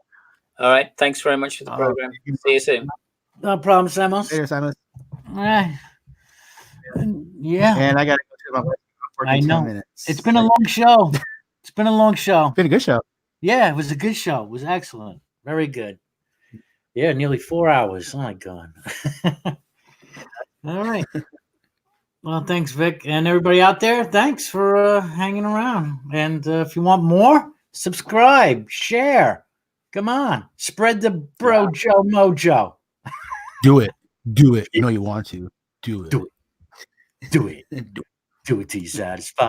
All right. Thanks very much for the program. See you soon. No problem, Samos. Later, Simon. Yeah. And I got to go to my work I in know. 10 minutes. It's been a long show. It's been a long show. Been a good show. Yeah, it was a good show. It was excellent. Very good. Yeah, nearly 4 hours. Oh, my God. All right. Well, thanks, Vic. And everybody out there, thanks for hanging around. And if you want more, subscribe, share. Come on. Spread the Bro Joe Mojo. Do it. Do it. You know you want to. Do it. Do it. Do it. Do it till you're satisfied.